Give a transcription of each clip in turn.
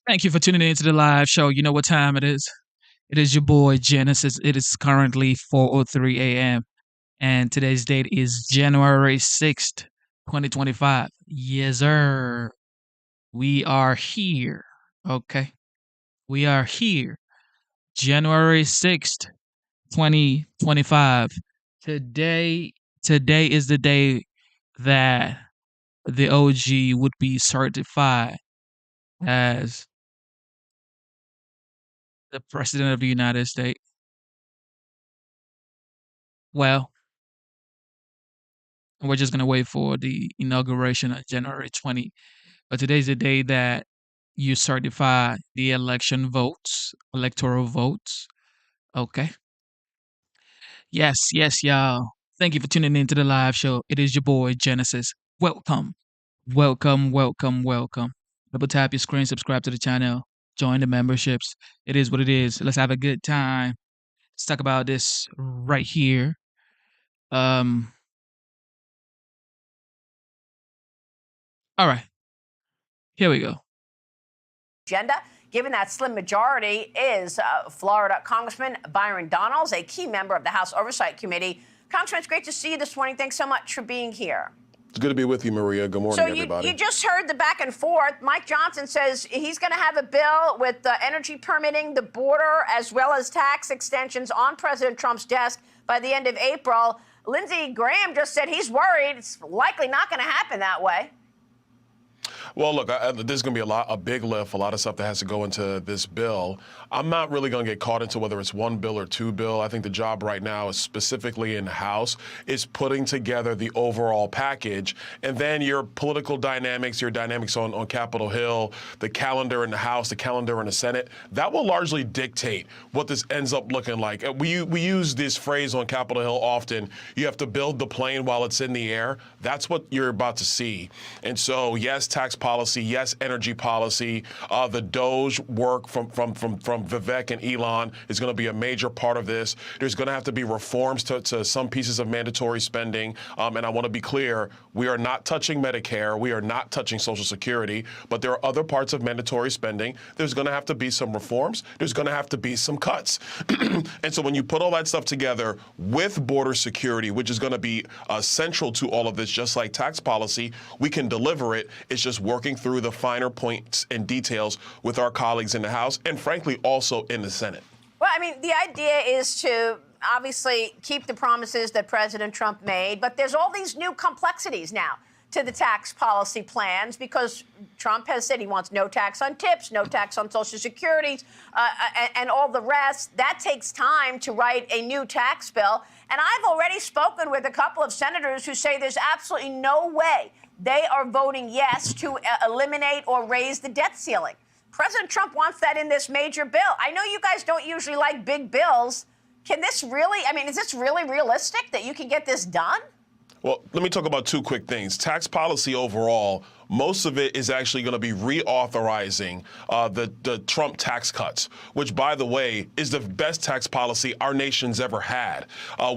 Thank you for tuning in to the live show. You know what time it is? It is your boy Genesis. It is currently 4:03 a.m. and today's date is January 6th, 2025. Yes, sir. We are here. Okay. We are here. January 6th, 2025. Today today is the day that the OG would be certified as the president of the United States. Well, we're just gonna wait for the inauguration on January 20. But today's the day that you certify the election votes, electoral votes. Okay. Yes, yes, y'all. Thank you for tuning in to the live show. It is your boy Genesis. Welcome. Welcome, welcome, welcome. Double tap your screen, subscribe to the channel, join the memberships. It is what it is. Let's have a good time. Let's talk about this right here. Um, all right, here we go. Agenda, given that slim majority, is Florida Congressman Byron Donalds, a key member of the House Oversight Committee. Congressman, it's great to see you this morning. Thanks so much for being here. It's good to be with you, Maria. Good morning, everybody. You just heard the back and forth. Mike Johnson says he's going to have a bill with energy permitting, the border, as well as tax extensions on President Trump's desk by the end of April. Lindsey Graham just said he's worried it's likely not going to happen that way. Well, look, there's going to be a big lift, a lot of stuff that has to go into this bill. I'm not really going to get caught into whether it's one bill or two bill. I think the job right now is specifically in the House is putting together the overall package. And then your political dynamics, your dynamics on Capitol Hill, the calendar in the House, the calendar in the Senate, that will largely dictate what this ends up looking like. We use this phrase on Capitol Hill often. You have to build the plane while it's in the air. That's what you're about to see. And so, yes, tax policy, yes, energy policy. The DOGE work from Vivek and Elon is going to be a major part of this. There's going to have to be reforms to some pieces of mandatory spending. And I want to be clear, we are not touching Medicare. We are not touching Social Security. But there are other parts of mandatory spending. There's going to have to be some reforms. There's going to have to be some cuts. And so when you put all that stuff together with border security, which is going to be central to all of this, just like tax policy, we can deliver it. It's just working through the finer points and details with our colleagues in the House and, frankly, also in the Senate. Well, I mean, the idea is to obviously keep the promises that President Trump made, but there's all these new complexities now to the tax policy plans because Trump has said he wants no tax on tips, no tax on Social Security, and all the rest. That takes time to write a new tax bill. And I've already spoken with a couple of senators who say there's absolutely no way they are voting yes to eliminate or raise the debt ceiling. President Trump wants that in this major bill. I know you guys don't usually like big bills. Can this really, I mean, is this really realistic that you can get this done? Well, let me talk about two quick things. Tax policy overall, most of it is actually going to be reauthorizing the Trump tax cuts, which, by the way, is the best tax policy our nation's ever had.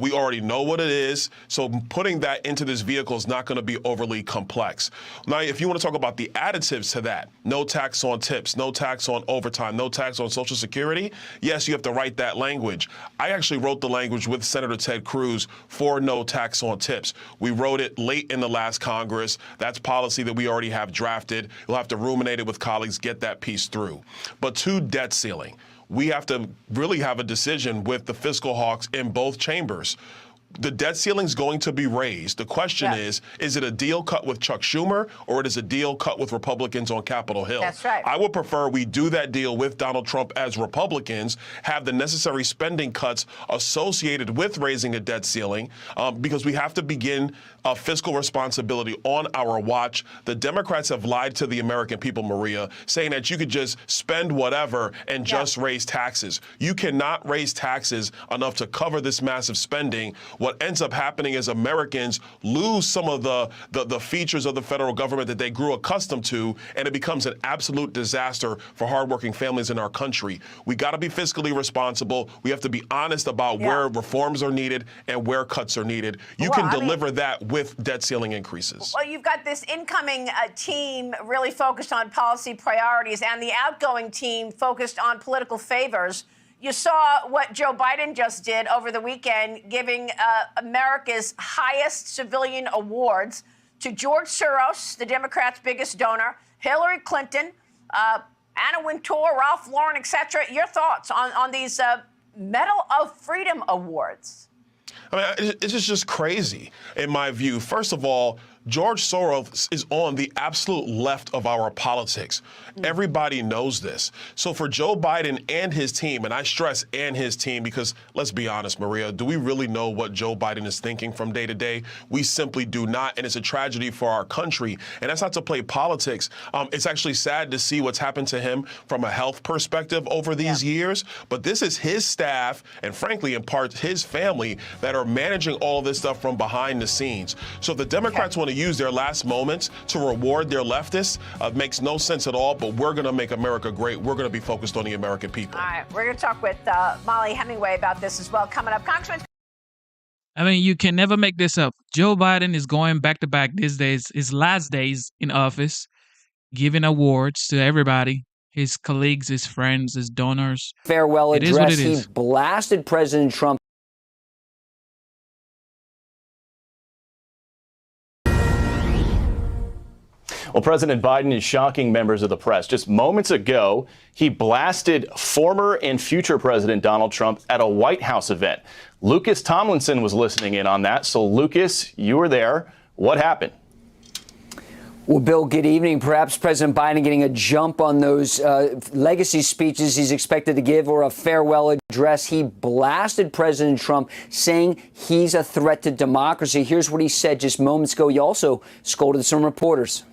We already know what it is, so putting that into this vehicle is not going to be overly complex. Now, if you want to talk about the additives to that, no tax on tips, no tax on overtime, no tax on Social Security, yes, you have to write that language. I actually wrote the language with Senator Ted Cruz for no tax on tips. We wrote it late in the last Congress. That's policy that we already have drafted. You'll have to ruminate it with colleagues, get that piece through. But to debt ceiling, we have to really have a decision with the fiscal hawks in both chambers. The debt ceiling is going to be raised. The question is it a deal cut with Chuck Schumer or it is a deal cut with Republicans on Capitol Hill? That's right. I would prefer we do that deal with Donald Trump as Republicans, have the necessary spending cuts associated with raising a debt ceiling, because we have to begin fiscal responsibility on our watch. The Democrats have lied to the American people, Maria, saying that you could just spend whatever and just raise taxes. You cannot raise taxes enough to cover this massive spending what ends up happening is Americans lose some of the features of the federal government that they grew accustomed to, and it becomes an absolute disaster for hardworking families in our country. We got to be fiscally responsible. We have to be honest about where reforms are needed and where cuts are needed. You can deliver that with debt ceiling increases. Well, you've got this incoming team really focused on policy priorities and the outgoing team focused on political favors. You saw what Joe Biden just did over the weekend, giving America's highest civilian awards to George Soros, the Democrats' biggest donor, Hillary Clinton, Anna Wintour, Ralph Lauren, etc. Your thoughts on these Medal of Freedom awards? I mean, it's just crazy, in my view. First of all, George Soros is on the absolute left of our politics. Everybody knows this. So for Joe Biden and his team, and I stress and his team because let's be honest, Maria, do we really know what Joe Biden is thinking from day to day? We simply do not, and it's a tragedy for our country. And that's not to play politics. It's actually sad to see what's happened to him from a health perspective over these years. But this is his staff, and frankly, in part, his family that are managing all of this stuff from behind the scenes. So if the Democrats want to use their last moments to reward their leftists, makes no sense at all, but we're going to make America great. We're going to be focused on the American people. All right, we're going to talk with Molly Hemingway about this as well coming up. Congressman. I mean, you can never make this up. Joe Biden is going back to back these days, his last days in office, giving awards to everybody, his colleagues, his friends, his donors. Farewell address, he blasted President Trump. Well, President Biden is shocking members of the press. Just moments ago, he blasted former and future President Donald Trump at a White House event. Lucas Tomlinson was listening in on that. So, Lucas, you were there. What happened? Well, Bill, good evening. Perhaps President Biden getting a jump on those legacy speeches he's expected to give or a farewell address. He blasted President Trump, saying he's a threat to democracy. Here's what he said just moments ago. He also scolded some reporters.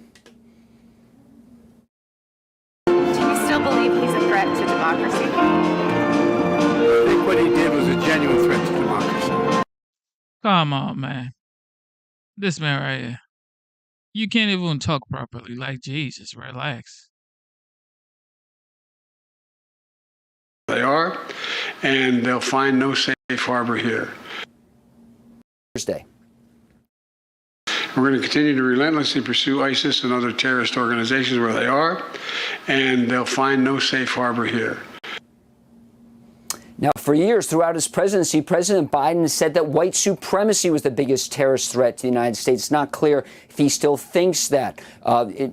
Believe he's a threat to democracy? I think what he did was a genuine threat to democracy. Come on, man. This man right here. You can't even talk properly. Like, Jesus, relax. They are, and they'll find no safe harbor here. Thursday. We're going to continue to relentlessly pursue ISIS and other terrorist organizations where they are, and they'll find no safe harbor here. Now, for years throughout his presidency, President Biden said that white supremacy was the biggest terrorist threat to the United States. It's not clear if he still thinks that.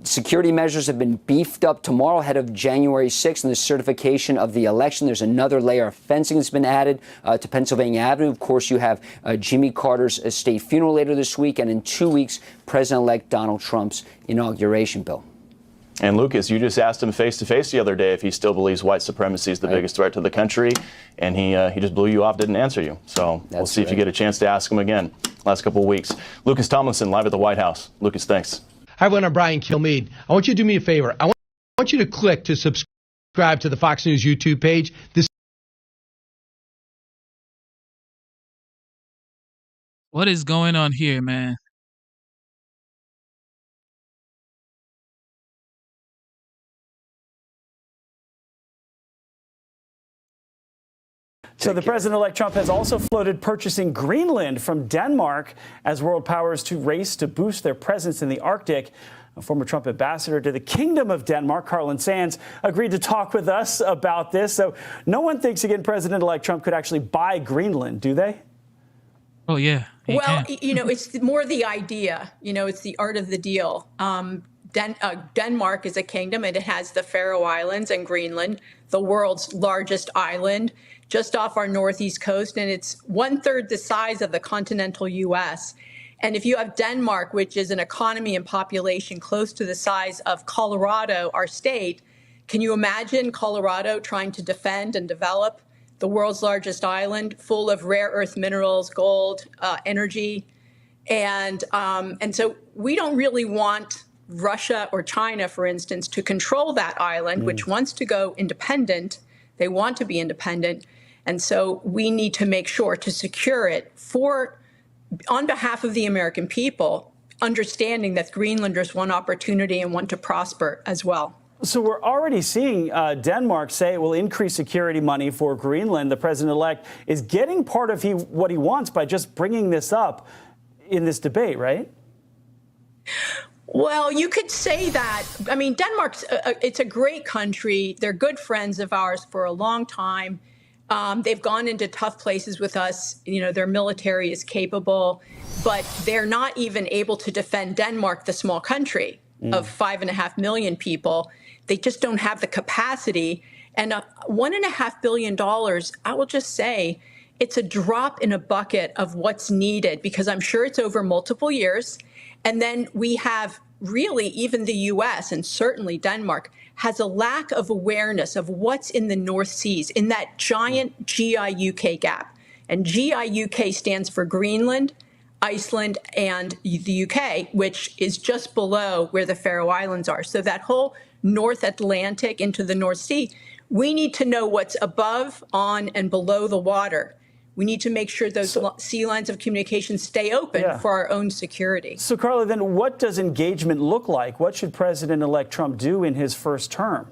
Security measures have been beefed up tomorrow ahead of January 6th and the certification of the election. There's another layer of fencing that's been added to Pennsylvania Avenue. Of course, you have Jimmy Carter's state funeral later this week, and in 2 weeks, President-elect Donald Trump's inauguration, Bill. And Lucas, you just asked him face-to-face the other day if he still believes white supremacy is the biggest threat to the country, and he just blew you off, didn't answer you. So we'll see if you get a chance to ask him again last couple of weeks. Lucas Tomlinson, live at the White House. Lucas, thanks. Hi, everyone. I'm Brian Kilmeade. I want you to do me a favor. I want you to click to subscribe to the Fox News YouTube page. What is going on here, man? So the President-elect Trump has also floated purchasing Greenland from Denmark as world powers to race to boost their presence in the Arctic. A former Trump ambassador to the Kingdom of Denmark, Carlin Sands, agreed to talk with us about this. So no one thinks, again, President-elect Trump could actually buy Greenland, do they? Oh, yeah. Well, it's more the idea. It's the art of the deal. Denmark is a kingdom, and it has the Faroe Islands and Greenland, the world's largest island, just off our northeast coast, and it's 1/3 the size of the continental U.S. And if you have Denmark, which is an economy and population close to the size of Colorado, our state, can you imagine Colorado trying to defend and develop the world's largest island full of rare earth minerals, gold, energy? And so we don't really want Russia or China, for instance, to control that island, which wants to go independent. They want to be independent. And so we need to make sure to secure it for on behalf of the American people, understanding that Greenlanders want opportunity and want to prosper as well. So we're already seeing Denmark say it will increase security money for Greenland. The president-elect is getting part of what he wants by just bringing this up in this debate, right? Well, you could say that. I mean, Denmark's it's a great country. They're good friends of ours for a long time. They've gone into tough places with us. You know, their military is capable, but they're not even able to defend Denmark, the small country of 5.5 million people. They just don't have the capacity. And $1.5 billion, I will just say, it's a drop in a bucket of what's needed, because I'm sure it's over multiple years. And then we have really, even the U.S. and certainly Denmark has a lack of awareness of what's in the North Seas, in that giant GIUK gap. And GIUK stands for Greenland, Iceland, and the UK, which is just below where the Faroe Islands are. So that whole North Atlantic into the North Sea, we need to know what's above, on, and below the water. We need to make sure those sea lines of communication stay open for our own security. So, Carla, then what does engagement look like? What should President-elect Trump do in his first term?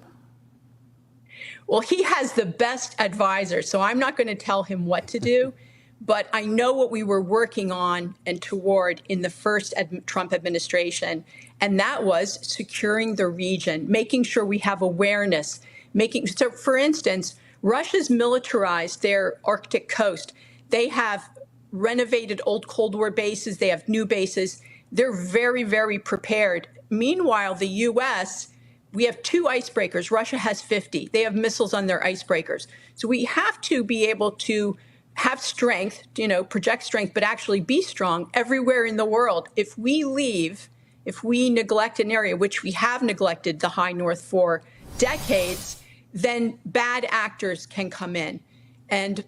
Well, he has the best advisor, so I'm not going to tell him what to do. But I know what we were working on and toward in the first Trump administration, and that was securing the region, making sure we have awareness. So, for instance, Russia's militarized their Arctic coast. They have renovated old Cold War bases. They have new bases. They're very, very prepared. Meanwhile, the U.S., we have 2 icebreakers. Russia has 50. They have missiles on their icebreakers. So we have to be able to have strength, you know, project strength, but actually be strong everywhere in the world. If we neglect an area, which we have neglected the High North for decades, then bad actors can come in. And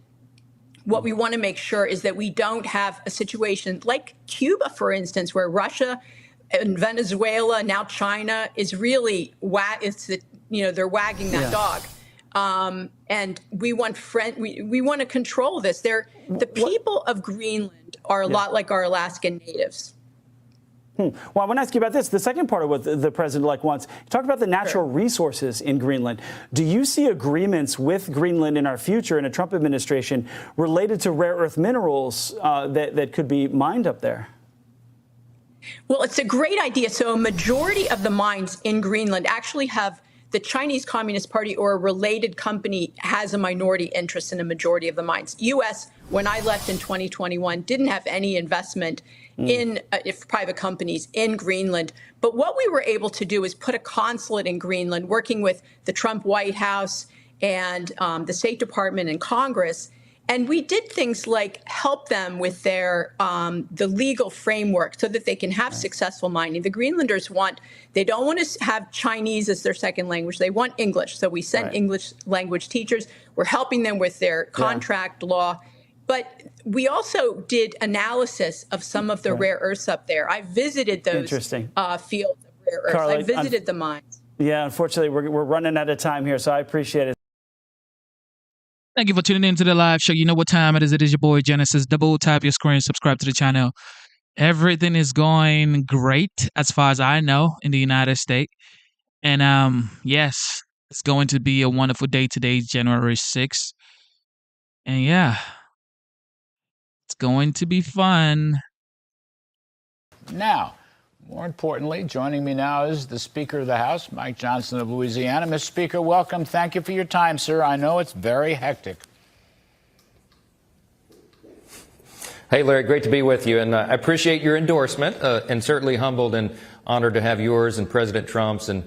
what we want to make sure is that we don't have a situation like Cuba, for instance, where Russia and Venezuela, now China, is really they're wagging that dog. And we want we want to control this. The people of Greenland are a lot like our Alaskan natives. Well, I want to ask you about this. The second part of what the president-elect wants, he talked about the natural resources in Greenland. Do you see agreements with Greenland in our future in a Trump administration related to rare earth minerals that could be mined up there? Well, it's a great idea. So a majority of the mines in Greenland actually have the Chinese Communist Party or a related company has a minority interest in a majority of the mines. U.S., when I left in 2021, didn't have any investment in private companies in Greenland. But what we were able to do is put a consulate in Greenland, working with the Trump White House and the State Department and Congress. And we did things like help them with their the legal framework so that they can have successful mining. The Greenlanders they don't want to have Chinese as their second language. They want English. So we sent English language teachers. We're helping them with their contract law. But we also did analysis of some of the rare earths up there. I visited those fields of rare earths. Carla, I visited the mines. Yeah, unfortunately, we're running out of time here, so I appreciate it. Thank you for tuning in to the live show. You know what time it is. It is your boy Genesis. Double tap your screen, subscribe to the channel. Everything is going great as far as I know in the United States. And yes, it's going to be a wonderful day today, January 6th. And yeah, it's going to be fun. Now, more importantly, joining me now is the Speaker of the House, Mike Johnson of Louisiana. Mr. Speaker, welcome. Thank you for your time, sir. I know it's very hectic. Hey, Larry, great to be with you. And I appreciate your endorsement and certainly humbled and honored to have yours and President Trump's and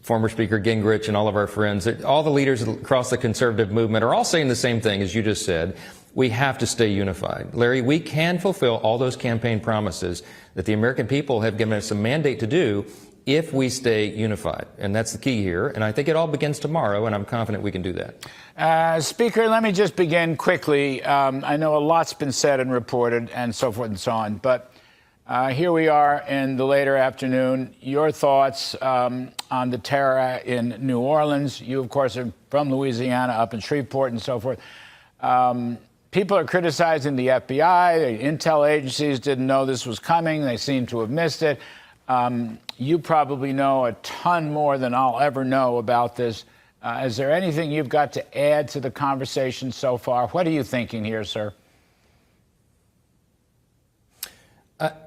former Speaker Gingrich and all of our friends. All the leaders across the conservative movement are all saying the same thing, as you just said. We have to stay unified. Larry, we can fulfill all those campaign promises that the American people have given us a mandate to do if we stay unified. And that's the key here. And I think it all begins tomorrow, and I'm confident we can do that. Speaker, let me just begin quickly. I know a lot's been said and reported and so forth and so on, but here we are in the later afternoon. Your thoughts on the terror in New Orleans. You, of course, are from Louisiana, up in Shreveport and so forth. people are criticizing the FBI. The intel agencies didn't know this was coming. They seem to have missed it. You probably know a ton more than I'll ever know about this. Is there anything you've got to add to the conversation so far? What are you thinking here, sir?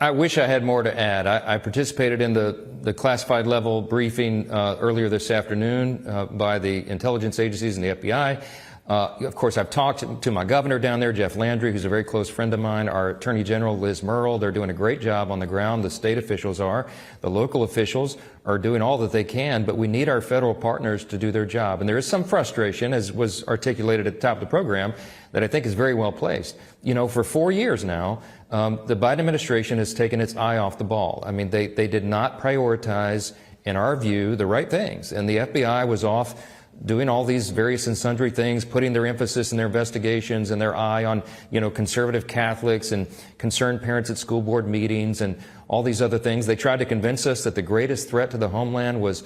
I wish I had more to add. I participated in the classified level briefing earlier this afternoon by the intelligence agencies and the FBI. Of course, I've talked to my governor down there, Jeff Landry, who's a very close friend of mine, our Attorney General, Liz Murrill. They're doing a great job on the ground. The state officials are. The local officials are doing all that they can, but we need our federal partners to do their job. And there is some frustration, as was articulated at the top of the program, that I think is very well placed. You know, for 4 years now, the Biden administration has taken its eye off the ball. I mean, they did not prioritize, in our view, the right things. And the FBI was off doing all these various and sundry things, putting their emphasis in their investigations and their eye on, you know, conservative Catholics and concerned parents at school board meetings and all these other things. They tried to convince us that the greatest threat to the homeland was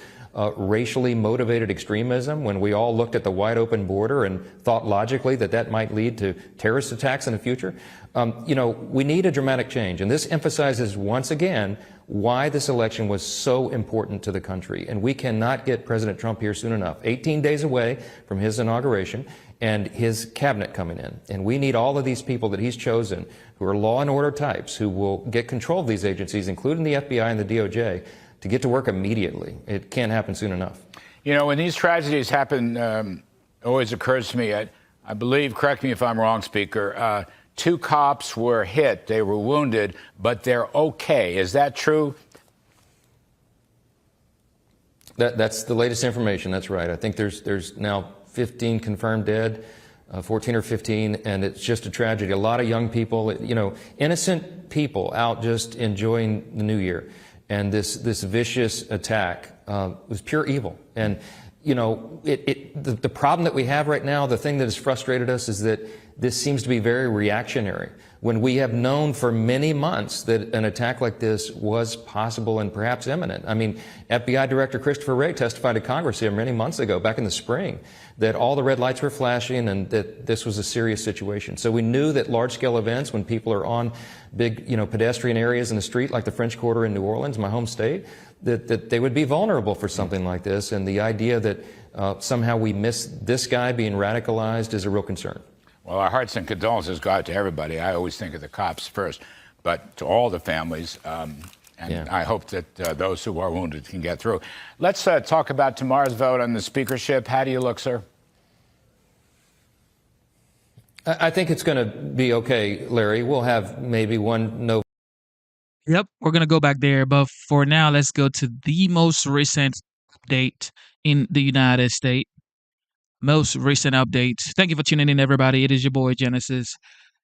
racially motivated extremism, when we all looked at the wide open border and thought logically that that might lead to terrorist attacks in the future. You know, we need a dramatic change. And this emphasizes once again why this election was so important to the country. And we cannot get President Trump here soon enough. 18 days away from his inauguration and his cabinet coming in. And we need all of these people that he's chosen who are law and order types who will get control of these agencies, including the FBI and the DOJ, to get to work immediately. It can't happen soon enough. You know, when these tragedies happen, it always occurs to me, I believe, correct me if I'm wrong, Speaker, 2 cops were hit, they were wounded, but they're okay. Is that true? That's the latest information. That's right. I think there's now 15 confirmed dead, 14 or 15, and it's just a tragedy. A lot of young people, you know, innocent people out just enjoying the new year. And this vicious attack was pure evil. And, you know, the problem that we have right now, the thing that has frustrated us is that this seems to be very reactionary, when we have known for many months that an attack like this was possible and perhaps imminent. I mean, FBI Director Christopher Wray testified to Congress here many months ago, back in the spring, that all the red lights were flashing and that this was a serious situation. So we knew that large-scale events, when people are on big, you know, pedestrian areas in the street, like the French Quarter in New Orleans, my home state, that they would be vulnerable for something like this. And the idea that somehow we miss this guy being radicalized is a real concern. Well, our hearts and condolences go out to everybody. I always think of the cops first, but to all the families. I hope that those who are wounded can get through. Let's talk about tomorrow's vote on the speakership. How do you look, sir? I think it's going to be okay, Larry. We'll have maybe one no. Yep, we're going to go back there. But for now, let's go to the most recent update in the United States. Most recent updates. Thank you for tuning in, everybody. It is your boy, Genesis.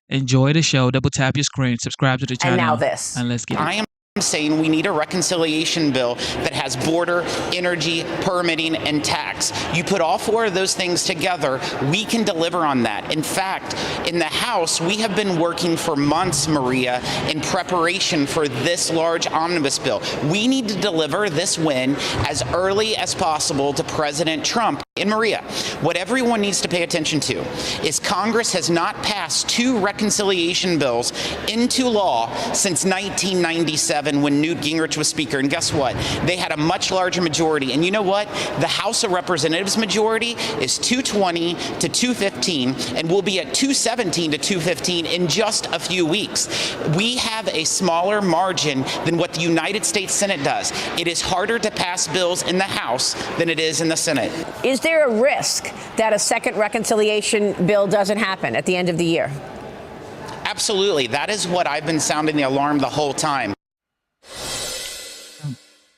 Enjoy the show. Double tap your screen. Subscribe to the channel. And now this. And let's get it. I'm saying we need a reconciliation bill that has border, energy, permitting, and tax. You put all 4 of those things together, we can deliver on that. In fact, in the House, we have been working for months, Maria, in preparation for this large omnibus bill. We need to deliver this win as early as possible to President Trump. And Maria, what everyone needs to pay attention to is Congress has not passed 2 reconciliation bills into law since 1997. When Newt Gingrich was Speaker. And guess what? They had a much larger majority. And you know what? The House of Representatives majority is 220 to 215, and we'll be at 217 to 215 in just a few weeks. We have a smaller margin than what the United States Senate does. It is harder to pass bills in the House than it is in the Senate. Is there a risk that a second reconciliation bill doesn't happen at the end of the year? Absolutely. That is what I've been sounding the alarm the whole time.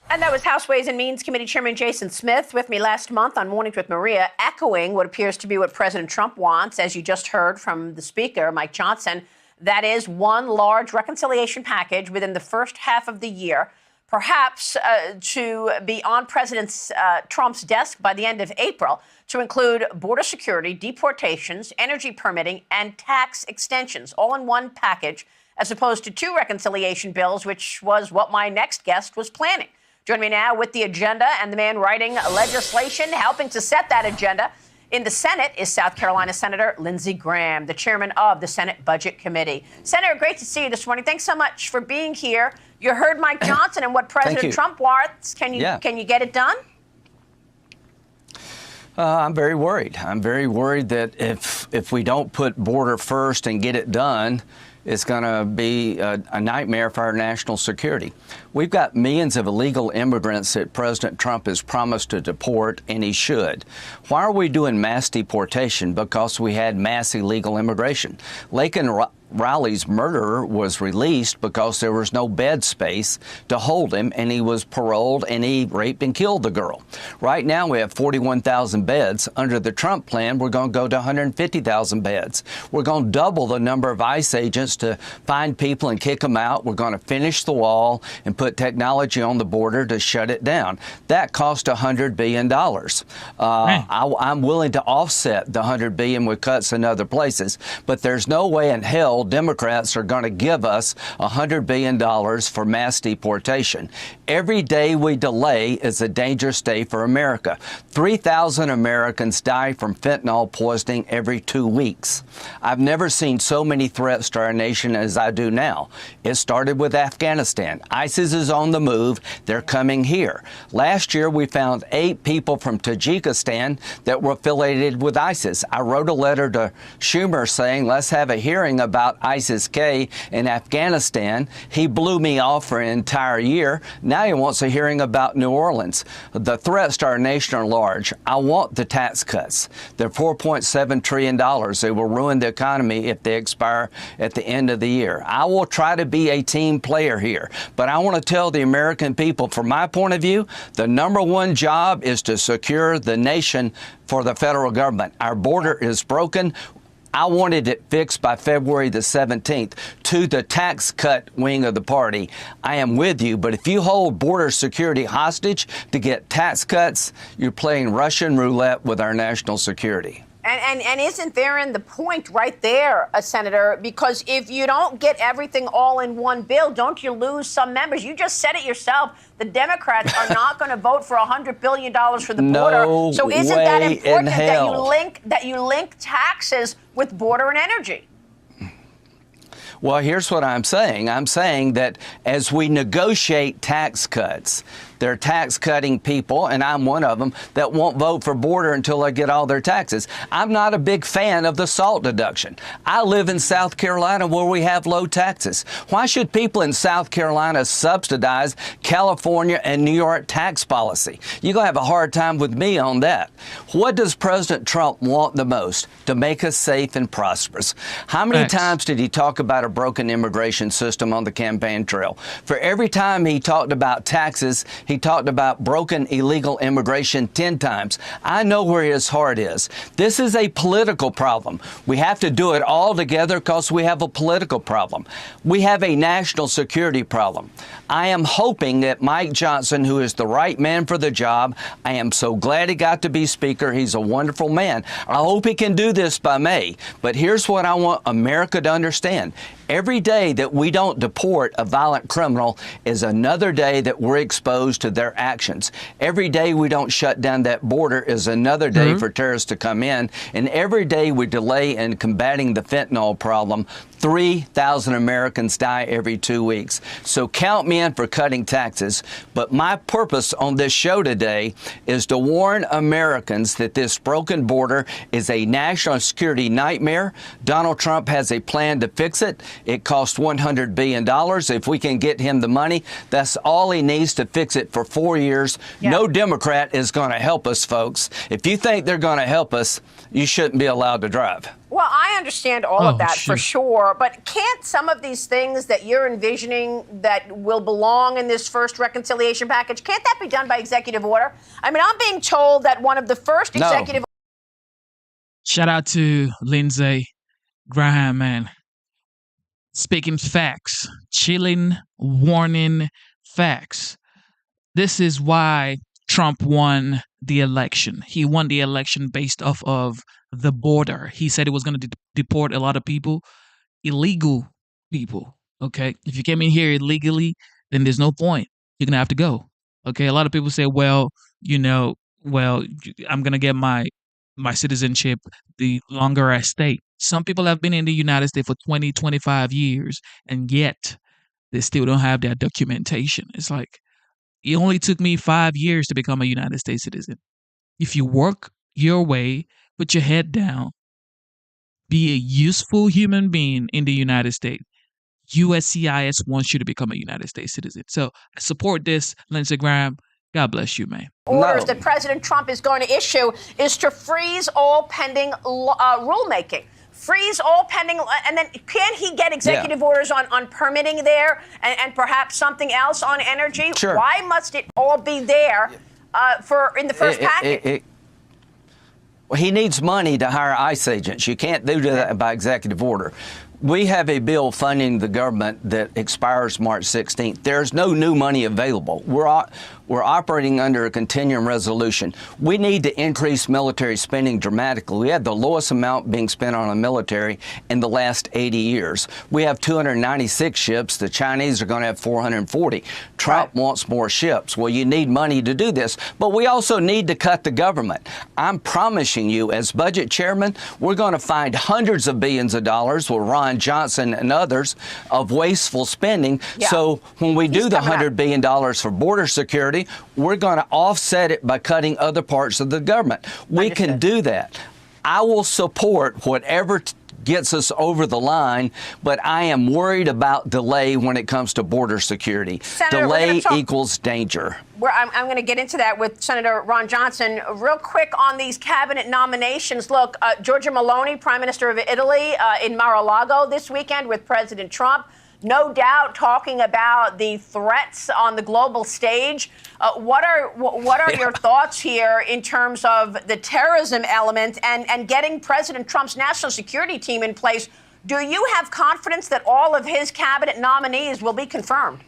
And that was House Ways and Means Committee Chairman Jason Smith with me last month on Mornings with Maria, echoing what appears to be what President Trump wants, as you just heard from the Speaker, Mike Johnson. That is one large reconciliation package within the first half of the year, perhaps to be on President Trump's desk by the end of April, to include border security, deportations, energy permitting, and tax extensions, all in one package, as opposed to 2 reconciliation bills, which was what my next guest was planning. Join me now with the agenda and the man writing legislation, helping to set that agenda, In the Senate is South Carolina Senator Lindsey Graham, the chairman of the Senate Budget Committee. Senator, great to see you this morning. Thanks so much for being here. You heard Mike Johnson and what President Trump wants. Can you get it done? I'm very worried. I'm very worried that if we don't put border first and get it done, it's going to be a nightmare for our national security. We've got millions of illegal immigrants that President Trump has promised to deport, and he should. Why are we doing mass deportation? Because we had mass illegal immigration. Laken Riley's murderer was released because there was no bed space to hold him, and he was paroled, and he raped and killed the girl. Right now, we have 41,000 beds. Under the Trump plan, we're going to go to 150,000 beds. We're going to double the number of ICE agents to find people and kick them out. We're going to finish the wall and put technology on the border to shut it down. That cost $100 billion. I'm willing to offset the $100 billion with cuts in other places, but there's no way in hell Democrats are going to give us $100 billion for mass deportation. Every day we delay is a dangerous day for America. 3,000 Americans die from fentanyl poisoning every 2 weeks. I've never seen so many threats to our nation as I do now. It started with Afghanistan. ISIS is on the move. They're coming here. Last year, we found 8 people from Tajikistan that were affiliated with ISIS. I wrote a letter to Schumer saying, let's have a hearing about ISIS-K in Afghanistan. He blew me off for an entire year. Now he wants a hearing about New Orleans. The threats to our nation are large. I want the tax cuts. They're $4.7 trillion. They will ruin the economy if they expire at the end of the year. I will try to be a team player here, but I want to tell the American people, from my point of view, the number one job is to secure the nation for the federal government. Our border is broken. I wanted it fixed by February the 17th. To the tax cut wing of the party, I am with you, but if you hold border security hostage to get tax cuts, you're playing Russian roulette with our national security. And isn't therein the point right there, Senator? Because if you don't get everything all in one bill, don't you lose some members? You just said it yourself. The Democrats are not going to vote for $100 billion for the border. No so isn't way that important in hell. that you link taxes with border and energy? Well, here's what I'm saying. I'm saying that as we negotiate tax cuts, there are tax-cutting people, and I'm one of them, that won't vote for border until they get all their taxes. I'm not a big fan of the SALT deduction. I live in South Carolina where we have low taxes. Why should people in South Carolina subsidize California and New York tax policy? You're going to have a hard time with me on that. What does President Trump want the most? To make us safe and prosperous. How many times did he talk about a broken immigration system on the campaign trail? For every time he talked about taxes, he talked about broken illegal immigration 10 times. I know where his heart is. This is a political problem. We have to do it all together because we have a political problem. We have a national security problem. I am hoping that Mike Johnson, who is the right man for the job, I am so glad he got to be Speaker. He's a wonderful man. I hope he can do this by May. But here's what I want America to understand. Every day that we don't deport a violent criminal is another day that we're exposed to their actions. Every day we don't shut down that border is another day for terrorists to come in. And every day we delay in combating the fentanyl problem, 3,000 Americans die every 2 weeks. So count me in for cutting taxes. But my purpose on this show today is to warn Americans that this broken border is a national security nightmare. Donald Trump has a plan to fix it. It costs $100 billion. If we can get him the money, that's all he needs to fix it for 4 years. Yeah. No Democrat is going to help us, folks. If you think they're going to help us, you shouldn't be allowed to drive. Well, I understand all of that for sure, but can't some of these things that you're envisioning that will belong in this first reconciliation package, can't that be done by executive order? I mean, I'm being told that one of the first executive... Shout out to Lindsey Graham, man. Speaking facts, chilling, warning facts. This is why Trump won the election. He won the election based off of the border. He said he was going to deport a lot of people, illegal people. Okay. If you came in here illegally, then there's no point. You're going to have to go. Okay. A lot of people say, well, I'm going to get my my citizenship the longer I stay. Some people have been in the United States for 20, 25 years, and yet they still don't have that documentation. It's like, it only took me 5 years to become a United States citizen. If you work your way, put your head down, be a useful human being in the United States, USCIS wants you to become a United States citizen. So I support this, Lindsey Graham. God bless you, man. Orders that President Trump is going to issue is to freeze all pending rulemaking. Freeze all pending, and then can he get executive orders on permitting there and perhaps something else on energy? Sure. Why must it all be there in the first package? Well, he needs money to hire ICE agents. You can't do that by executive order. We have a bill funding the government that expires March 16th. There's no new money available. We're operating under a continuing resolution. We need to increase military spending dramatically. We have the lowest amount being spent on the military in the last 80 years. We have 296 ships. The Chinese are going to have 440. Trump wants more ships. Well, you need money to do this, but we also need to cut the government. I'm promising you, as budget chairman, we're going to find hundreds of billions of dollars with Ron Johnson and others of wasteful spending. Yeah. So when we do the $100 billion for border security, we're going to offset it by cutting other parts of the government. We can do that. I will support whatever gets us over the line, but I am worried about delay when it comes to border security. Senator, delay equals danger. I'm going to get into that with Senator Ron Johnson. Real quick on these cabinet nominations. Look, Giorgia Meloni, Prime Minister of Italy, in Mar-a-Lago this weekend with President Trump. No doubt talking about the threats on the global stage. What are your thoughts here in terms of the terrorism element and getting President Trump's national security team in place? Do you have confidence that all of his cabinet nominees will be confirmed?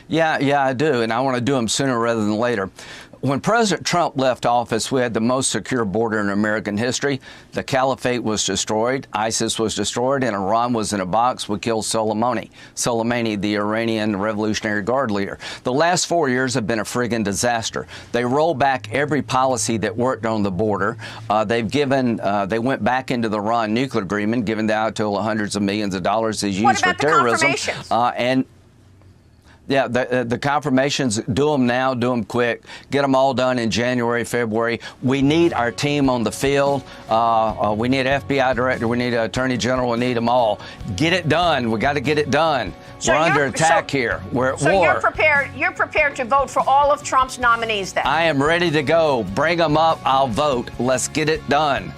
Yeah, I do, and I want to do them sooner rather than later. When President Trump left office, we had the most secure border in American history. The caliphate was destroyed, ISIS was destroyed, and Iran was in a box. We killed Soleimani, the Iranian Revolutionary Guard leader. The last 4 years have been a friggin' disaster. They rolled back every policy that worked on the border. They went back into the Iran nuclear agreement, giving the Ayatollah hundreds of millions of dollars is used for terrorism. Yeah, the confirmations, do them now, do them quick. Get them all done in January, February. We need our team on the field. We need an FBI director. We need an attorney general. We need them all. Get it done. We got to get it done. So we're under attack here. We're at war. You're prepared to vote for all of Trump's nominees then? I am ready to go. Bring them up. I'll vote. Let's get it done.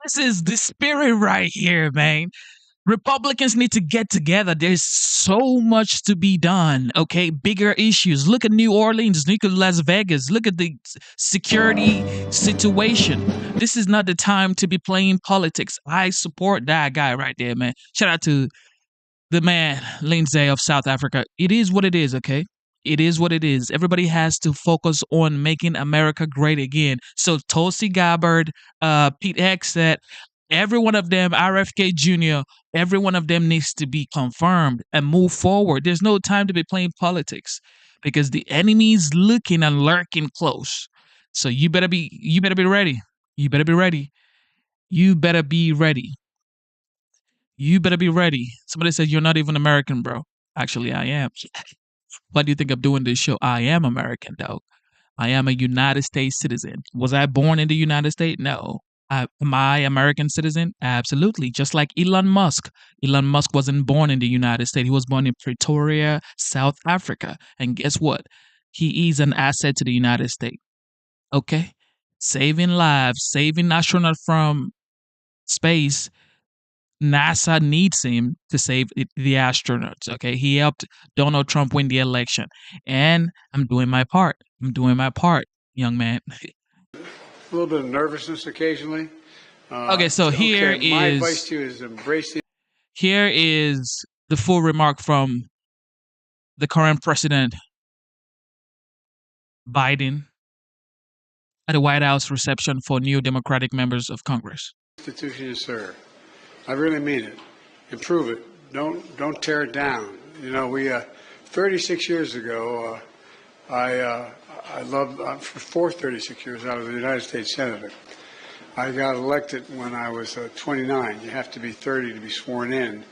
This is the spirit right here, man. Republicans need to get together. There's so much to be done, okay? Bigger issues. Look at New Orleans. Look at Las Vegas. Look at the security situation. This is not the time to be playing politics. I support that guy right there, man. Shout out to the man, Lindsey of South Africa. It is what it is, okay? It is what it is. Everybody has to focus on making America great again. So Tulsi Gabbard, Pete Hegseth, every one of them, RFK Jr., every one of them needs to be confirmed and move forward. There's no time to be playing politics because the enemy's looking and lurking close. So you better be ready. You better be ready. You better be ready. You better be ready. Somebody said you're not even American, bro. Actually, I am. Why do you think I'm doing this show? I am American, though. I am a United States citizen. Was I born in the United States? No. Am I American citizen? Absolutely. Just like Elon Musk. Elon Musk wasn't born in the United States. He was born in Pretoria, South Africa. And guess what? He is an asset to the United States. Okay? Saving lives, saving astronauts from space. NASA needs him to save the astronauts. Okay? He helped Donald Trump win the election. And I'm doing my part. I'm doing my part, young man. A little bit of nervousness occasionally. Okay, so here my advice to you is embrace the. Here is the full remark from the current president, Biden, at the White House reception for new Democratic members of Congress. Institution you serve. I really mean it. Improve it. Don't tear it down. You know, we 36 years ago, I for 36 years, I was a United States Senator. I got elected when I was 29. You have to be 30 to be sworn in.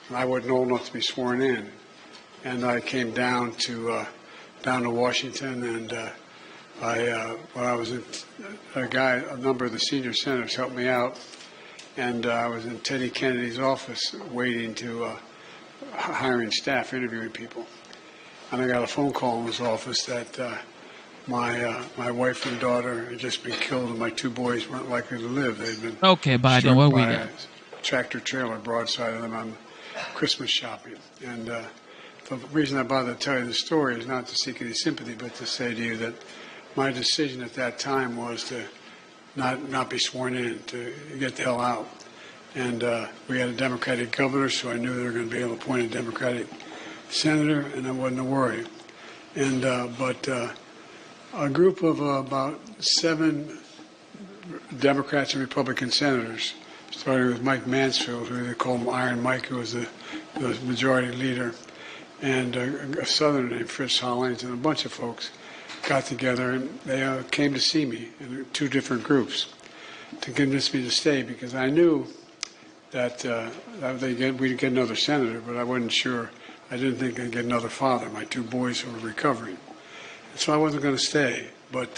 And I wasn't old enough to be sworn in. And I came down to Washington, and when I was a number of the senior senators helped me out, and I was in Teddy Kennedy's office waiting to hiring staff, interviewing people. And I got a phone call in his office that my wife and daughter had just been killed, and my two boys weren't likely to live. They'd been Biden, what we got? a tractor trailer broadside of them on Christmas shopping. And the reason I bother to tell you the story is not to seek any sympathy, but to say to you that my decision at that time was to not be sworn in, to get the hell out. And we had a Democratic governor, so I knew they were going to be able to appoint a Democratic senator, and I wasn't a worry. And but a group of about 7 Democrats and Republican senators, starting with Mike Mansfield, who they call him Iron Mike, who was the majority leader, and a Southerner named Fritz Hollings, and a bunch of folks got together, and they came to see me in 2 different groups to convince me to stay, because I knew that we'd get another senator, but I wasn't sure. I didn't think I'd get another father, my 2 boys who were recovering. So I wasn't going to stay, but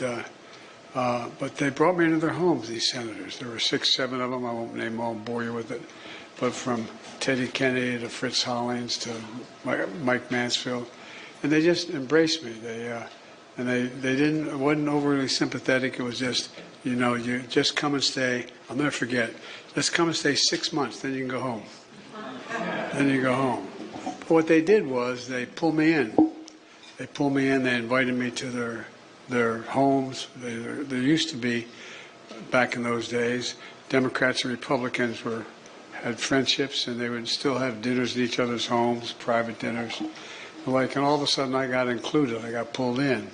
they brought me into their homes, these senators. There were 6, 7 of them. I won't name them all and bore you with it. But from Teddy Kennedy to Fritz Hollings to Mike Mansfield, and they just embraced me. It wasn't overly sympathetic. It was just, you just come and stay. I'll never forget. Just come and stay 6 months, then you can go home. Then you go home. But what they did was they pulled me in. They pulled me in. They invited me to their homes. There used to be, back in those days, Democrats and Republicans had friendships, and they would still have dinners at each other's homes, private dinners. And all of a sudden I got included. I got pulled in.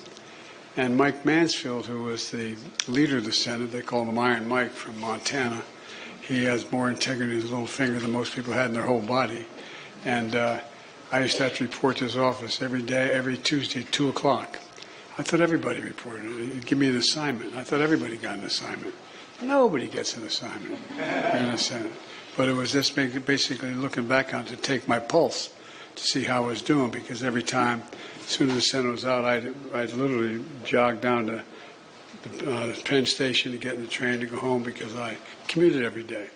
And Mike Mansfield, who was the leader of the Senate, they called him Iron Mike from Montana. He has more integrity in his little finger than most people had in their whole body. And I used to have to report to his office every day, every Tuesday at 2 o'clock. I thought everybody reported. He'd give me an assignment. I thought everybody got an assignment. Nobody gets an assignment in the Senate. But it was just basically looking back on it to take my pulse to see how I was doing, because every time, as soon as the Senate was out, I'd literally jog down to the Penn Station to get in the train to go home, because I commuted every day.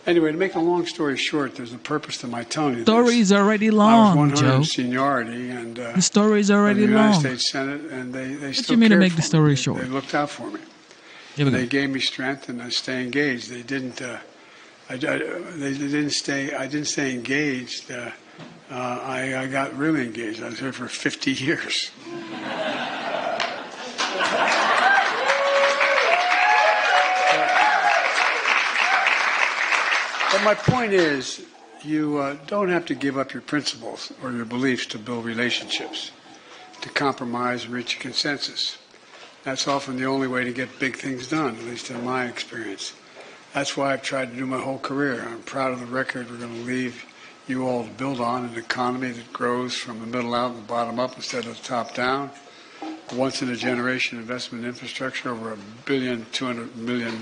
Anyway, to make a long story short, there's a purpose to my telling you this. Story's already I long, was 100 Joe. in seniority, and The story's already the United long. States Senate, and they What still you mean to cared make for the story me. short? They looked out for me. Here we go. They gave me strength, and I stay engaged. They didn't. They didn't stay. I didn't stay engaged. I got really engaged. I was here for 50 years. But my point is, you don't have to give up your principles or your beliefs to build relationships, to compromise and reach a consensus. That's often the only way to get big things done, at least in my experience. That's why I've tried to do my whole career. I'm proud of the record we're going to leave you all to build on, an economy that grows from the middle out and the bottom up instead of the top down. Once in a generation investment in infrastructure, over $1.2 billion,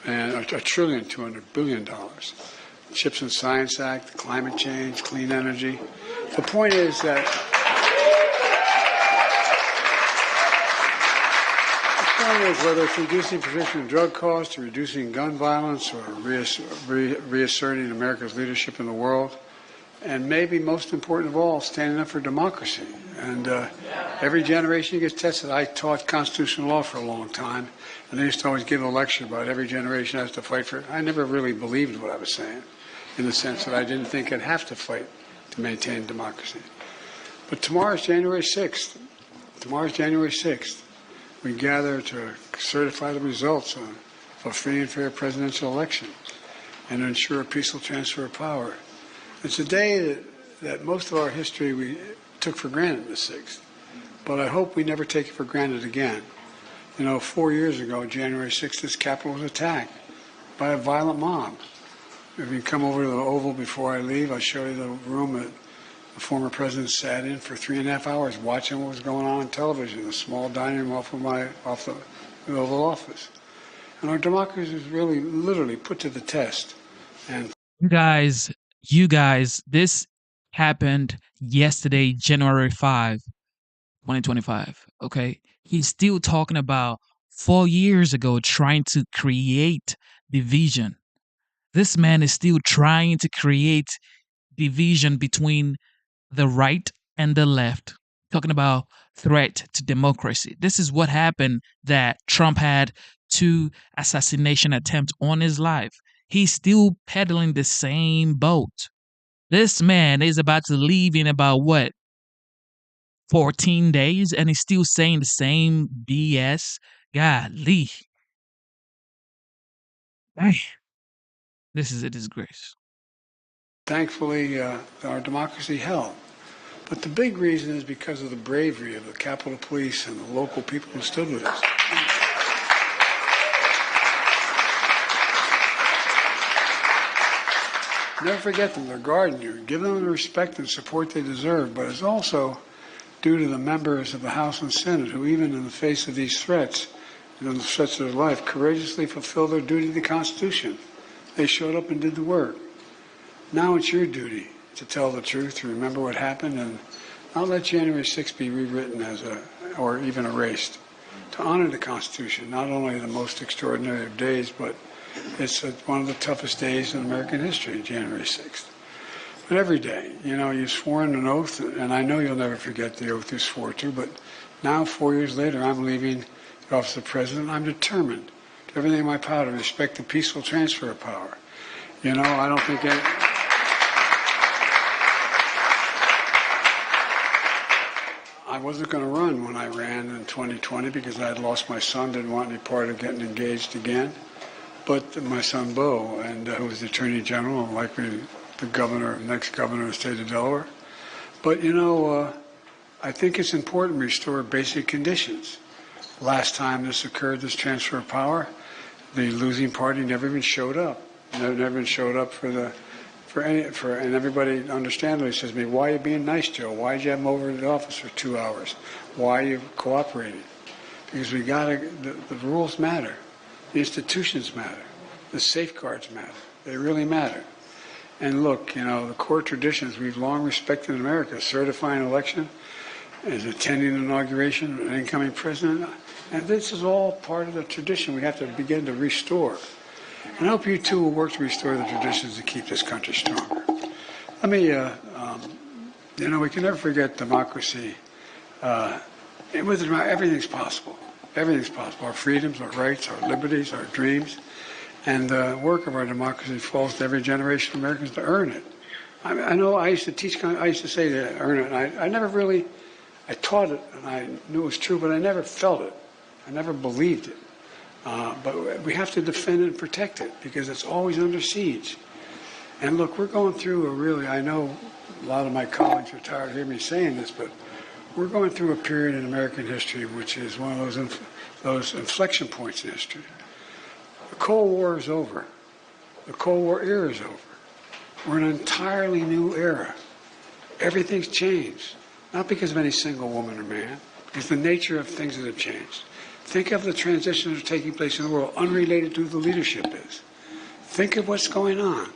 and $1.2 trillion. CHIPS and Science Act, climate change, clean energy. The point is that whether it's reducing prescription drug costs, or reducing gun violence, or reasserting America's leadership in the world, and maybe most important of all, standing up for democracy. And every generation gets tested. I taught constitutional law for a long time, and they used to always give a lecture about every generation has to fight for it. I never really believed what I was saying, in the sense that I didn't think I'd have to fight to maintain democracy. But tomorrow's January 6th. Tomorrow's January 6th. We gather to certify the results of a free and fair presidential election and ensure a peaceful transfer of power. It's a day that most of our history we took for granted, the 6th. But I hope we never take it for granted again. 4 years ago, January 6th, this Capitol was attacked by a violent mob. If you come over to the Oval before I leave, I'll show you the room The former president sat in for 3.5 hours watching what was going on television in a small dining room off the Oval Office. And our democracy is really, literally put to the test. And you guys, this happened yesterday, January 5, 2025. Okay. He's still talking about 4 years ago trying to create division. This man is still trying to create division between the right and the left, talking about threat to democracy. This is what happened that Trump had 2 assassination attempts on his life. He's still peddling the same boat. This man is about to leave in about 14 days, and he's still saying the same BS. Golly. This is a disgrace. Thankfully, our democracy held. But the big reason is because of the bravery of the Capitol Police and the local people who stood with us. Never forget them. They're guarding you. Give them the respect and support they deserve. But it's also due to the members of the House and Senate who, even in the face of these threats, and in the threats of their life, courageously fulfilled their duty to the Constitution. They showed up and did the work. Now it's your duty to tell the truth, to remember what happened, and not let January 6th be rewritten or even erased. To honor the Constitution, not only the most extraordinary of days, but it's one of the toughest days in American history, January 6th. But every day, you've sworn an oath, and I know you'll never forget the oath you swore to, but now, 4 years later, I'm leaving the office of president. I'm determined to everything in my power to respect the peaceful transfer of power. I don't think I wasn't going to run when I ran in 2020 because I had lost my son, didn't want any part of getting engaged again. But my son, Beau, and who was the Attorney General and likely the next governor of the state of Delaware. But, I think it's important to restore basic conditions. Last time this occurred, this transfer of power, the losing party never even showed up. Never even showed up and everybody understandably says to me, why are you being nice, Joe? Why did you have him over to the office for 2 hours? Why are you cooperating? Because the rules matter. The institutions matter. The safeguards matter. They really matter. And look, the core traditions we've long respected in America, certifying an election, is attending an inauguration of an incoming president. And this is all part of the tradition we have to begin to restore. And I hope you too will work to restore the traditions to keep this country stronger. Let me, we can never forget democracy. Everything's possible. Everything's possible. Our freedoms, our rights, our liberties, our dreams. And the work of our democracy falls to every generation of Americans to earn it. I know I used to teach, I used to say to earn it, and I never really, I taught it, and I knew it was true, but I never felt it. I never believed it. But we have to defend it and protect it because it's always under siege. And look, we're going through I know a lot of my colleagues are tired of hearing me saying this, but we're going through a period in American history which is one of those inflection points in history. The Cold War is over. The Cold War era is over. We're in an entirely new era. Everything's changed, not because of any single woman or man, because the nature of things that have changed. Think of the transitions that are taking place in the world, unrelated to who the leadership is. Think of what's going on,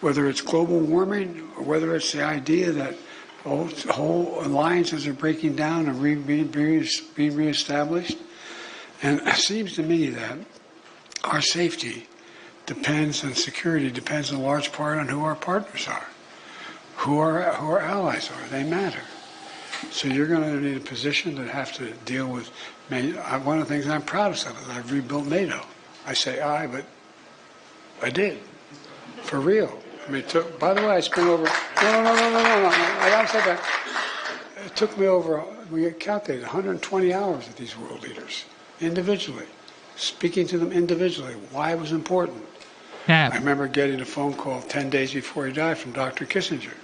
whether it's global warming or whether it's the idea that whole alliances are breaking down and being reestablished. And it seems to me that our safety and security depends in large part on who our partners are, who our allies are. They matter. So you're going to need a position to have to deal with. One of the things I'm proudest of is I've rebuilt NATO. I say I, but I did. For real. By the way, I spent over. No. I got to say that. It took me over, we calculated 120 hours with these world leaders, individually, speaking to them individually, why it was important. Yeah. I remember getting a phone call 10 days before he died from Dr. Kissinger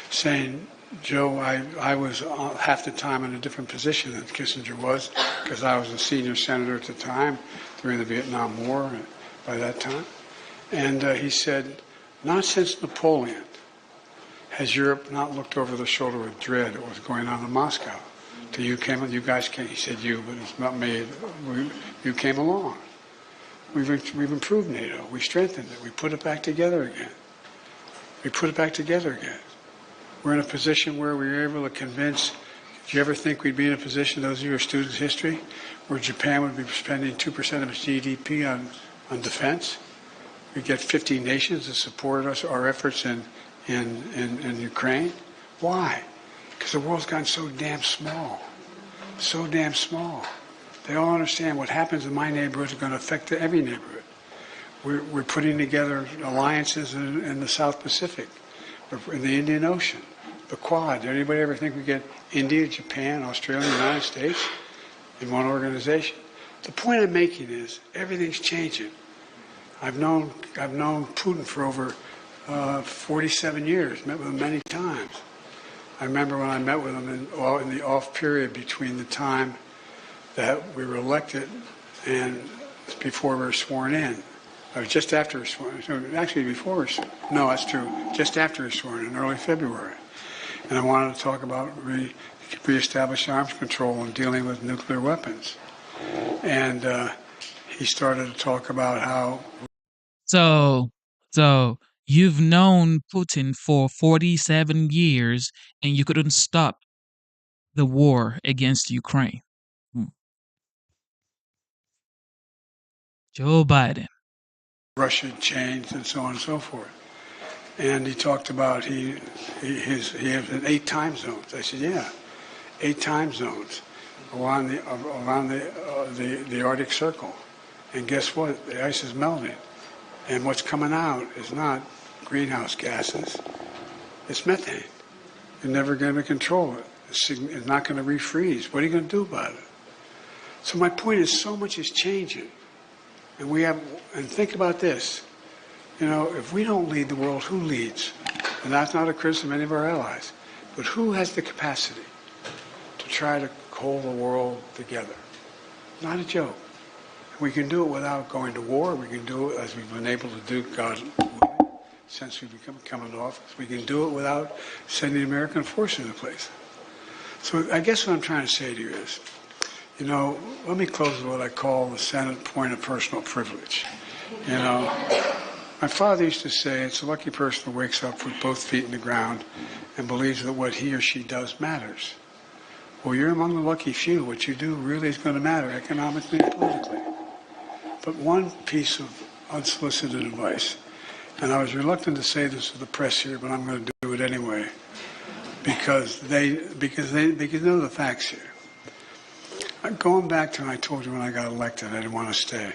saying, Joe, I was half the time in a different position than Kissinger was because I was a senior senator at the time during the Vietnam War by that time. And he said, not since Napoleon Has Europe not looked over the shoulder with dread at what's going on in Moscow? Till you guys came, he said you, but it's not me. You came along. We've improved NATO. We strengthened it. We put it back together again. We're in a position where we were able to convince. Did you ever think we'd be in a position, those of you who are students of history, where Japan would be spending 2% of its GDP on defense? We'd get 50 nations to support our efforts in Ukraine. Why? Because the world's gotten so damn small. So damn small. They all understand what happens in my neighborhood is going to affect every neighborhood. We're putting together alliances in the South Pacific, in the Indian Ocean, the Quad. Did anybody ever think we'd get India, Japan, Australia, the United States in one organization? The point I'm making is everything's changing. I've known Putin for over 47 years, met with him many times. I remember when I met with him in the off period between the time that we were elected and before we were sworn in. I was just after we were sworn, actually before we were sworn. No, that's true. Just after we were sworn in early February. And I wanted to talk about reestablish arms control and dealing with nuclear weapons. And he started to talk about how. So you've known Putin for 47 years and you couldn't stop the war against Ukraine. Joe Biden. Russia changed and so on and so forth. And he talked about he has 8 time zones. I said, yeah, 8 time zones around the Arctic Circle. And guess what? The ice is melting. And what's coming out is not greenhouse gases. It's methane. You're never going to control it. It's not going to refreeze. What are you going to do about it? So my point is so much is changing. And think about this. You know, if we don't lead the world, who leads? And that's not a criticism of any of our allies. But who has the capacity to try to hold the world together? Not a joke. We can do it without going to war. We can do it as we've been able to do, God willing, since we've come into office. We can do it without sending American forces into place. So I guess what I'm trying to say to you is, you know, let me close with what I call the Senate point of personal privilege. You know, my father used to say it's a lucky person who wakes up with both feet in the ground and believes that what he or she does matters. Well, you're among the lucky few. What you do really is going to matter economically and politically. But one piece of unsolicited advice, and I was reluctant to say this to the press here, but I'm going to do it anyway, because they know the facts here. Going back to when I told you when I got elected, I didn't want to stay.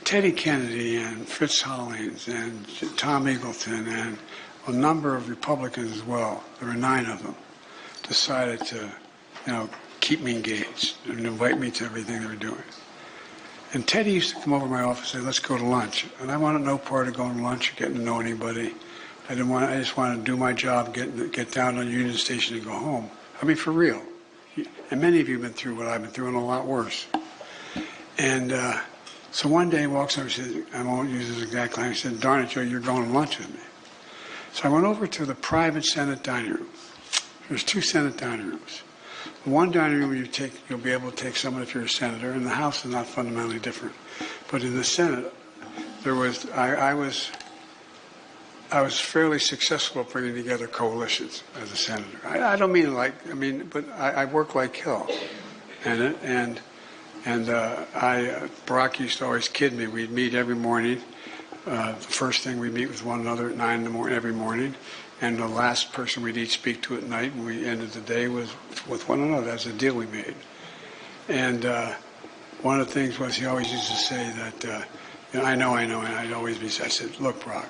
Teddy Kennedy and Fritz Hollings and Tom Eagleton and a number of Republicans as well, there were 9 of them, decided to, you know, keep me engaged and invite me to everything they were doing. And Teddy used to come over to my office and say, let's go to lunch. And I wanted no part of going to lunch or getting to know anybody. I just wanted to do my job, get down on Union Station and go home. I mean, for real. And many of you have been through what I've been through and a lot worse. And so one day he walks over and says, I won't use his exact line, he said, darn it, Joe, you're going to lunch with me. So I went over to the private Senate dining room. There's 2 Senate dining rooms. The one dining room you'll be able to take someone if you're a senator, and the House is not fundamentally different. But in the Senate, I was fairly successful at bringing together coalitions as a senator. I don't mean but I work like hell. And Barack used to always kid me. We'd meet every morning. The first thing we'd meet with one another at 9 in the morning every morning. And the last person we'd each speak to at night, and we ended the day was with one another. That's a deal we made. And one of the things was he always used to say that, you know, I know, and I'd always be, I said, look, Barack,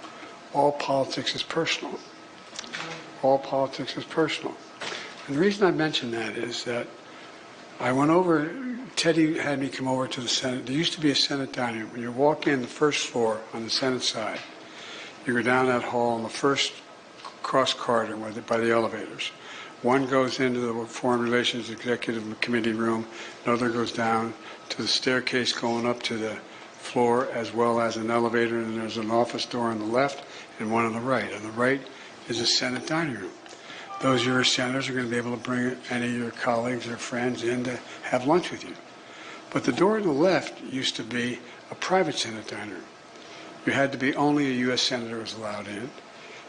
all politics is personal. All politics is personal. And the reason I mention that is that I went over, Teddy had me come over to the Senate. There used to be a Senate dining room. When you walk in the first floor on the Senate side, you go down that hall on the first cross corridor by the elevators. One goes into the Foreign Relations Executive Committee room, another goes down to the staircase going up to the floor, as well as an elevator, and there's an office door on the left and one on the right. On the right is a Senate dining room. Those of your senators are going to be able to bring any of your colleagues or friends in to have lunch with you. But the door to the left used to be a private Senate dining room. You had to be only a U.S. senator was allowed in.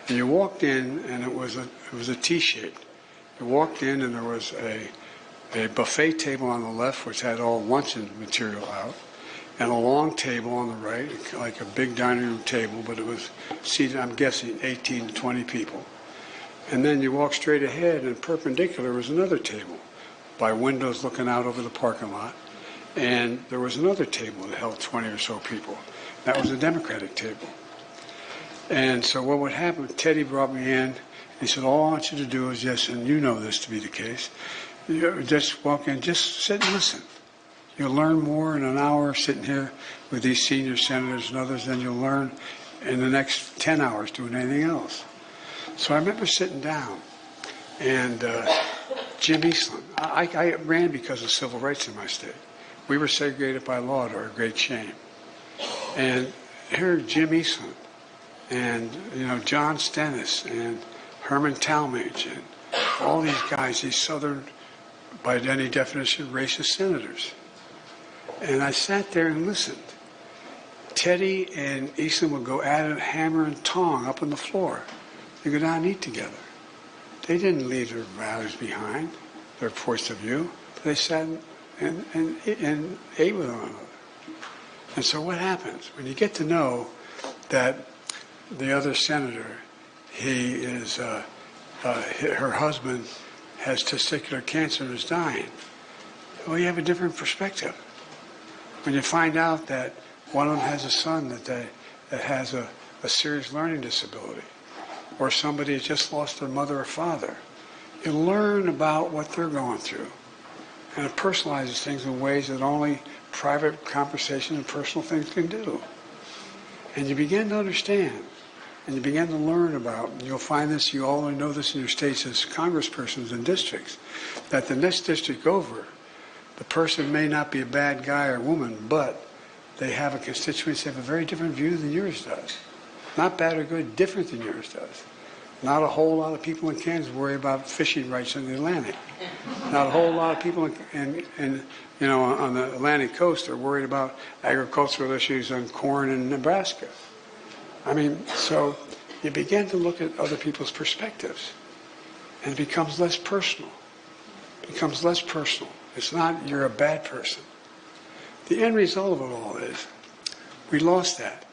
And you walked in, and it was a T-shaped. You walked in, and there was a buffet table on the left, which had all luncheon material out, and a long table on the right, like a big dining room table, but it was seated, I'm guessing, 18 to 20 people. And then you walk straight ahead, and perpendicular was another table by windows looking out over the parking lot. And there was another table that held 20 or so people. That was a Democratic table. And so what would happen, Teddy brought me in. He said, all I want you to do is just, and you know this to be the case, you just walk in, just sit and listen. You'll learn more in an hour sitting here with these senior senators and others than you'll learn in the next 10 hours doing anything else. So I remember sitting down, and Jim Eastland, I ran because of civil rights in my state. We were segregated by law to our great shame. And here Jim Eastland and, John Stennis and Herman Talmadge and all these guys, these Southern, by any definition, racist senators. And I sat there and listened. Teddy and Eastland would go at it, hammer and tong up on the floor. They go down and eat together. They didn't leave their values behind, their points of view. They sat and ate with one another. And so what happens? When you get to know that the other senator, he is, her husband has testicular cancer and is dying, well, you have a different perspective. When you find out that one of them has a son that has a serious learning disability, or somebody has just lost their mother or father, you learn about what they're going through. And it personalizes things in ways that only private conversation and personal things can do. And you begin to understand, and you begin to learn about, and you'll find this, you all know this in your states as congresspersons and districts, that the next district over, the person may not be a bad guy or woman, but they have a constituency that have a very different view than yours does. Not bad or good, different than yours does. Not a whole lot of people in Kansas worry about fishing rights in the Atlantic. Not a whole lot of people on the Atlantic coast are worried about agricultural issues on corn in Nebraska. I mean, so you begin to look at other people's perspectives, and it becomes less personal. It becomes less personal. It's not you're a bad person. The end result of it all is we lost that.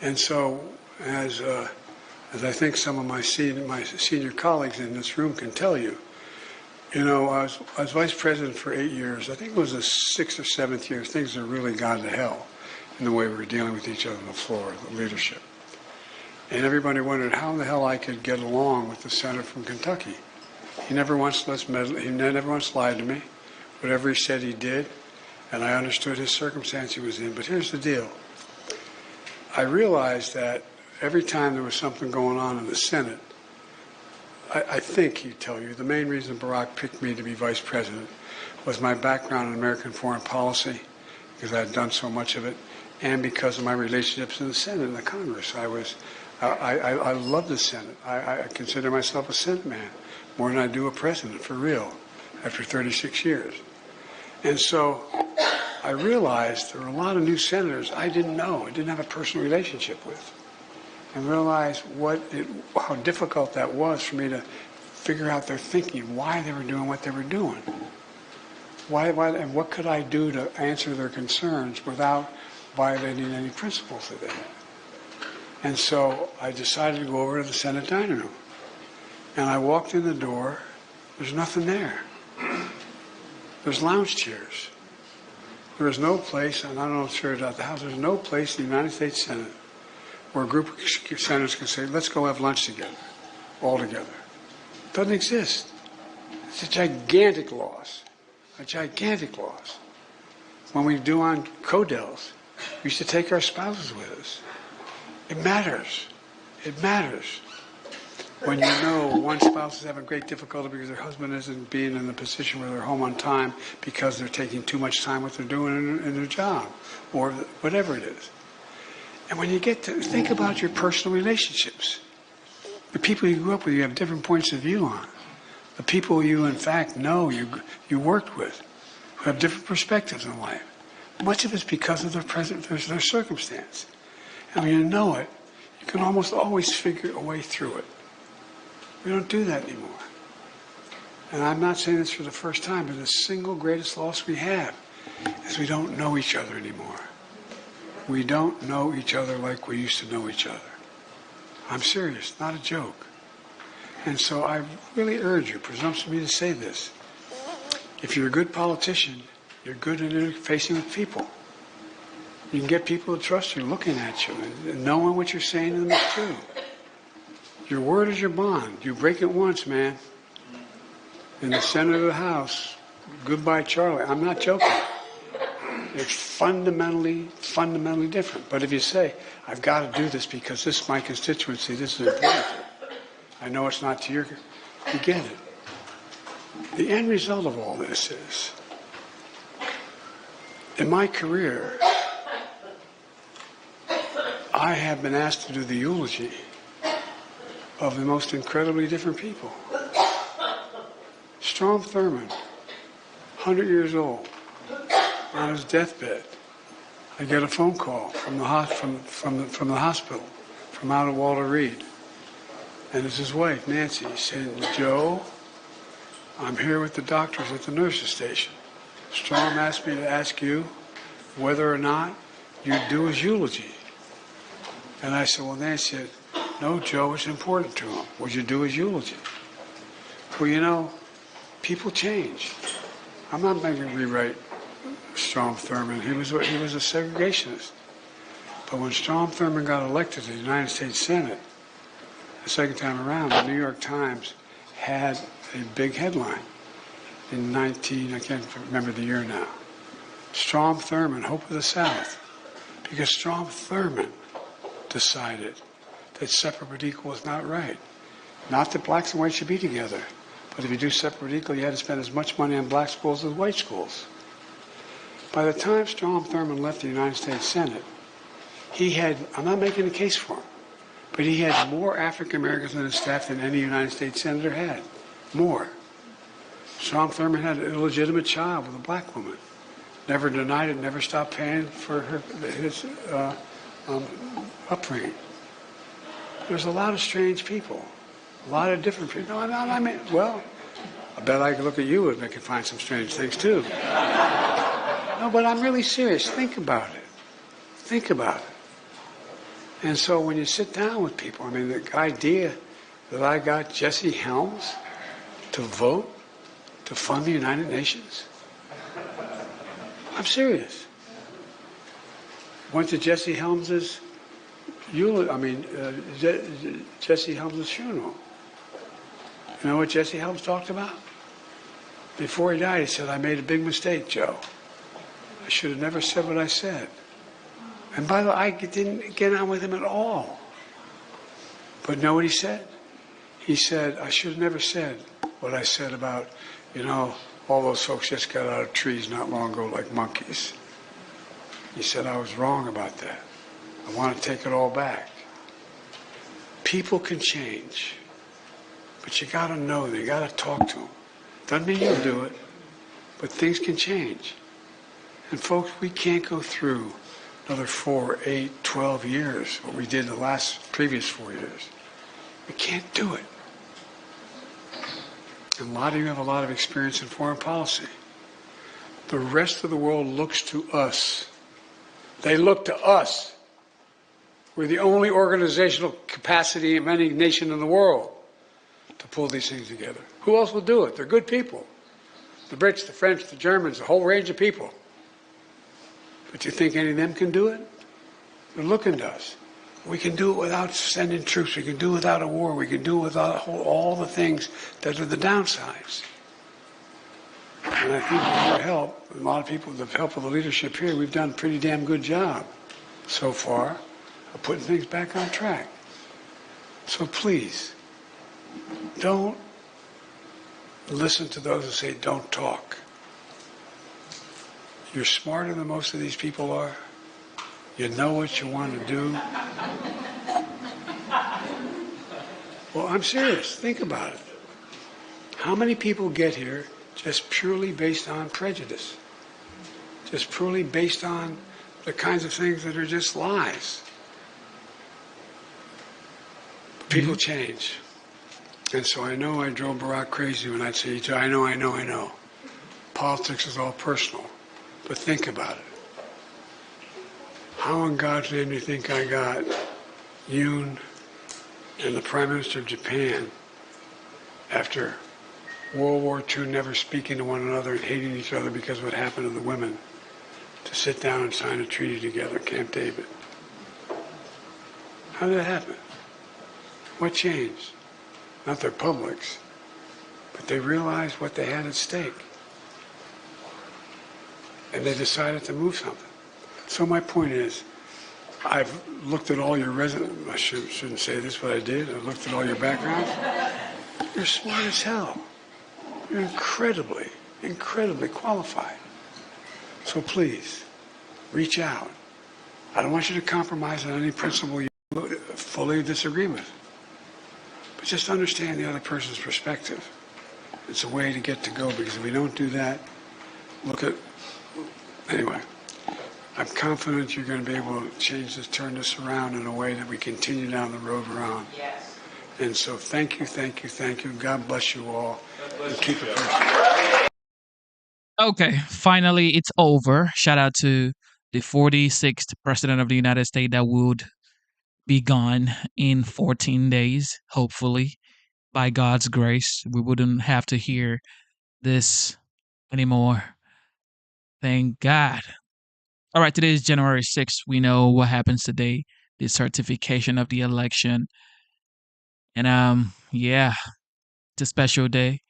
And so as I think some of my senior colleagues in this room can tell you, I was vice president for 8 years. I think it was the 6th or 7th year. Things have really gone to hell in the way we were dealing with each other on the floor, the leadership. And everybody wondered how in the hell I could get along with the senator from Kentucky. He never once lied to me. Whatever he said, he did. And I understood his circumstance he was in. But here's the deal. I realized that every time there was something going on in the Senate, I think he'd tell you the main reason Barack picked me to be vice president was my background in American foreign policy, because I had done so much of it, and because of my relationships in the Senate and the Congress. I love the Senate. I consider myself a Senate man more than I do a president, for real, after 36 years. And so I realized there were a lot of new senators I didn't know, I didn't have a personal relationship with, and realized how difficult that was for me to figure out their thinking, why they were doing what they were doing. Why, and what could I do to answer their concerns without violating any principles that they had? And so I decided to go over to the Senate dining room. And I walked in the door, there's nothing there. There's lounge chairs. There is no place, and I don't know if it's fair about the House, there's no place in the United States Senate where a group of senators can say, let's go have lunch together, all together. It doesn't exist. It's a gigantic loss, a gigantic loss. When we do on Codels, we used to take our spouses with us. It matters. It matters. When you know one spouse is having great difficulty because their husband isn't being in the position where they're home on time because they're taking too much time what they're doing in their job, or whatever it is. And when you get to think about your personal relationships, The people you grew up with, you have different points of view on. The people you, in fact, know, you worked with, who have different perspectives in life. Much of it's because of their circumstance. And when you know it, you can almost always figure a way through it. We don't do that anymore. And I'm not saying this for the first time, but the single greatest loss we have is we don't know each other anymore. We don't know each other like we used to know each other. I'm serious, not a joke. And so I really urge you, presumptuous of me to say this, if you're a good politician, you're good at interfacing with people. You can get people to trust you looking at you and knowing what you're saying to them is true. Your word is your bond. You break it once, man. In the center of the House, goodbye, Charlie. I'm not joking. It's fundamentally different. But if you say, I've got to do this because this is my constituency, this is important, I know it's not to you get it. The end result of all this is, in my career, I have been asked to do the eulogy of the most incredibly different people. Strom Thurmond, 100 years old, on his deathbed. I get a phone call from the hospital, from out of Walter Reed. And it's his wife, Nancy, saying, Joe, I'm here with the doctors at the nurses station. Strom asked me to ask you whether or not you'd do his eulogy. And I said, well, Nancy said, no, Joe, it's important to him. Would you do his eulogy? Well, you know, people change. I'm not making to rewrite Strom Thurmond. He was a segregationist. But when Strom Thurmond got elected to the United States Senate, the second time around, the New York Times had a big headline in I can't remember the year now. Strom Thurmond, Hope of the South. Because Strom Thurmond decided that separate but equal was not right. Not that blacks and whites should be together, but if you do separate but equal, you had to spend as much money on black schools as white schools. By the time Strom Thurmond left the United States Senate, he had, I'm not making a case for him, but he had more African Americans on his staff than any United States senator had. More. Strom Thurmond had an illegitimate child with a black woman. Never denied it, never stopped paying for his upbringing. There's a lot of strange people, a lot of different people. I mean, well, I bet I could look at you and I could find some strange things too. No, but I'm really serious. Think about it. Think about it. And so when you sit down with people, I mean, the idea that I got Jesse Helms to vote to fund the United Nations, I'm serious. Went to Jesse Helms's Jesse Helms' funeral. You know what Jesse Helms talked about? Before he died, he said, I made a big mistake, Joe. I should have never said what I said. And by the way, I didn't get on with him at all. But know what he said? He said, I should have never said what I said about, you know, all those folks just got out of trees not long ago like monkeys. He said, I was wrong about that. I want to take it all back. People can change, but you got to know them. You got to talk to them. Doesn't mean you'll do it, but things can change. And folks, we can't go through another 4, 8, 12 years, what we did the previous 4 years. We can't do it. And a lot of you have a lot of experience in foreign policy. The rest of the world looks to us. They look to us. We're the only organizational capacity of any nation in the world to pull these things together. Who else will do it? They're good people. The Brits, the French, the Germans, a whole range of people. But you think any of them can do it? They're looking to us. We can do it without sending troops. We can do it without a war. We can do it without all the things that are the downsides. And I think with our help, a lot of people, with the help of the leadership here, we've done a pretty damn good job so far of putting things back on track. So please, don't listen to those who say don't talk. You're smarter than most of these people are. You know what you want to do. Well, I'm serious. Think about it. How many people get here just purely based on prejudice? Just purely based on the kinds of things that are just lies. People change. And so I know I drove Barack crazy when I'd say, I know. Politics is all personal. But think about it. How in God's name do you think I got Yoon and the Prime Minister of Japan, after World War II, never speaking to one another and hating each other because of what happened to the women, to sit down and sign a treaty together, Camp David? How did that happen? What changed? Not their publics, but they realized what they had at stake. And they decided to move something. So my point is, I've looked at all your resumes. I shouldn't say this, but I did. I've looked at all your backgrounds. You're smart as hell. You're incredibly, incredibly qualified. So please, reach out. I don't want you to compromise on any principle you fully disagree with. But just understand the other person's perspective. It's a way to get to go, because if we don't do that, anyway. I'm confident you're going to be able to turn this around in a way that we continue down the road we're on. Yes. And so thank you. God bless you all. And keep it personal. Okay, finally it's over. Shout out to the 46th President of the United States that would be gone in 14 days, hopefully. By God's grace, we wouldn't have to hear this anymore. Thank God. All right, today is January 6th. We know what happens today, the certification of the election. And yeah, it's a special day.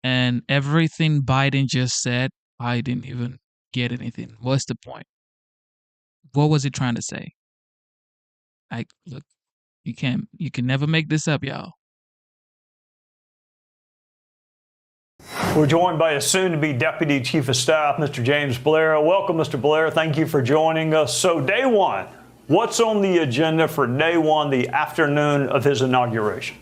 And everything Biden just said, I didn't even get anything. What's the point? What was he trying to say? Look, you can never make this up, y'all. We're joined by a soon-to-be Deputy Chief of Staff, Mr. James Blair. Welcome, Mr. Blair. Thank you for joining us. So day one, what's on the agenda for day one, the afternoon of his inauguration?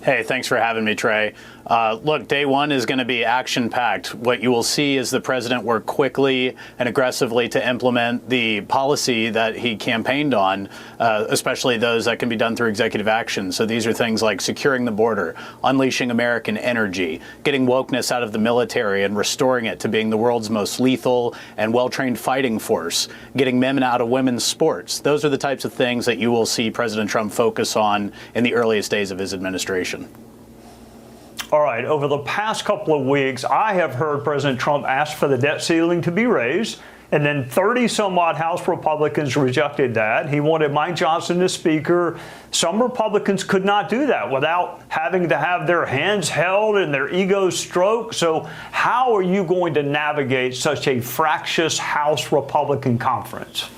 Hey, thanks for having me, Trey. Look, day one is going to be action-packed. What you will see is the president work quickly and aggressively to implement the policy that he campaigned on, especially those that can be done through executive action. So these are things like securing the border, unleashing American energy, getting wokeness out of the military and restoring it to being the world's most lethal and well-trained fighting force, getting men out of women's sports. Those are the types of things that you will see President Trump focus on in the earliest days of his administration. All right. Over the past couple of weeks, I have heard President Trump ask for the debt ceiling to be raised, and then 30-some-odd House Republicans rejected that. He wanted Mike Johnson as Speaker. Some Republicans could not do that without having to have their hands held and their egos stroked. So how are you going to navigate such a fractious House Republican conference?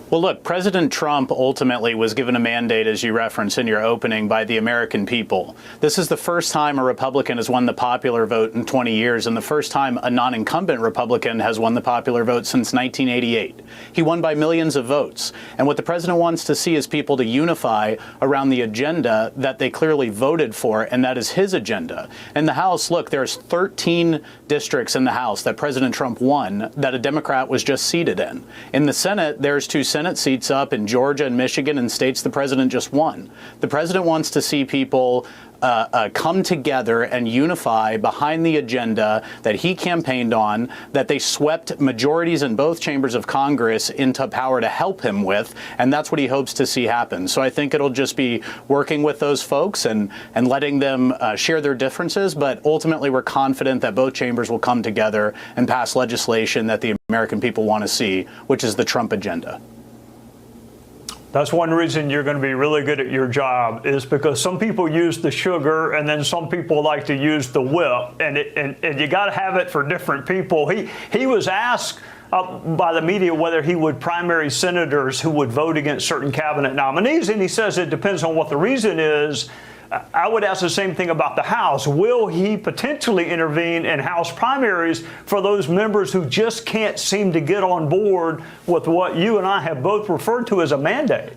Well, look, President Trump ultimately was given a mandate, as you referenced in your opening, by the American people. This is the first time a Republican has won the popular vote in 20 years, and the first time a non-incumbent Republican has won the popular vote since 1988. He won by millions of votes. And what the president wants to see is people to unify around the agenda that they clearly voted for, and that is his agenda. In the House, look, there's 13 districts in the House that President Trump won that a Democrat was just seated in. In the Senate, there's 2 Senate seats up in Georgia and Michigan and states the president just won. The president wants to see people come together and unify behind the agenda that he campaigned on, that they swept majorities in both chambers of Congress into power to help him with, and that's what he hopes to see happen. So I think it'll just be working with those folks and letting them share their differences, but ultimately we're confident that both chambers will come together and pass legislation that the American people want to see, which is the Trump agenda. That's one reason you're going to be really good at your job, is because some people use the sugar and then some people like to use the whip, and you got to have it for different people. He was asked by the media whether he would primary senators who would vote against certain cabinet nominees, and he says it depends on what the reason is. I would ask the same thing about the House. Will he potentially intervene in House primaries for those members who just can't seem to get on board with what you and I have both referred to as a mandate?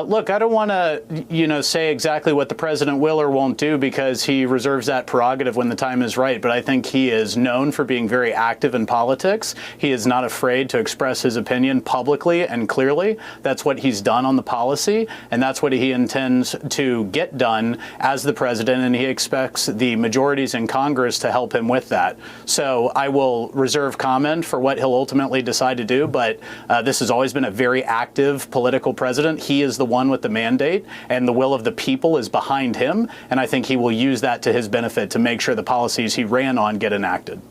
Look, I don't want to, say exactly what the president will or won't do because he reserves that prerogative when the time is right. But I think he is known for being very active in politics. He is not afraid to express his opinion publicly and clearly. That's what he's done on the policy, and that's what he intends to get done as the president, and he expects the majorities in Congress to help him with that. So I will reserve comment for what he'll ultimately decide to do, but this has always been a very active political president. He is the one with the mandate, and the will of the people is behind him, and I think he will use that to his benefit to make sure the policies he ran on get enacted.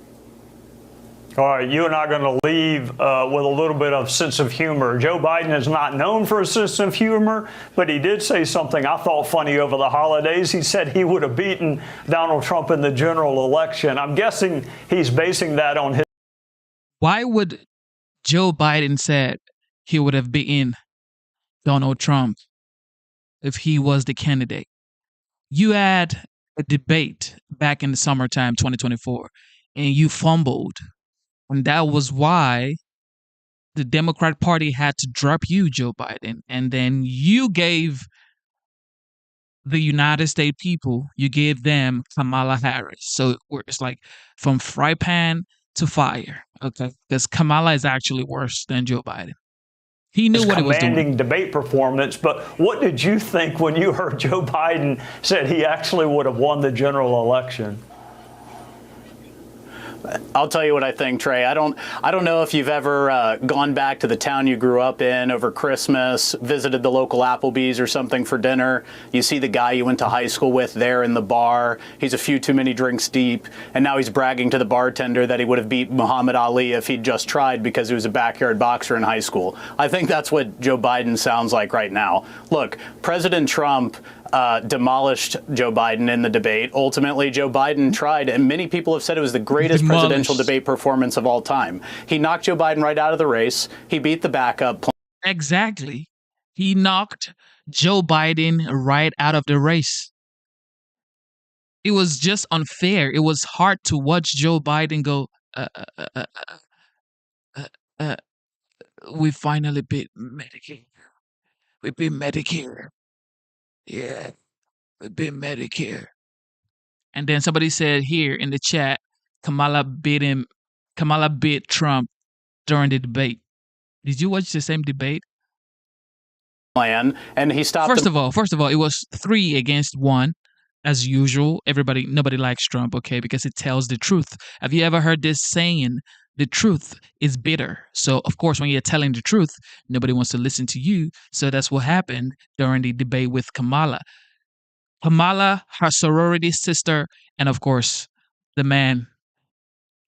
All right, you and I are going to leave with a little bit of sense of humor. Joe Biden is not known for a sense of humor, but he did say something I thought funny over the holidays. He said he would have beaten Donald Trump in the general election. I'm guessing he's basing that on his... Why would Joe Biden said he would have beaten Donald Trump if he was the candidate? You had a debate back in the summertime 2024 and you fumbled, and that was why the Democrat Party had to drop you, Joe Biden, and then you gave the United States people, you gave them Kamala Harris. So it's like from fry pan to fire, okay? Because Kamala is actually worse than Joe Biden. He knew what he was doing. Commanding debate performance, but what did you think when you heard Joe Biden said he actually would have won the general election? I'll tell you what I think, Trey. I don't know if you've ever gone back to the town you grew up in over Christmas, visited the local Applebee's or something for dinner. You see the guy you went to high school with there in the bar. He's a few too many drinks deep, and now he's bragging to the bartender that he would have beat Muhammad Ali if he'd just tried because he was a backyard boxer in high school. I think that's what Joe Biden sounds like right now. Look, President Trump demolished Joe Biden in the debate. Ultimately, Joe Biden tried, and many people have said it was the greatest presidential debate performance of all time. He knocked Joe Biden right out of the race. He beat the backup. Exactly. He knocked Joe Biden right out of the race. It was just unfair. It was hard to watch Joe Biden go, we finally beat Medicare. We beat Medicare. Yeah, we beat Medicare. And then somebody said here in the chat, Kamala beat Trump during the debate. Did you watch the same debate? Plan, and he stopped. First of all, it was 3-1, as usual. Nobody likes Trump, okay, because it tells the truth. Have you ever heard this saying? The truth is bitter. So, of course, when you're telling the truth, nobody wants to listen to you. So that's what happened during the debate with Kamala. Kamala, her sorority sister, and of course, the man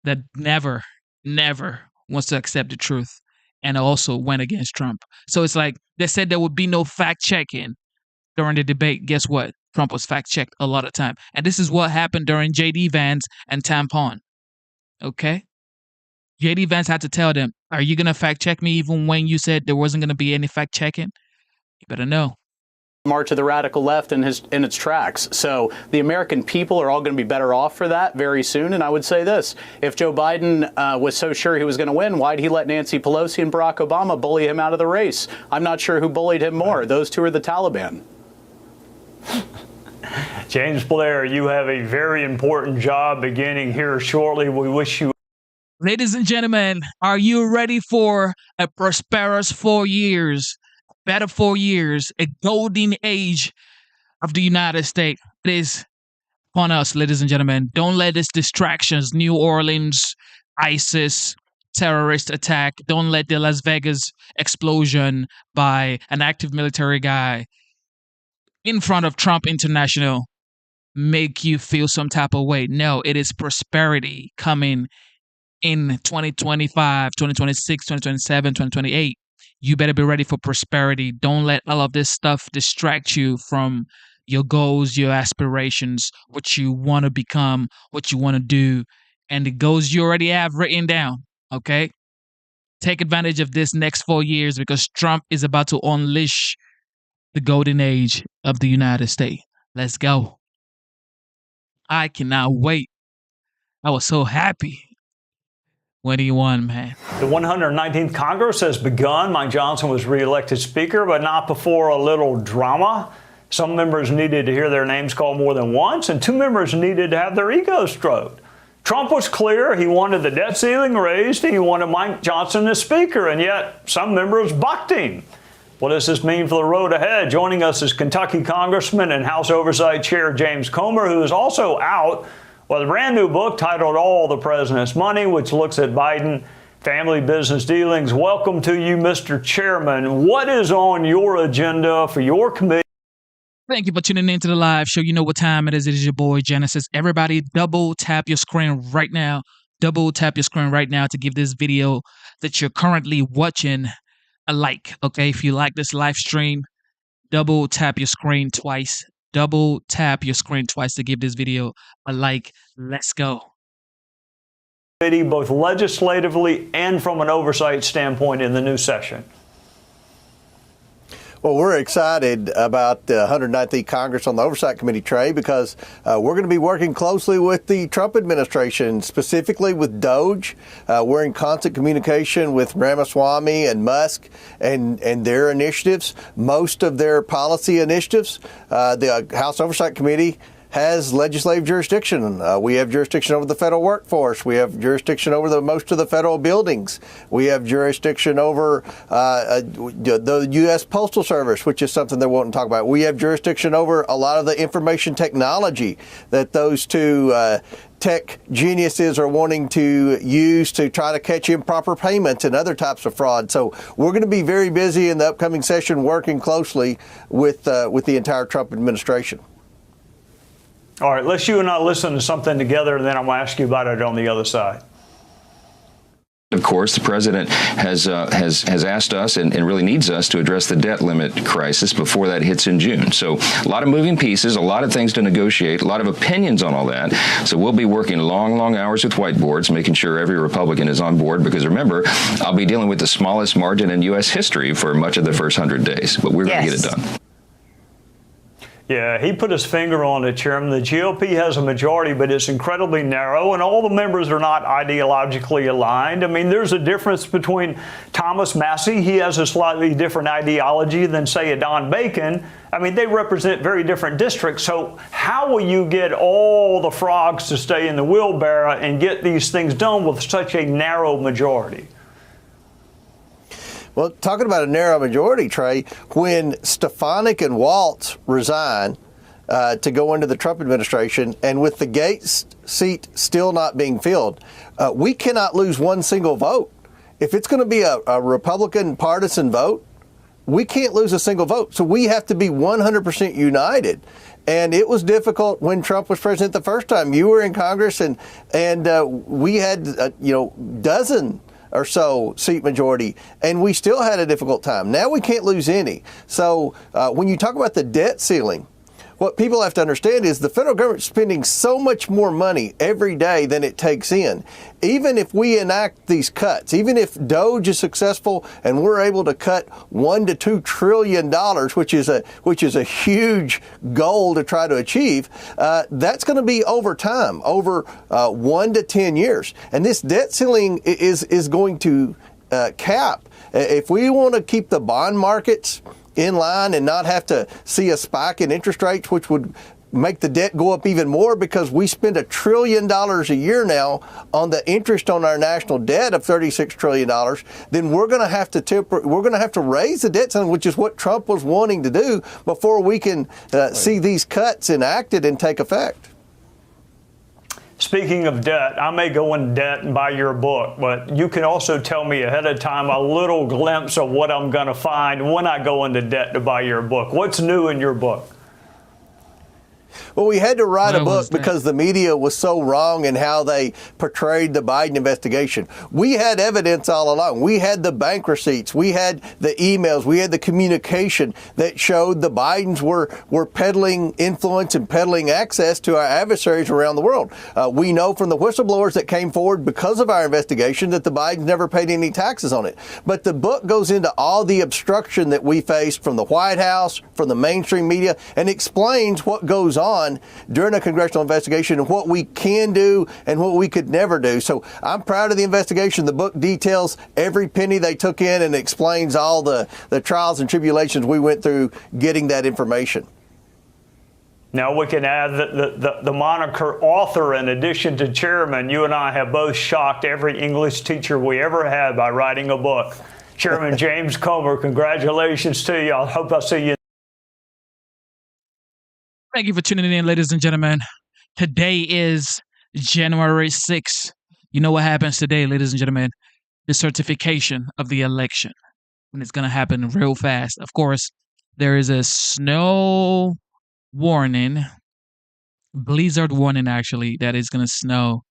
that never wants to accept the truth and also went against Trump. So it's like they said there would be no fact-checking during the debate. Guess what? Trump was fact-checked a lot of time. And this is what happened during J.D. Vance and Tampon. Okay? J.D. Vance had to tell them, are you going to fact-check me even when you said there wasn't going to be any fact-checking? You better know. March of the radical left in its tracks. So the American people are all going to be better off for that very soon. And I would say this, if Joe Biden was so sure he was going to win, why'd he let Nancy Pelosi and Barack Obama bully him out of the race? I'm not sure who bullied him more. Those two are the Taliban. James Blair, you have a very important job beginning here shortly. We wish you... Ladies and gentlemen, are you ready for a prosperous 4 years? Better 4 years, a golden age of the United States. It is on us, ladies and gentlemen. Don't let these distractions, New Orleans, ISIS, terrorist attack, don't let the Las Vegas explosion by an active military guy in front of Trump International make you feel some type of way. No, it is prosperity coming in 2025, 2026, 2027, 2028. You better be ready for prosperity. Don't let all of this stuff distract you from your goals, your aspirations, what you want to become, what you want to do, and the goals you already have written down, okay? Take advantage of this next 4 years because Trump is about to unleash the golden age of the United States. Let's go. I cannot wait. I was so happy when he won, man. The 119th Congress has begun. Mike Johnson was reelected Speaker, but not before a little drama. Some members needed to hear their names called more than once, and 2 members needed to have their egos stroked. Trump was clear. He wanted the debt ceiling raised, and he wanted Mike Johnson as Speaker, and yet some members bucked him. What does this mean for the road ahead? Joining us is Kentucky Congressman and House Oversight Chair James Comer, who is also out with a brand new book titled All the President's Money, which looks at Biden family business dealings. Welcome to you, Mr. Chairman. What is on your agenda for your committee? Thank you for tuning into the live show. You know what time it is. It is your boy, Genesis. Everybody, double tap your screen right now. Double tap your screen right now to give this video that you're currently watching a like. Okay, if you like this live stream, double tap your screen twice. Double tap your screen twice to give this video a like. Let's go. Both legislatively and from an oversight standpoint in the new session. Well, we're excited about the 119th Congress on the Oversight Committee, Trey, because we're going to be working closely with the Trump administration, specifically with DOGE. We're in constant communication with Ramaswamy and Musk and their initiatives, most of their policy initiatives. The House Oversight Committee has legislative jurisdiction. We have jurisdiction over the federal workforce. We have jurisdiction over most of the federal buildings. We have jurisdiction over the U.S. Postal Service, which is something they're wanting to talk about. We have jurisdiction over a lot of the information technology that those two tech geniuses are wanting to use to try to catch improper payments and other types of fraud. So we're going to be very busy in the upcoming session working closely with the entire Trump administration. All right, let's you and I listen to something together, and then I'm going to ask you about it on the other side. Of course, the president has asked us and really needs us to address the debt limit crisis before that hits in June. So a lot of moving pieces, a lot of things to negotiate, a lot of opinions on all that. So we'll be working long hours with whiteboards, making sure every Republican is on board. Because remember, I'll be dealing with the smallest margin in U.S. history for much of the first 100 days. But we're going to get it done. Yeah, he put his finger on it, Chairman. The GOP has a majority, but it's incredibly narrow, and all the members are not ideologically aligned. I mean, there's a difference between Thomas Massie. He has a slightly different ideology than, say, a Don Bacon. I mean, they represent very different districts. So how will you get all the frogs to stay in the wheelbarrow and get these things done with such a narrow majority? Well, talking about a narrow majority, Trey, when Stefanik and Waltz resign to go into the Trump administration, and with the Gates seat still not being filled, we cannot lose one single vote. If it's going to be a Republican partisan vote, we can't lose a single vote. So we have to be 100% united. And it was difficult when Trump was president the first time. You were in Congress, and we had dozen or so seat majority, and we still had a difficult time. Now we can't lose any. So when you talk about the debt ceiling, what people have to understand is the federal government is spending so much more money every day than it takes in. Even if we enact these cuts, even if DOGE is successful and we're able to cut $1 to $2 trillion, which is a huge goal to try to achieve, that's going to be over time, over 1 to 10 years. And this debt ceiling is going to cap. If we want to keep the bond markets in line and not have to see a spike in interest rates, which would make the debt go up even more, because we spend $1 trillion a year now on the interest on our national debt of $36 trillion, then we're going to have to raise the debt ceiling, which is what Trump was wanting to do before we can see these cuts enacted and take effect. Speaking of debt, I may go in debt and buy your book, but you can also tell me ahead of time a little glimpse of what I'm going to find when I go into debt to buy your book. What's new in your book? Well, we had to write a book because the media was so wrong in how they portrayed the Biden investigation. We had evidence all along. We had the bank receipts. We had the emails. We had the communication that showed the Bidens were peddling influence and peddling access to our adversaries around the world. We know from the whistleblowers that came forward because of our investigation that the Bidens never paid any taxes on it. But the book goes into all the obstruction that we faced from the White House, from the mainstream media, and explains what goes on during a congressional investigation and what we can do and what we could never do. So I'm proud of the investigation. The book details every penny they took in and explains all the trials and tribulations we went through getting that information. Now we can add the moniker author in addition to chairman. You and I have both shocked every English teacher we ever had by writing a book. Chairman James Comer, congratulations to you. I hope I see you. Thank you for tuning in, ladies and gentlemen. Today is January 6th. You know what happens today, ladies and gentlemen? The certification of the election. And it's going to happen real fast. Of course, there is a snow warning, blizzard warning actually, that is going to snow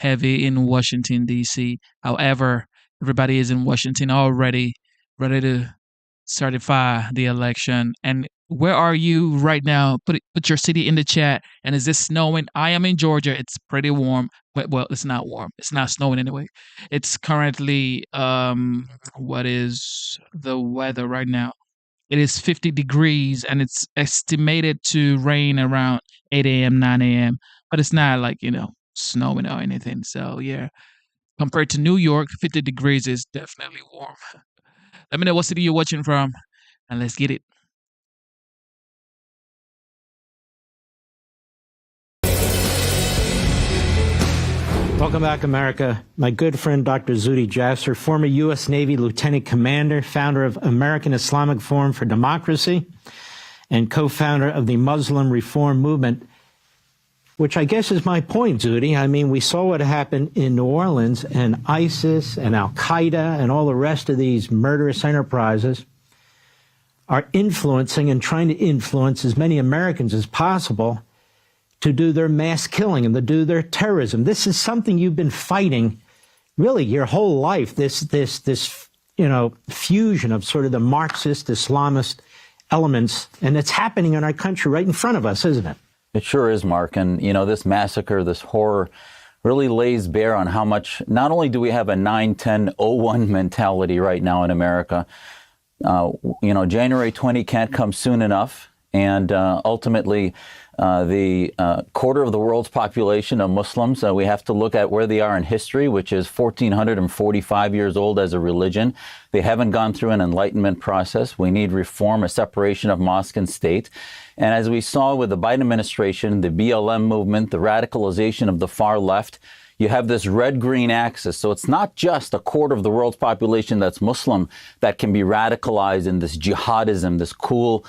heavy in Washington, D.C. However, everybody is in Washington already ready to certify the election. And where are you right now? Put your city in the chat. And is this snowing? I am in Georgia. It's pretty warm. Well, it's not warm. It's not snowing anyway. It's currently, what is the weather right now? It is 50 degrees and it's estimated to rain around 8 a.m., 9 a.m. But it's not like, snowing or anything. So, yeah, compared to New York, 50 degrees is definitely warm. Let me know what city you're watching from and let's get it. Welcome back, America. My good friend, Dr. Zuhdi Jasser, former U.S. Navy Lieutenant Commander, founder of American Islamic Forum for Democracy, and co-founder of the Muslim Reform Movement, which I guess is my point, Zuhdi. I mean, we saw what happened in New Orleans, and ISIS and Al-Qaeda and all the rest of these murderous enterprises are influencing and trying to influence as many Americans as possible to do their mass killing and to do their terrorism. This is something you've been fighting really your whole life, this fusion of sort of the Marxist, Islamist elements, and it's happening in our country right in front of us, isn't it? It sure is, Mark. And, this massacre, this horror really lays bare on how much, not only do we have a 9-10-01 mentality right now in America, January 20 can't come soon enough. And ultimately, the quarter of the world's population of Muslims, we have to look at where they are in history, which is 1,445 years old as a religion. They haven't gone through an enlightenment process. We need reform, a separation of mosque and state. And as we saw with the Biden administration, the BLM movement, the radicalization of the far left, you have this red-green axis. So it's not just a quarter of the world's population that's Muslim that can be radicalized in this jihadism, this cool,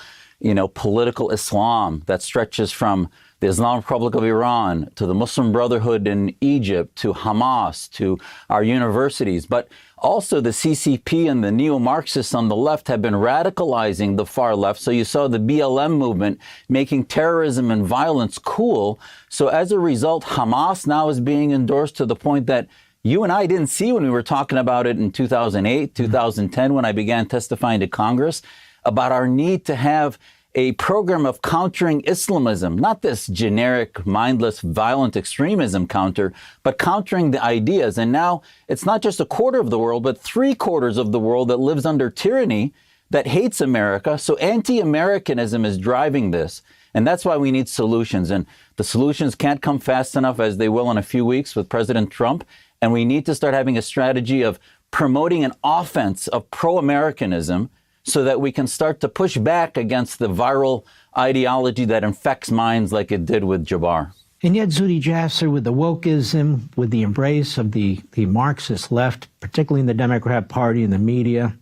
political Islam that stretches from the Islamic Republic of Iran to the Muslim Brotherhood in Egypt to Hamas to our universities. But also the CCP and the neo-Marxists on the left have been radicalizing the far left. So you saw the BLM movement making terrorism and violence cool. So as a result, Hamas now is being endorsed to the point that you and I didn't see when we were talking about it in 2008, 2010, when I began testifying to Congress about our need to have a program of countering Islamism, not this generic, mindless, violent extremism counter, but countering the ideas. And now it's not just a quarter of the world, but 3/4 of the world that lives under tyranny, that hates America. So anti-Americanism is driving this. And that's why we need solutions. And the solutions can't come fast enough, as they will in a few weeks with President Trump. And we need to start having a strategy of promoting an offense of pro-Americanism so that we can start to push back against the viral ideology that infects minds like it did with Jabbar. And yet, Zuhdi Jasser, with the wokeism, with the embrace of the Marxist left, particularly in the Democrat Party and the media,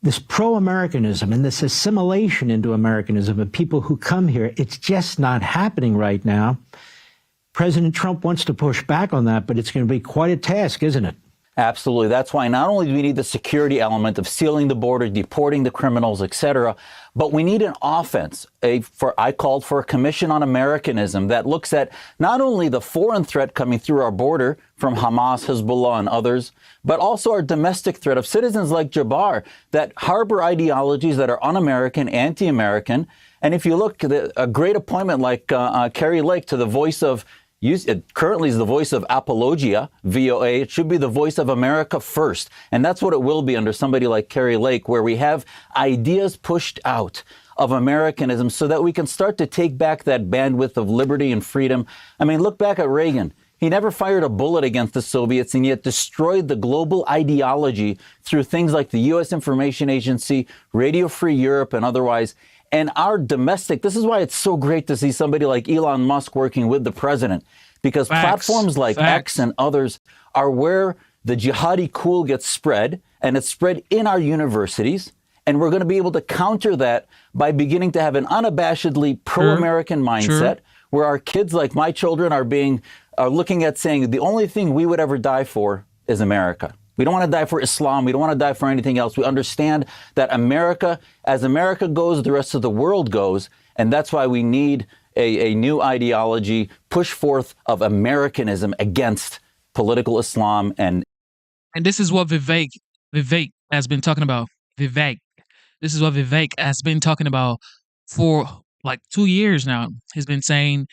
this pro-Americanism and this assimilation into Americanism of people who come here, it's just not happening right now. President Trump wants to push back on that, but it's going to be quite a task, isn't it? Absolutely. That's why not only do we need the security element of sealing the border, deporting the criminals, etc., but we need an offense. I called for a commission on Americanism that looks at not only the foreign threat coming through our border from Hamas, Hezbollah, and others, but also our domestic threat of citizens like Jabbar that harbor ideologies that are un-American, anti-American. And if you look at a great appointment like Kari Lake to the voice of it currently is the voice of Apologia, VOA. It should be the voice of America first. And that's what it will be under somebody like Kari Lake, where we have ideas pushed out of Americanism so that we can start to take back that bandwidth of liberty and freedom. I mean, look back at Reagan. He never fired a bullet against the Soviets and yet destroyed the global ideology through things like the U.S. Information Agency, Radio Free Europe, and otherwise. And our domestic, this is why it's so great to see somebody like Elon Musk working with the president, because platforms like X and others are where the jihadi cool gets spread, and it's spread in our universities. And we're going to be able to counter that by beginning to have an unabashedly pro-American mindset, where our kids, like my children, are looking at saying the only thing we would ever die for is America. We don't want to die for Islam. We don't want to die for anything else. We understand that America, as America goes, the rest of the world goes. And that's why we need a new ideology, push forth of Americanism against political Islam. And this is what Vivek has been talking about. This is what Vivek has been talking about for like 2 years now. He's been saying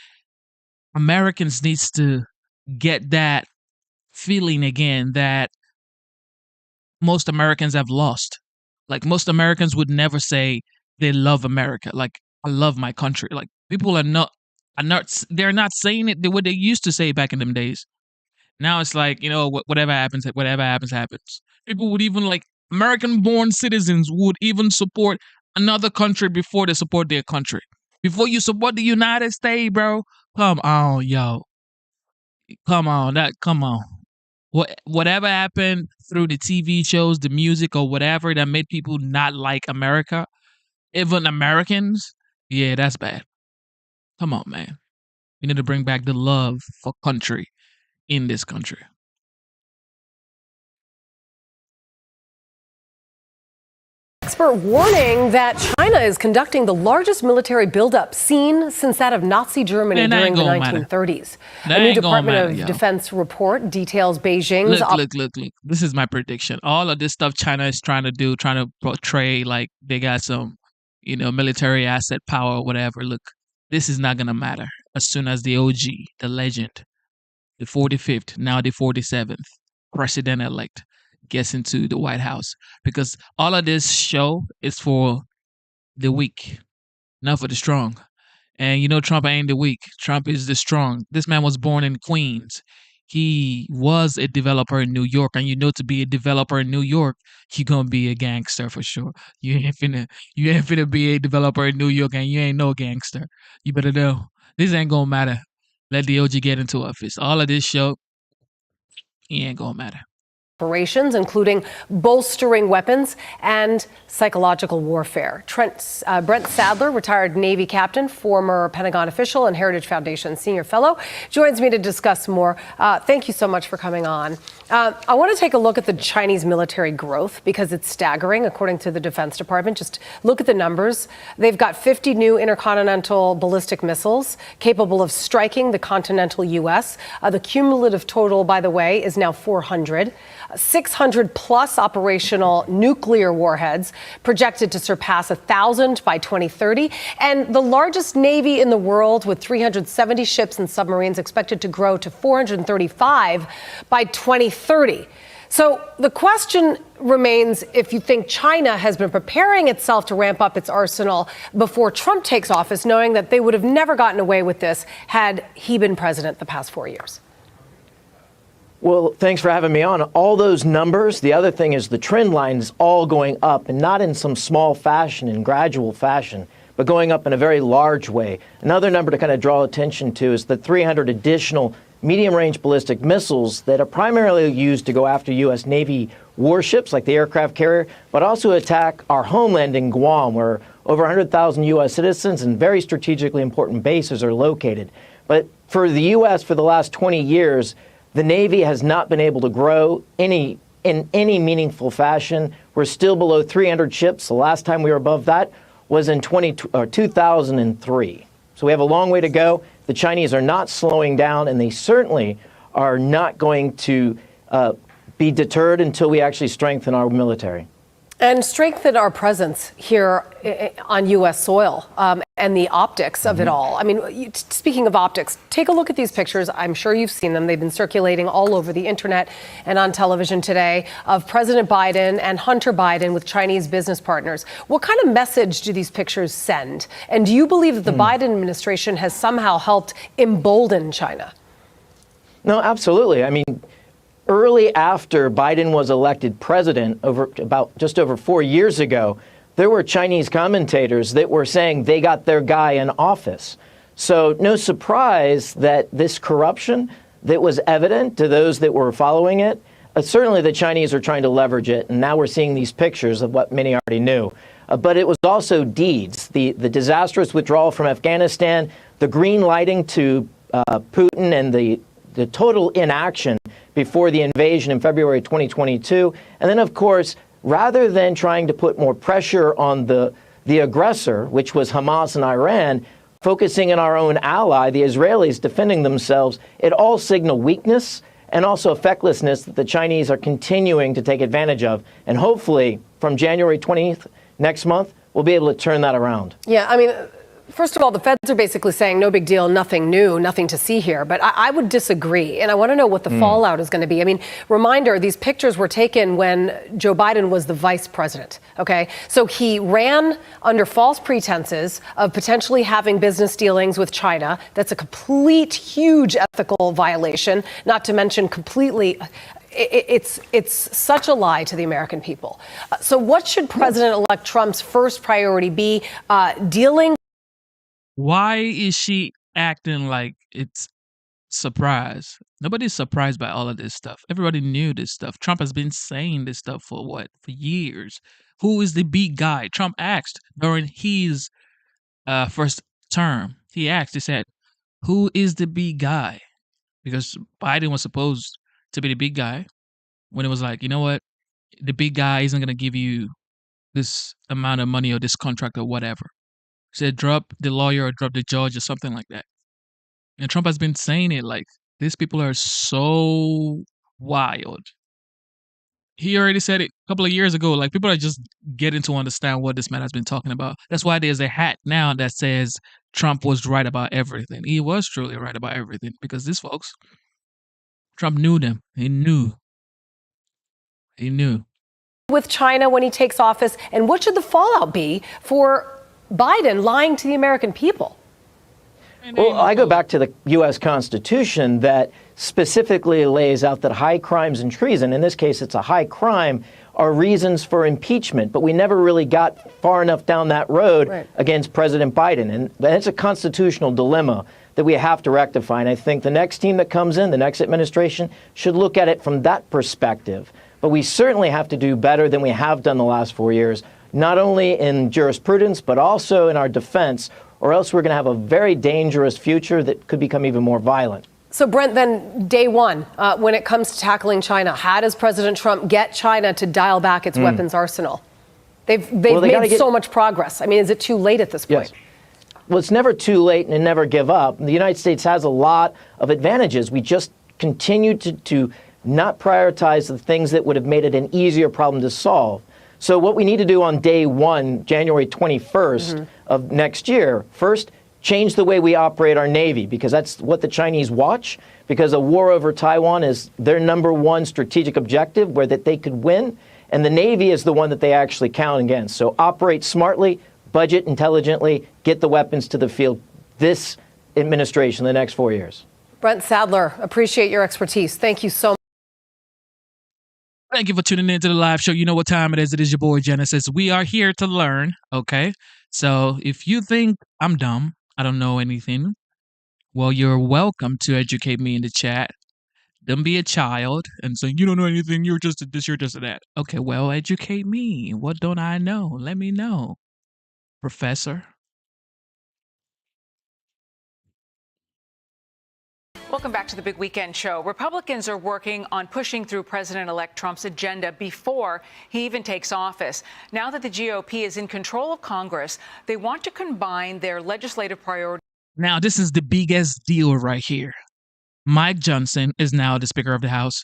Americans needs to get that feeling again that most Americans have lost. Like, most Americans would never say they love America. Like, I love my country. Like, people they're not saying it the way they used to say back in them days. Now it's like, whatever happens, happens. People would even, like, American-born citizens would even support another country before they support their country. Before you support the United States, bro, come on, yo. Come on. Whatever happened through the TV shows, the music, or whatever that made people not like America, even Americans, yeah, that's bad. Come on, man. We need to bring back the love for country in this country. Expert warning that China is conducting the largest military buildup seen since that of Nazi Germany during the 1930s. A new Department of Defense report details Beijing's... Look. This is my prediction. All of this stuff China is trying to portray like they got some, military asset power or whatever. Look, this is not going to matter as soon as the OG, the legend, the 45th, now the 47th president-elect gets into the White House, because all of this show is for the weak, not for the strong. And Trump ain't the weak. Trump is the strong. This man was born in Queens. He was a developer in New York, and to be a developer in New York, you're gonna be a gangster for sure. You ain't finna be a developer in New York and you ain't no gangster. You better know. This ain't gonna matter. Let the OG get into office. All of this show, he ain't gonna matter. Operations, including bolstering weapons and psychological warfare. Brent Sadler, retired Navy captain, former Pentagon official, and Heritage Foundation senior fellow, joins me to discuss more. Thank you so much for coming on. I want to take a look at the Chinese military growth because it's staggering, according to the Defense Department. Just look at the numbers. They've got 50 new intercontinental ballistic missiles capable of striking the continental U.S. The cumulative total, by the way, is now 400. 600 plus operational nuclear warheads, projected to surpass 1,000 by 2030, and the largest navy in the world with 370 ships and submarines, expected to grow to 435 by 2030. So the question remains if you think China has been preparing itself to ramp up its arsenal before Trump takes office, knowing that they would have never gotten away with this had he been president the past 4 years. Well, thanks for having me on. All those numbers, the other thing is the trend line is all going up, and not in some small fashion, in gradual fashion, but going up in a very large way. Another number to kind of draw attention to is the 300 additional medium-range ballistic missiles that are primarily used to go after U.S. Navy warships like the aircraft carrier, but also attack our homeland in Guam, where over 100,000 U.S. citizens and very strategically important bases are located. But for the U.S., for the last 20 years, The Navy has not been able to grow in any meaningful fashion. We're still below 300 ships. The last time we were above that was in 2003. So we have a long way to go. The Chinese are not slowing down, and they certainly are not going to be deterred until we actually strengthen our military. And strengthen our presence here on U.S. soil and the optics of it all. I mean, speaking of optics, take a look at these pictures. I'm sure you've seen them. They've been circulating all over the internet and on television today of President Biden and Hunter Biden with Chinese business partners. What kind of message do these pictures send? And do you believe that the Biden administration has somehow helped embolden China? No, absolutely. I mean, early after Biden was elected president, just over 4 years ago, there were Chinese commentators that were saying they got their guy in office. So no surprise that this corruption that was evident to those that were following it, certainly the Chinese are trying to leverage it. And now we're seeing these pictures of what many already knew. But it was also deeds, the disastrous withdrawal from Afghanistan, the green lighting to Putin, and the total inaction before the invasion in February 2022. And then, of course, rather than trying to put more pressure on the aggressor, which was Hamas and Iran, focusing on our own ally, the Israelis, defending themselves, it all signaled weakness and also effectlessness that the Chinese are continuing to take advantage of. And hopefully, from January 20th, next month, we'll be able to turn that around. Yeah, I mean, first of all, the feds are basically saying no big deal, nothing new, nothing to see here. But I would disagree. And I want to know what the fallout is going to be. I mean, reminder, these pictures were taken when Joe Biden was the vice president. OK, so he ran under false pretenses of potentially having business dealings with China. That's a complete, huge ethical violation, not to mention completely. It's such a lie to the American people. So what should President-elect Trump's first priority be? Dealing. Why is she acting like it's surprise? Nobody's surprised by all of this stuff. Everybody knew this stuff. Trump has been saying this stuff for years. Who is the big guy? Trump asked during his first term. He said, who is the big guy? Because Biden was supposed to be the big guy when it was like, you know what? The big guy isn't going to give you this amount of money or this contract or whatever. Said drop the lawyer or drop the judge or something like that. And Trump has been saying it like these people are so wild. He already said it a couple of years ago. Like people are just getting to understand what this man has been talking about. That's why there's a hat now that says Trump was right about everything. He was truly right about everything because these folks, Trump knew them. He knew. With China when he takes office, and what should the fallout be for Biden lying to the American people? Well, I go back to the U.S. Constitution that specifically lays out that high crimes and treason, in this case it's a high crime, are reasons for impeachment. But we never really got far enough down that road against President Biden. And it's a constitutional dilemma that we have to rectify. And I think the next team that comes in, the next administration, should look at it from that perspective. But we certainly have to do better than we have done the last 4 years, not only in jurisprudence, but also in our defense, or else we're going to have a very dangerous future that could become even more violent. So, Brent, then day one, when it comes to tackling China, how does President Trump get China to dial back its weapons arsenal? They've made so much progress. I mean, is it too late at this point? Yes. Well, it's never too late and never give up. The United States has a lot of advantages. We just continue to not prioritize the things that would have made it an easier problem to solve. So what we need to do on day one, January 21st of next year, first, change the way we operate our Navy, because that's what the Chinese watch, because a war over Taiwan is their number one strategic objective where that they could win, and the Navy is the one that they actually count against. So operate smartly, budget intelligently, get the weapons to the field this administration, the next 4 years. Brent Sadler, appreciate your expertise. Thank you so much. Thank you for tuning in to the live show. You know what time it is. It is your boy Genesis. We are here to learn, okay? So if you think I'm dumb, I don't know anything, well, you're welcome to educate me in the chat. Don't be a child and say, you don't know anything, you're just this, you're just that. Okay, well, educate me. What don't I know? Let me know, Professor. Welcome back to the Big Weekend Show. Republicans are working on pushing through President-elect Trump's agenda before he even takes office. Now that the GOP is in control of Congress, they want to combine their legislative priorities. Now, this is the biggest deal right here. Mike Johnson is now the Speaker of the House.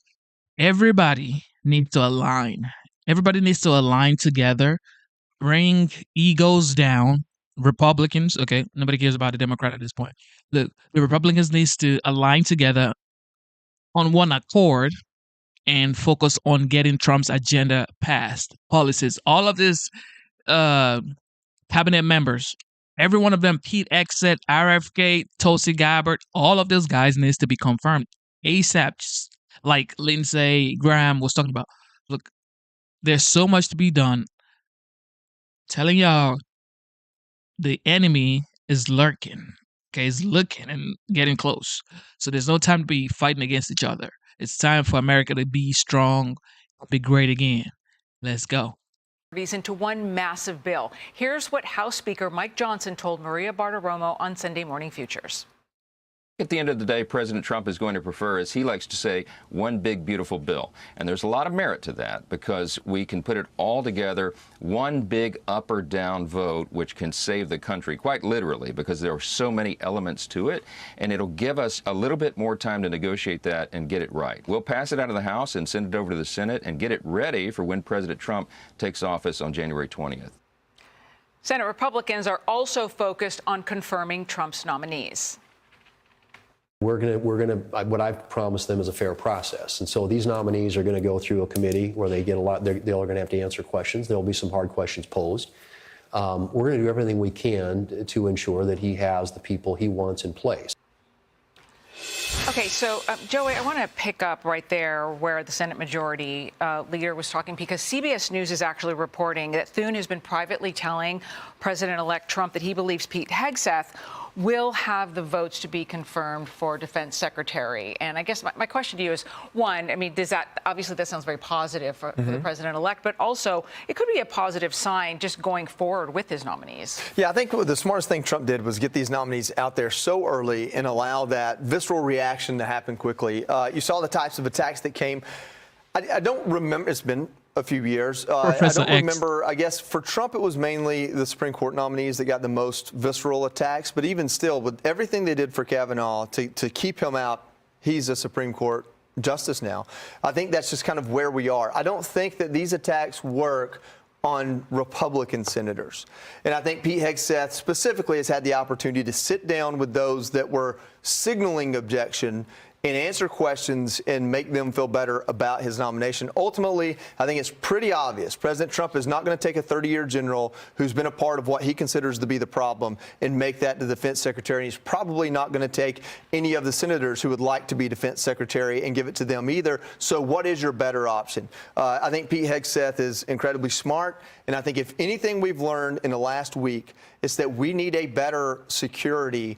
Everybody needs to align. Everybody needs to align together, bring egos down. Republicans, okay, nobody cares about the Democrat at this point. The Republicans needs to align together on one accord and focus on getting Trump's agenda passed, policies. All of this cabinet members, every one of them, Pete Hegseth, RFK, Tulsi Gabbard, all of those guys needs to be confirmed ASAP, just like Lindsey Graham was talking about. Look, there's so much to be done. Telling y'all, the enemy is lurking, okay? It's looking and getting close. So there's no time to be fighting against each other. It's time for America to be strong, be great again. Let's go. Into one massive bill. Here's what House Speaker Mike Johnson told Maria Bartiromo on Sunday Morning Futures. At the end of the day, President Trump is going to prefer, as he likes to say, one big, beautiful bill. And there's a lot of merit to that because we can put it all together, one big up or down vote, which can save the country, quite literally, because there are so many elements to it. And it'll give us a little bit more time to negotiate that and get it right. We'll pass it out of the House and send it over to the Senate and get it ready for when President Trump takes office on January 20th. Senate Republicans are also focused on confirming Trump's nominees. We're gonna. What I've promised them is a fair process, and so these nominees are going to go through a committee where they get a lot. They're going to have to answer questions. There will be some hard questions posed. We're going to do everything we can to ensure that he has the people he wants in place. Okay, so Joey, I want to pick up right there where the Senate Majority Leader was talking, because CBS News is actually reporting that Thune has been privately telling President-elect Trump that he believes Pete Hegseth will have the votes to be confirmed for Defense Secretary. And I guess my question to you is, one, I mean, does that, obviously that sounds very positive for the President-elect, but also it could be a positive sign just going forward with his nominees. Yeah, I think the smartest thing Trump did was get these nominees out there so early and allow that visceral reaction to happen quickly. You saw the types of attacks that came. I don't remember, it's been a few years. I don't remember, I guess for Trump it was mainly the Supreme Court nominees that got the most visceral attacks, but even still, with everything they did for Kavanaugh to keep him out, he's a Supreme Court justice now. I think that's just kind of where we are. I don't think that these attacks work on Republican senators. And I think Pete Hegseth specifically has had the opportunity to sit down with those that were signaling objection and answer questions and make them feel better about his nomination. Ultimately, I think it's pretty obvious. President Trump is not going to take a 30-year general who's been a part of what he considers to be the problem and make that the defense secretary. And he's probably not going to take any of the senators who would like to be defense secretary and give it to them either. So what is your better option? I think Pete Hegseth is incredibly smart. And I think if anything we've learned in the last week is that we need a better security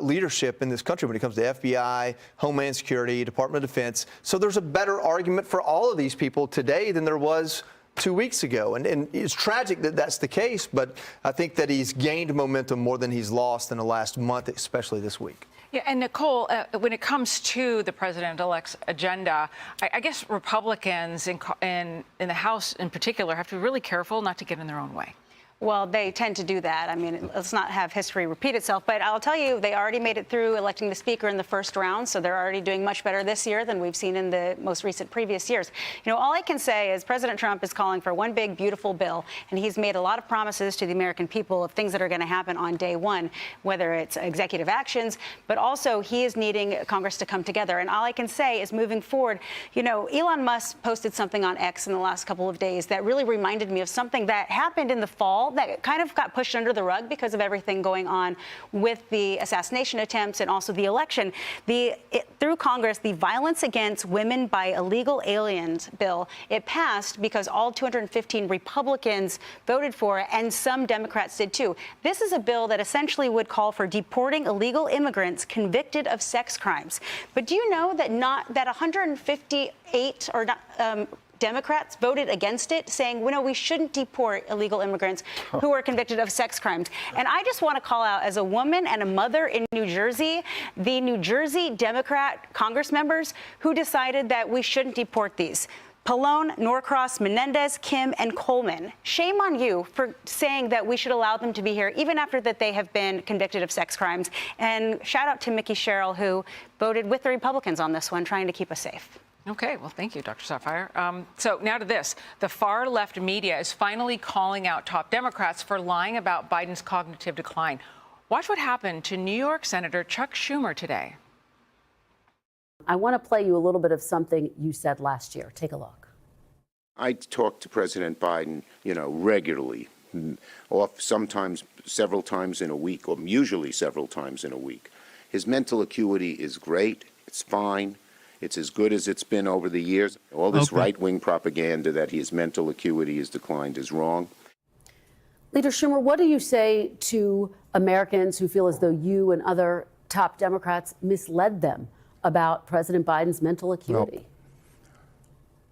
leadership in this country when it comes to FBI, Homeland Security, Department of Defense. So there's a better argument for all of these people today than there was 2 weeks ago. And it's tragic that that's the case, but I think that he's gained momentum more than he's lost in the last month, especially this week. Yeah, and Nicole, when it comes to the president-elect's agenda, I guess Republicans in the House in particular have to be really careful not to get in their own way. Well, they tend to do that. I mean, let's not have history repeat itself. But I'll tell you, they already made it through electing the speaker in the first round. So they're already doing much better this year than we've seen in the most recent previous years. You know, all I can say is President Trump is calling for one big, beautiful bill. And he's made a lot of promises to the American people of things that are going to happen on day one, whether it's executive actions. But also, he is needing Congress to come together. And all I can say is moving forward, you know, Elon Musk posted something on X in the last couple of days that really reminded me of something that happened in the fall that kind of got pushed under the rug because of everything going on with the assassination attempts and also the election. Through Congress, the Violence Against Women by Illegal Aliens bill, it passed because all 215 Republicans voted for it, and some Democrats did too. This is a bill that essentially would call for deporting illegal immigrants convicted of sex crimes. But do you know that 158 or not, Democrats voted against it, saying, well, no, we shouldn't deport illegal immigrants who are convicted of sex crimes. And I just want to call out, as a woman and a mother in New Jersey, the New Jersey Democrat Congress members who decided that we shouldn't deport these. Pallone, Norcross, Menendez, Kim, and Coleman. Shame on you for saying that we should allow them to be here, even after that they have been convicted of sex crimes. And shout out to Mickey Sherrill, who voted with the Republicans on this one, trying to keep us safe. Okay, well, thank you, Dr. Sapphire. So now to this. The far left media is finally calling out top Democrats for lying about Biden's cognitive decline. Watch what happened to New York Senator Chuck Schumer today. I want to play you a little bit of something you said last year. Take a look. I talk to President Biden, regularly, sometimes several times in a week, or usually several times in a week. His mental acuity is great. It's fine. It's as good as it's been over the years. All this right-wing propaganda that his mental acuity has declined is wrong. Leader Schumer, what do you say to Americans who feel as though you and other top Democrats misled them about President Biden's mental acuity?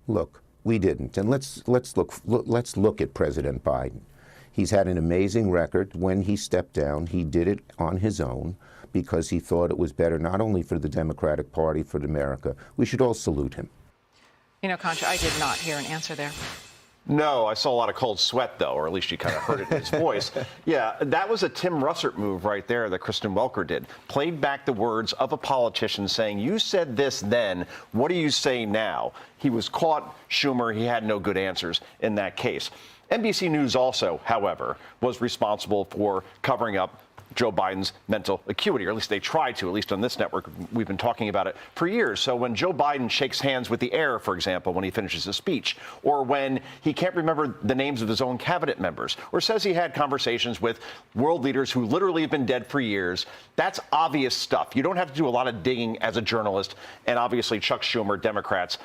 Look, we didn't. And let's look at President Biden. He's had an amazing record. When he stepped down, he did it on his own, because he thought it was better not only for the Democratic Party, for America. We should all salute him. Concha, I did not hear an answer there. No, I saw a lot of cold sweat, though, or at least you kind of heard it in his voice. Yeah, that was a Tim Russert move right there that Kristen Welker did. Played back the words of a politician saying, you said this then, what do you say now? He was caught, Schumer, he had no good answers in that case. NBC News also, however, was responsible for covering up Joe Biden's mental acuity, or at least they tried to, at least on this network. We've been talking about it for years. So when Joe Biden shakes hands with the air, for example, when he finishes his speech, or when he can't remember the names of his own cabinet members, or says he had conversations with world leaders who literally have been dead for years, that's obvious stuff. You don't have to do a lot of digging as a journalist. And obviously Chuck Schumer, Democrats,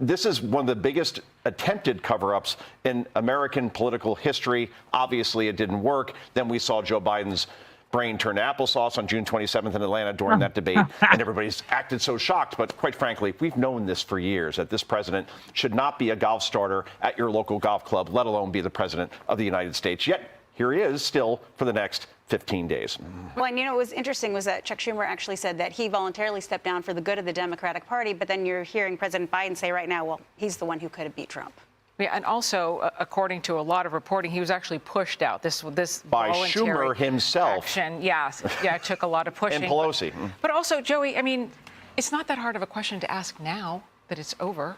this is one of the biggest attempted cover-ups in American political history. Obviously, it didn't work. Then we saw Joe Biden's brain turn to applesauce on June 27th in Atlanta during that debate, and everybody's acted so shocked. But quite frankly, we've known this for years, that this president should not be a golf starter at your local golf club, let alone be the president of the United States. Yet, here he is still for the next 15 days. Well, and what was interesting was that Chuck Schumer actually said that he voluntarily stepped down for the good of the Democratic Party, but then you're hearing President Biden say right now, well, he's the one who could have beat Trump. Yeah, and also, according to a lot of reporting, he was actually pushed out. This by voluntary Schumer himself. Action. Yes, yeah, it took a lot of pushing. And Pelosi. But also, Joey, I mean, it's not that hard of a question to ask now that it's over,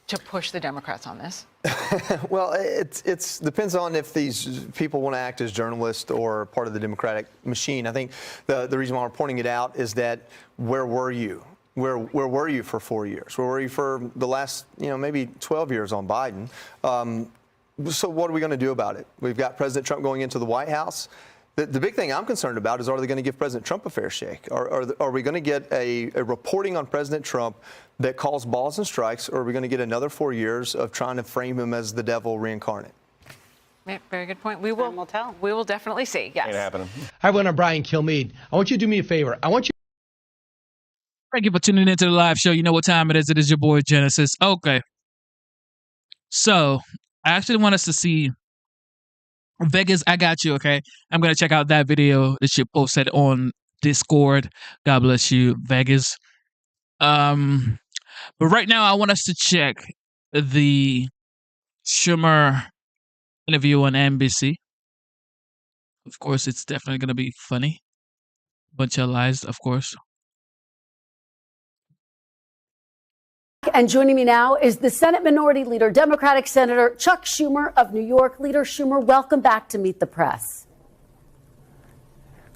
to push the Democrats on this. Well, it depends on if these people want to act as journalists or part of the Democratic machine. I think the reason why we're pointing it out is that where were you? Where were you for 4 years? Where were you for the last, maybe 12 years on Biden? So what are we going to do about it? We've got President Trump going into the White House. The big thing I'm concerned about is, are they going to give President Trump a fair shake? Are we going to get a reporting on President Trump that calls balls and strikes, or are we going to get another 4 years of trying to frame him as the devil reincarnate? Yeah, very good point. We will tell. We will definitely see. Yes. Ain't happening. Hi, everyone. I'm Brian Kilmeade. I want you to do me a favor. Thank you for tuning into the live show. You know what time it is. It is your boy Genesis. Okay. So I actually want us to see Vegas. I got you. Okay. I'm going to check out that video that you posted on Discord. God bless you, Vegas. But right now I want us to check the Schumer interview on NBC. Of course, it's definitely going to be funny. Bunch of lies, of course. And joining me now is the Senate Minority Leader, Democratic Senator Chuck Schumer of New York. Leader Schumer, welcome back to Meet the Press.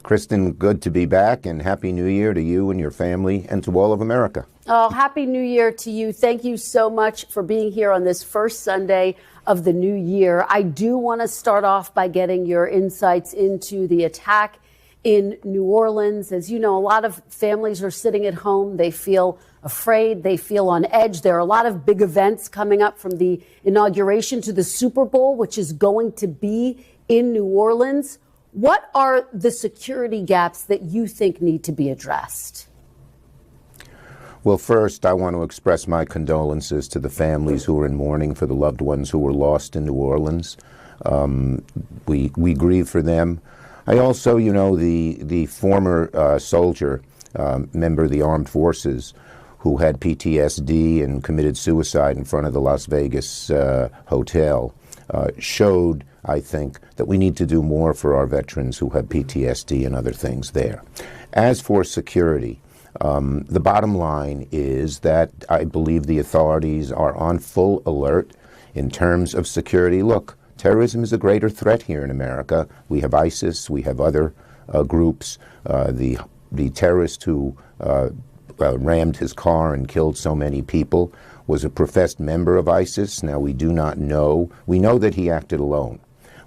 Kristen, good to be back, and Happy New Year to you and your family and to all of America. Oh, Happy New Year to you. Thank you so much for being here on this first Sunday of the new year. I do want to start off by getting your insights into the attack in New Orleans. As you know, a lot of families are sitting at home. They feel afraid. They feel on edge. There are a lot of big events coming up, from the inauguration to the Super Bowl, which is going to be in New Orleans. What are the security gaps that you think need to be addressed? Well, first, I want to express my condolences to the families who are in mourning for the loved ones who were lost in New Orleans. We grieve for them. I also, the former soldier, member of the armed forces, who had PTSD and committed suicide in front of the Las Vegas hotel, showed, I think, that we need to do more for our veterans who have PTSD and other things there. As for security, the bottom line is that I believe the authorities are on full alert in terms of security. Look, terrorism is a greater threat here in America. We have ISIS, we have other groups. The terrorist who rammed his car and killed so many people was a professed member of ISIS. Now, we do not know. We know that he acted alone.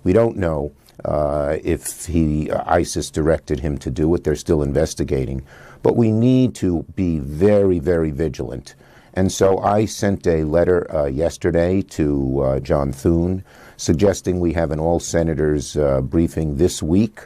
We don't know if ISIS directed him to do it. They're still investigating. But we need to be very, very vigilant. And so I sent a letter yesterday to John Thune suggesting we have an all-senators briefing this week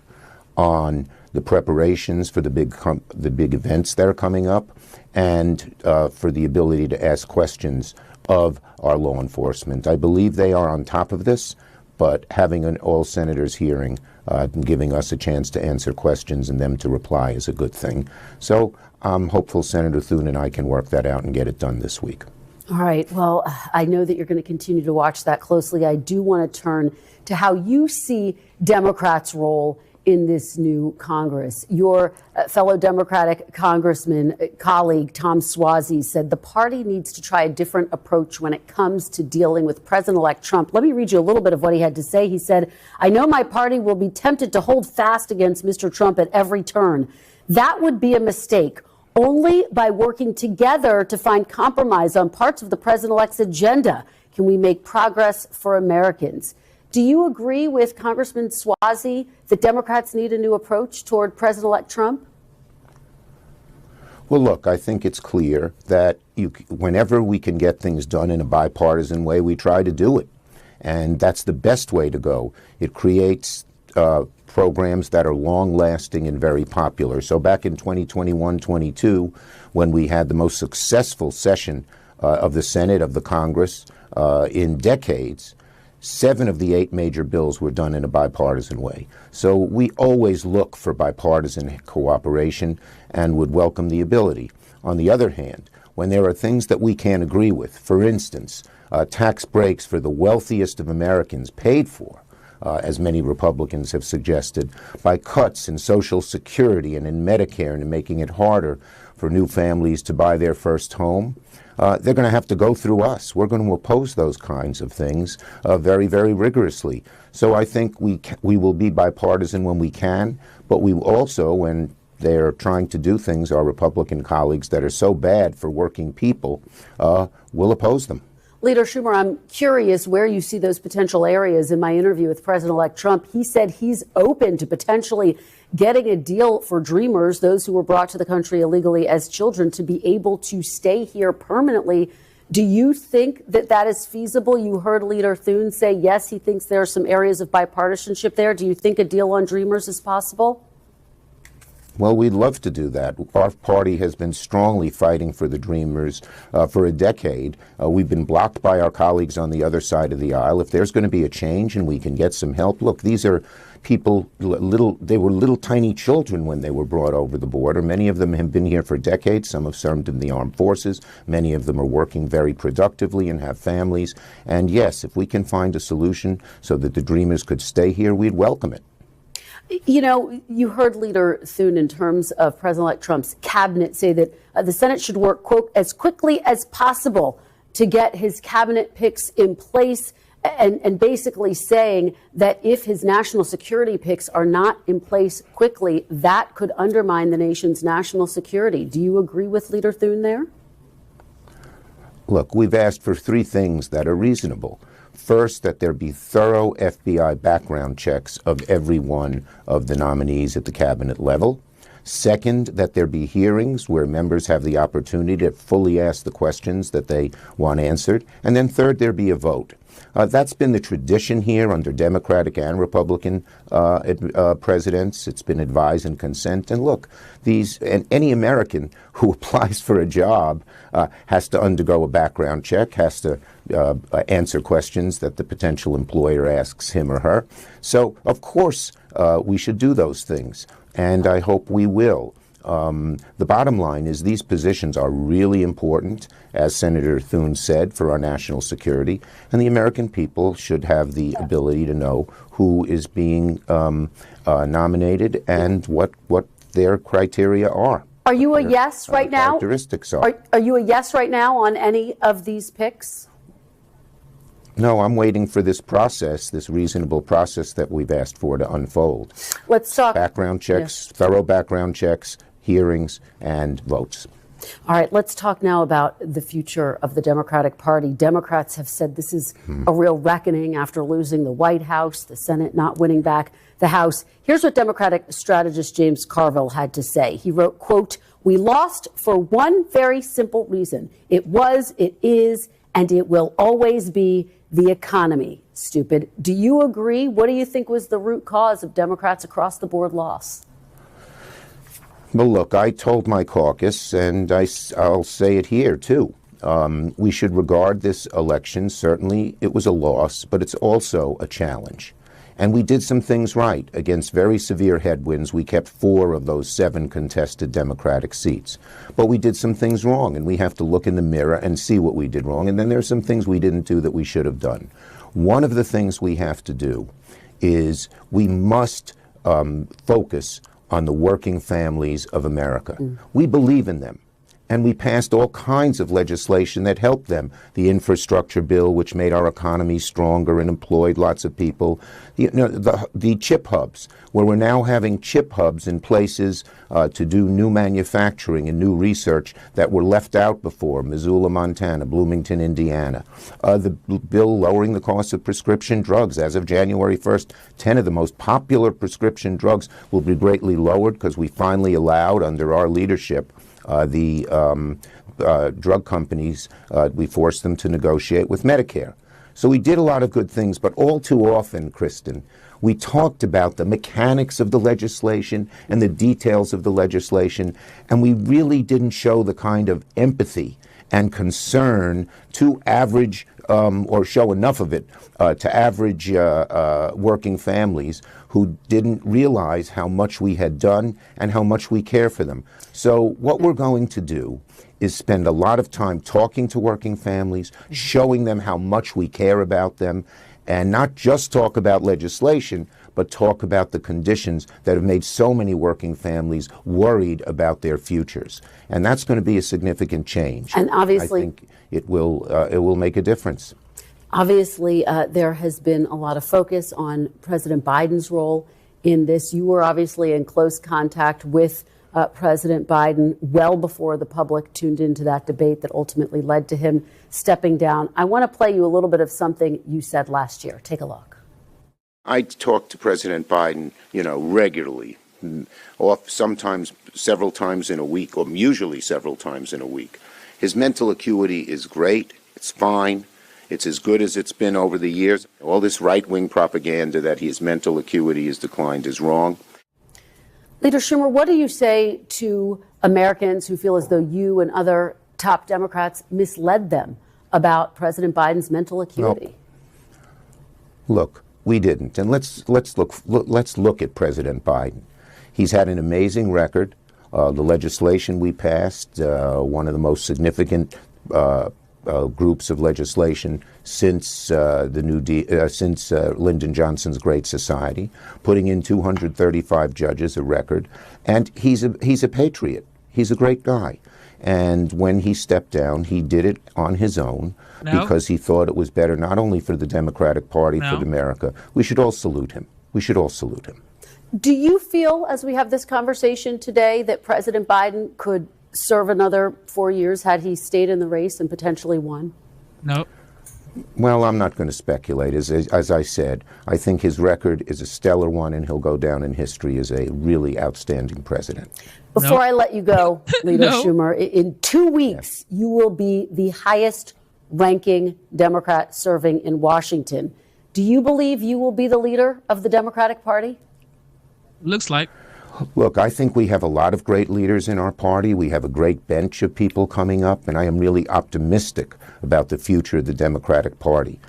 on the preparations for the big events that are coming up, and for the ability to ask questions of our law enforcement. I believe they are on top of this, but having an all-senators hearing and giving us a chance to answer questions and them to reply is a good thing. So I'm hopeful Senator Thune and I can work that out and get it done this week. All right. Well, I know that you're going to continue to watch that closely. I do want to turn to how you see Democrats' role in this new Congress. Your fellow Democratic Congressman colleague, Tom Suozzi, said the party needs to try a different approach when it comes to dealing with President-elect Trump. Let me read you a little bit of what he had to say. He said, "I know my party will be tempted to hold fast against Mr. Trump at every turn. That would be a mistake. Only by working together to find compromise on parts of the president-elect's agenda can we make progress for Americans." Do you agree with Congressman Suozzi that Democrats need a new approach toward President-elect Trump? Well, look, I think it's clear that whenever we can get things done in a bipartisan way, we try to do it. And that's the best way to go. It creates programs that are long-lasting and very popular. So back in 2021-22, when we had the most successful session of the Senate, of the Congress, in decades, 7 of the 8 major bills were done in a bipartisan way. So we always look for bipartisan cooperation and would welcome the ability. On the other hand, when there are things that we can't agree with, for instance, tax breaks for the wealthiest of Americans paid for, as many Republicans have suggested, by cuts in Social Security and in Medicare and making it harder for new families to buy their first home, they're going to have to go through us. We're going to oppose those kinds of things very, very rigorously. So I think we will be bipartisan when we can, but we also, when they're trying to do things, our Republican colleagues that are so bad for working people, will oppose them. Leader Schumer, I'm curious where you see those potential areas. In my interview with President-elect Trump, he said he's open to potentially getting a deal for Dreamers, those who were brought to the country illegally as children, to be able to stay here permanently. Do you think that that is feasible? You heard Leader Thune say, yes, he thinks there are some areas of bipartisanship there. Do you think a deal on Dreamers is possible? Well, we'd love to do that. Our party has been strongly fighting for the Dreamers for a decade. We've been blocked by our colleagues on the other side of the aisle. If there's going to be a change and we can get some help, look, these are people, they were little tiny children when they were brought over the border. Many of them have been here for decades. Some have served in the armed forces. Many of them are working very productively and have families. And yes, if we can find a solution so that the Dreamers could stay here, we'd welcome it. You know, you heard Leader Thune in terms of President-elect Trump's cabinet say that the Senate should work, quote, as quickly as possible to get his cabinet picks in place, and basically saying that if his national security picks are not in place quickly, that could undermine the nation's national security. Do you agree with Leader Thune there? Look, we've asked for 3 things that are reasonable. First, that there be thorough FBI background checks of every one of the nominees at the cabinet level. Second, that there be hearings where members have the opportunity to fully ask the questions that they want answered. And then third, there be a vote. That's been the tradition here under Democratic and Republican presidents. It's been advise and consent. And look, any American who applies for a job has to undergo a background check, has to answer questions that the potential employer asks him or her. So, of course, we should do those things, and I hope we will. The bottom line is these positions are really important, as Senator Thune said, for our national security, and the American people should have the ability to know who is being nominated and what their criteria are. Are you a yes right now? Characteristics are. Are you a yes right now on any of these picks? No, I'm waiting for this process, this reasonable process that we've asked for to unfold. Let's talk background checks, thorough background checks, hearings, and votes. All right, let's talk now about the future of the Democratic Party. Democrats have said this is a real reckoning after losing the White House, the Senate not winning back the House. Here's what Democratic strategist James Carville had to say. He wrote, quote, "We lost for one very simple reason. It was, it is, and it will always be the economy. Stupid." Do you agree? What do you think was the root cause of Democrats across the board loss? Well, look, I told my caucus, and I'll say it here, too. We should regard this election, certainly it was a loss, but it's also a challenge. And we did some things right. Against very severe headwinds, we kept 4 of those 7 contested Democratic seats. But we did some things wrong, and we have to look in the mirror and see what we did wrong. And then there's some things we didn't do that we should have done. One of the things we have to do is we must focus on the working families of America. We believe in them. And we passed all kinds of legislation that helped them. The infrastructure bill, which made our economy stronger and employed lots of people. The chip hubs, where we're now having chip hubs in places to do new manufacturing and new research that were left out before. Missoula, Montana, Bloomington, Indiana. The bill lowering the cost of prescription drugs. As of January 1st, 10 of the most popular prescription drugs will be greatly lowered because we finally allowed, under our leadership, the drug companies, we forced them to negotiate with Medicare. So we did a lot of good things, but all too often, Kristen, we talked about the mechanics of the legislation and the details of the legislation, and we really didn't show the kind of empathy and concern to average, or show enough of it to average working families who didn't realize how much we had done and how much we care for them. So what we're going to do is spend a lot of time talking to working families, showing them how much we care about them, and not just talk about legislation, but talk about the conditions that have made so many working families worried about their futures. And that's going to be a significant change. And obviously, I think it will make a difference. Obviously, there has been a lot of focus on President Biden's role in this. You were obviously in close contact with President Biden well before the public tuned into that debate that ultimately led to him stepping down. I want to play you a little bit of something you said last year. Take a look. I talk to President Biden, regularly, sometimes several times in a week, or usually several times in a week. His mental acuity is great. It's fine. It's as good as it's been over the years. All this right-wing propaganda that his mental acuity has declined is wrong. Leader Schumer, what do you say to Americans who feel as though you and other top Democrats misled them about President Biden's mental acuity? Look, we didn't. And let's look at President Biden. He's had an amazing record. The legislation we passed, one of the most significant groups of legislation since since Lyndon Johnson's Great Society, putting in 235 judges, a record, and he's a patriot. He's a great guy, and when he stepped down, he did it on his own because he thought it was better not only for the Democratic Party, for America. We should all salute him. We should all salute him. Do you feel, as we have this conversation today, that President Biden could serve another 4 years had he stayed in the race and potentially won? No. Well, I'm not going to speculate. As I said, I think his record is a stellar one, and he'll go down in history as a really outstanding president. Before I let you go, Leader No. Schumer, in 2 weeks, you will be the highest ranking Democrat serving in Washington. Do you believe you will be the leader of the Democratic Party? Looks like. Look, I think we have a lot of great leaders in our party. We have a great bench of people coming up, and I am really optimistic about the future of the Democratic Party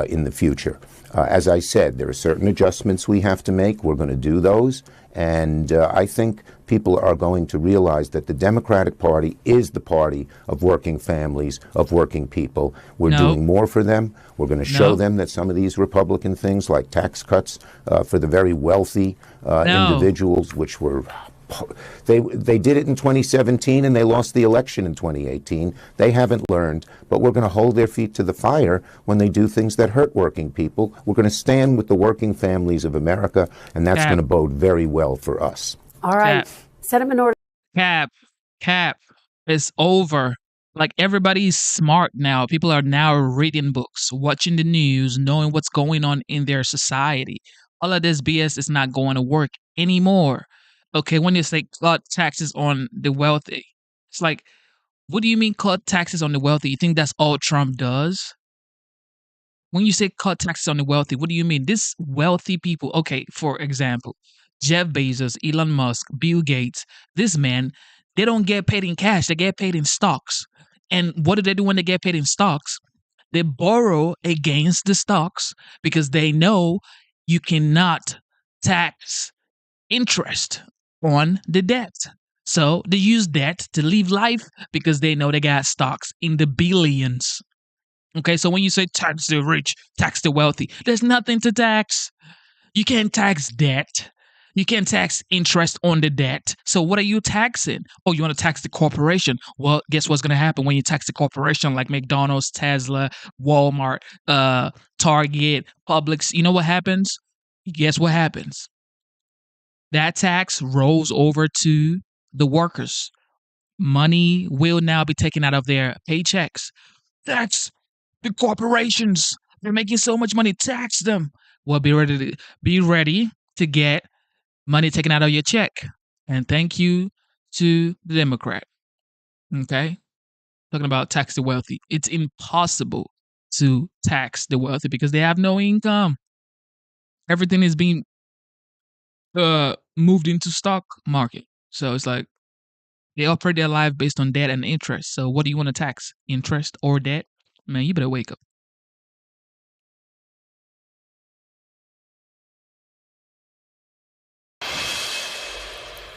in the future. As I said, there are certain adjustments we have to make. We're going to do those. And I think people are going to realize that the Democratic Party is the party of working families, of working people. We're doing more for them. We're going to show them that some of these Republican things, like tax cuts for the very wealthy individuals, which were they did it in 2017 and they lost the election in 2018. They haven't learned, but we're going to hold their feet to the fire when they do things that hurt working people. We're going to stand with the working families of America, and that's going to bode very well for us. All right. Senate Minority. Cap. It's over. Like, everybody's smart now. People are now reading books, watching the news, knowing what's going on in their society. All of this BS is not going to work anymore. Okay, when you say cut taxes on the wealthy, it's like, what do you mean cut taxes on the wealthy? You think that's all Trump does? When you say cut taxes on the wealthy, what do you mean? This wealthy people, okay, for example, Jeff Bezos, Elon Musk, Bill Gates, this man, they don't get paid in cash. They get paid in stocks. And what do they do when they get paid in stocks? They borrow against the stocks because they know you cannot tax interest on the debt. So they use debt to live life because they know they got stocks in the billions. Okay, so when you say tax the rich, tax the wealthy, there's nothing to tax. You can't tax debt. You can't tax interest on the debt. So what are you taxing? Oh, you want to tax the corporation? Well, guess what's going to happen when you tax the corporation, like McDonald's, Tesla, Walmart, Target, Publix? You know what happens? Guess what happens? That tax rolls over to the workers. Money will now be taken out of their paychecks. Tax the corporations. They're making so much money. Tax them. Well, be ready to get money taken out of your check. And thank you to the Democrat. Okay? Talking about tax the wealthy. It's impossible to tax the wealthy because they have no income. Everything is being moved into stock market. So it's like they operate their life based on debt and interest. So what do you want to tax? Interest or debt? Man, you better wake up.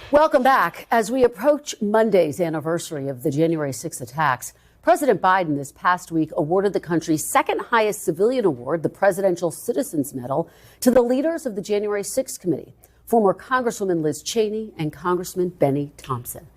Welcome back. As we approach Monday's anniversary of the January 6th attacks, President Biden this past week awarded the country's second highest civilian award, the Presidential Citizens Medal, to the leaders of the January 6th committee, former Congresswoman Liz Cheney and Congressman Benny Thompson.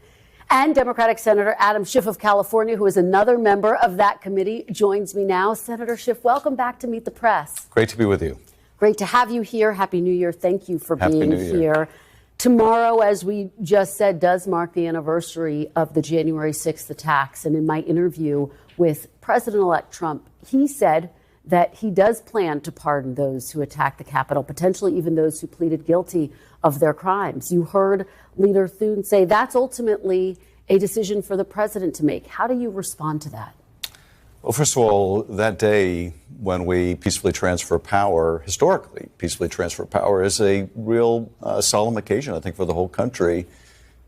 And Democratic Senator Adam Schiff of California, who is another member of that committee, joins me now. Senator Schiff, welcome back to Meet the Press. Great to be with you. Great to have you here. Happy New Year. Thank you for Happy being New Year. here. Tomorrow, as we just said, does mark the anniversary of the January 6th attacks. And in my interview with President-elect Trump, he said that he does plan to pardon those who attacked the Capitol, potentially even those who pleaded guilty of their crimes. You heard Leader Thune say that's ultimately a decision for the president to make. How do you respond to that? Well, first of all, that day when we peacefully transfer power, historically peacefully transfer power, is a real solemn occasion, I think, for the whole country.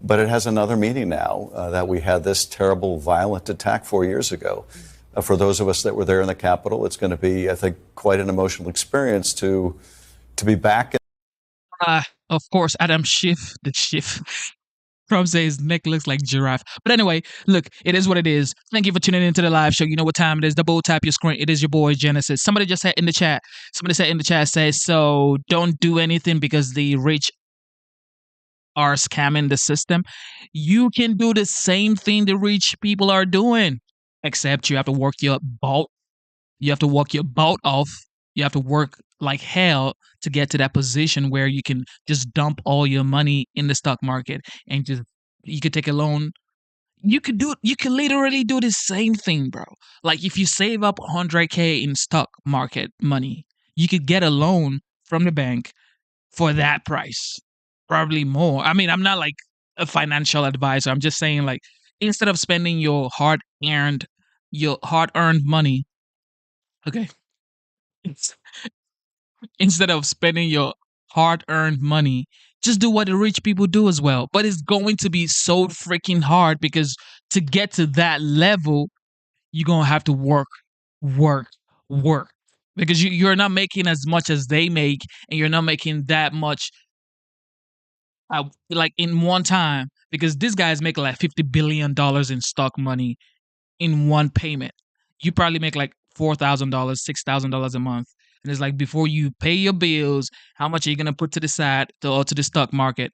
But it has another meaning now that we had this terrible, violent attack 4 years ago. For those of us that were there in the Capitol, it's going to be, I think, quite an emotional experience to be back. Of course, Adam Schiff, the Schiff. Trump says his neck looks like giraffe. But anyway, look, it is what it is. Thank you for tuning into the live show. You know what time it is. Double tap your screen. It is your boy, Genesis. Somebody just said in the chat, says, so don't do anything because the rich are scamming the system. You can do the same thing the rich people are doing, except you have to work your butt. You have to work your butt off. You have to work like hell to get to that position where you can just dump all your money in the stock market and just you could take a loan You can literally do the same thing, bro. Like if you save up 100K in stock market money, you could get a loan from the bank for that price, probably more. I mean, I'm not like a financial advisor. I'm just saying, like, instead of spending your hard-earned money, okay, instead of spending your hard-earned money, just do what the rich people do as well. But it's going to be so freaking hard because to get to that level, you're gonna have to work, work, work. Because you're not making as much as they make, and you're not making that much like in one time. Because this guy's making like $50 billion in stock money in one payment. You probably make like $4,000, $6,000 a month. And it's like before you pay your bills, how much are you gonna put to the side or to the stock market?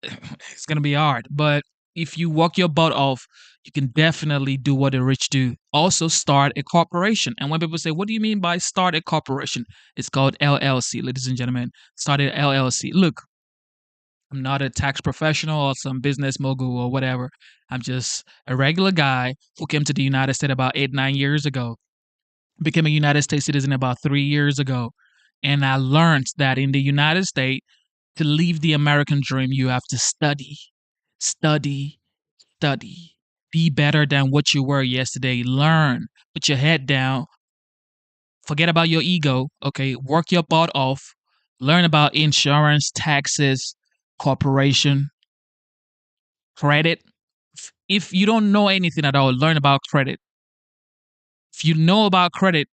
It's gonna be hard. But if you work your butt off, you can definitely do what the rich do. Also, start a corporation. And when people say, "What do you mean by start a corporation?" It's called LLC, ladies and gentlemen. Start an LLC. Look, I'm not a tax professional or some business mogul or whatever. I'm just a regular guy who came to the United States about 8, 9 years ago. Became a United States citizen about 3 years ago. And I learned that in the United States, to live the American dream, you have to study, study, study. Be better than what you were yesterday. Learn. Put your head down. Forget about your ego. Okay. Work your butt off. Learn about insurance, taxes, corporation, credit. If you don't know anything at all, learn about credit. If you know about credit,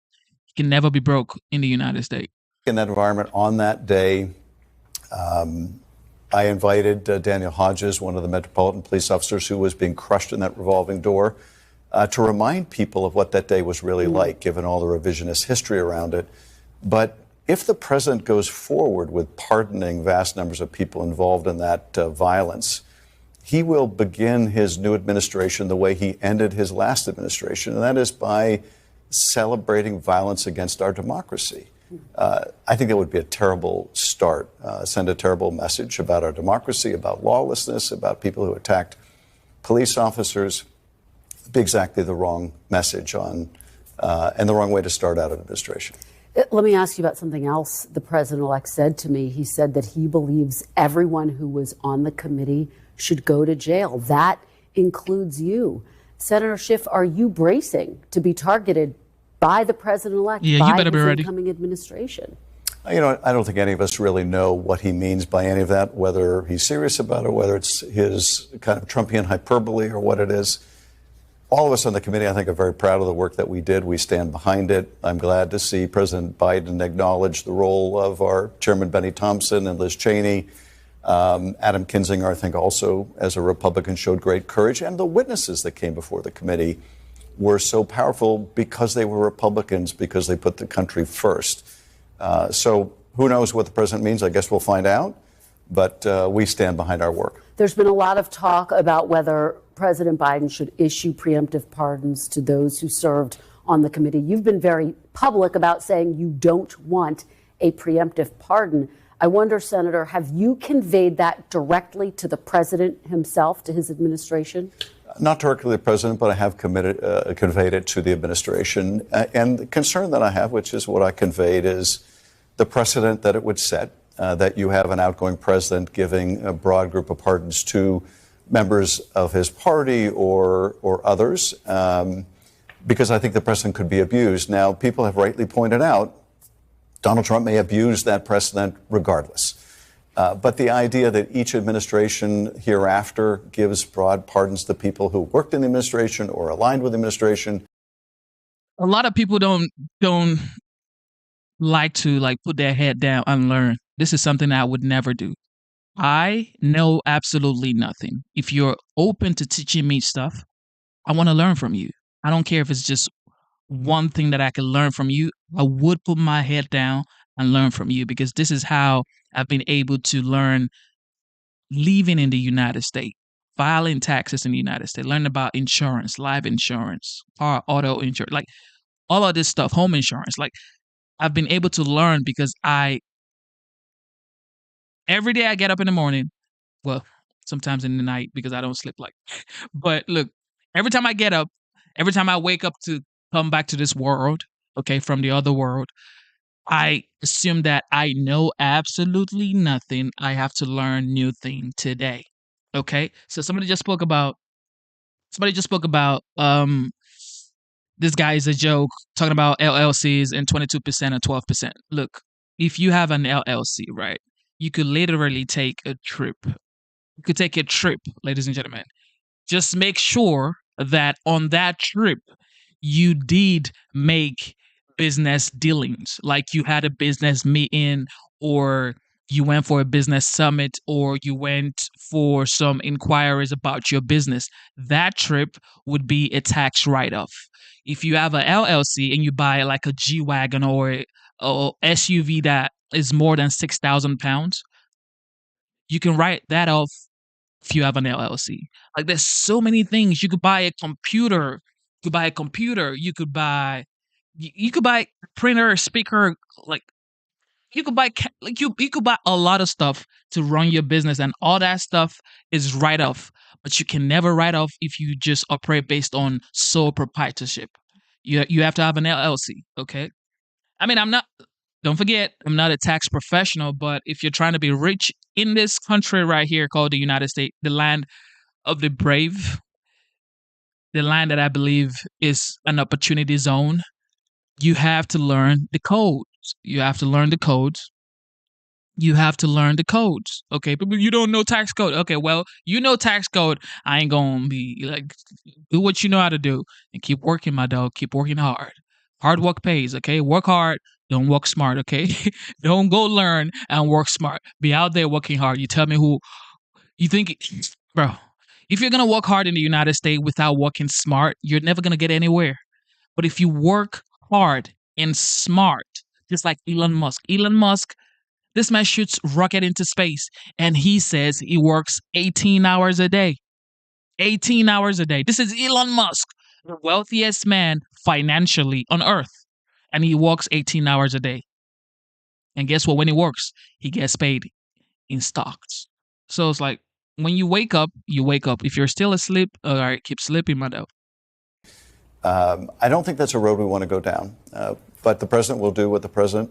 you can never be broke in the United States. In that environment on that day, I invited Daniel Hodges, one of the Metropolitan Police officers who was being crushed in that revolving door, to remind people of what that day was really like, given all the revisionist history around it. But if the president goes forward with pardoning vast numbers of people involved in that violence, he will begin his new administration the way he ended his last administration, and that is by celebrating violence against our democracy. I think that would be a terrible start, send a terrible message about our democracy, about lawlessness, about people who attacked police officers. It'd be exactly the wrong message and the wrong way to start out an administration. Let me ask you about something else the president-elect said to me. He said that he believes everyone who was on the committee should go to jail. That includes you. Senator Schiff, are you bracing to be targeted by the president-elect, by his incoming administration? You know, I don't think any of us really know what he means by any of that, whether he's serious about it, whether it's his kind of Trumpian hyperbole or what it is. All of us on the committee, I think, are very proud of the work that we did. We stand behind it. I'm glad to see President Biden acknowledge the role of our Chairman Benny Thompson and Liz Cheney. Adam Kinzinger, I think, also, as a Republican, showed great courage. And the witnesses that came before the committee were so powerful because they were Republicans, because they put the country first. So who knows what the president means? I guess we'll find out. But we stand behind our work. There's been a lot of talk about whether President Biden should issue preemptive pardons to those who served on the committee. You've been very public about saying you don't want a preemptive pardon. I wonder, Senator, have you conveyed that directly to the president himself, to his administration? Not directly to the president, but I have conveyed it to the administration. And the concern that I have, which is what I conveyed, is the precedent that it would set, that you have an outgoing president giving a broad group of pardons to members of his party or others, because I think the precedent could be abused. Now, people have rightly pointed out Donald Trump may abuse that precedent regardless. But the idea that each administration hereafter gives broad pardons to people who worked in the administration or aligned with the administration. A lot of people don't like to put their head down and learn. This is something I would never do. I know absolutely nothing. If you're open to teaching me stuff, I want to learn from you. I don't care if it's just one thing that I can learn from you. I would put my head down and learn from you, because this is how I've been able to learn living in the United States, filing taxes in the United States, learn about insurance, life insurance, car, auto insurance, like all of this stuff, home insurance. Like, I've been able to learn because every day I get up in the morning, well, sometimes in the night because I don't sleep but look, Every time I get up, every time I wake up to come back to this world, okay, from the other world, I assume that I know absolutely nothing. I have to learn new thing today. Okay? So somebody just spoke about this guy is a joke talking about LLCs and 22% and 12%. Look, if you have an LLC, right, you could literally take a trip. You could take a trip, ladies and gentlemen. Just make sure that on that trip, you did make business dealings, like you had a business meeting, or you went for a business summit, or you went for some inquiries about your business. That trip would be a tax write-off. If you have a LLC and you buy like a G-Wagon or a SUV that is more than 6,000 pounds, you can write that off if you have an LLC. Like there's so many things. You could buy a computer. You could buy printer, speaker, like you could buy you could buy a lot of stuff to run your business, and all that stuff is write off. But you can never write off if you just operate based on sole proprietorship. You have to have an LLC, okay? I mean, don't forget, I'm not a tax professional, but if you're trying to be rich in this country right here called the United States, the land of the brave, the land that I believe is an opportunity zone, you have to learn the codes. You have to learn the codes. Okay, but you don't know tax code. Okay, well, you know tax code. I ain't gonna be like, do what you know how to do and keep working, my dog. Keep working hard. Hard work pays, okay? Work hard, don't work smart, okay? Don't go learn and work smart. Be out there working hard. You tell me who you think, bro, if you're gonna work hard in the United States without working smart, you're never gonna get anywhere. But if you work hard and smart, just like Elon Musk, this man shoots rocket into space, and he says he works 18 hours a day. 18 hours a day. This is Elon Musk, the wealthiest man financially on Earth, and he works 18 hours a day. And guess what? When he works, he gets paid in stocks. So it's like, when you wake up, you wake up. If you're still asleep, all right, keep sleeping, my dog. I don't think that's a road we want to go down. But the president will do what the president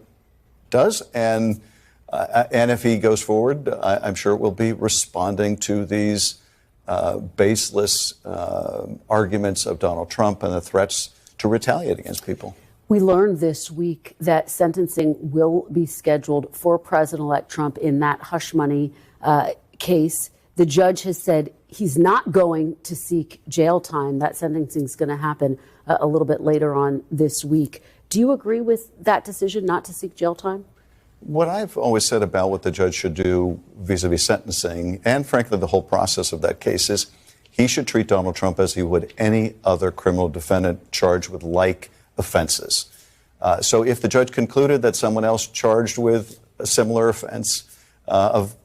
does, and if he goes forward, I'm sure it will be responding to these baseless arguments of Donald Trump and the threats to retaliate against people. We learned this week that sentencing will be scheduled for President-elect Trump in that hush money case. The judge has said he's not going to seek jail time. That sentencing is going to happen a little bit later on this week. Do you agree with that decision not to seek jail time? What I've always said about what the judge should do vis-a-vis sentencing, and frankly the whole process of that case, is he should treat Donald Trump as he would any other criminal defendant charged with like offenses. So if the judge concluded that someone else charged with a similar offense of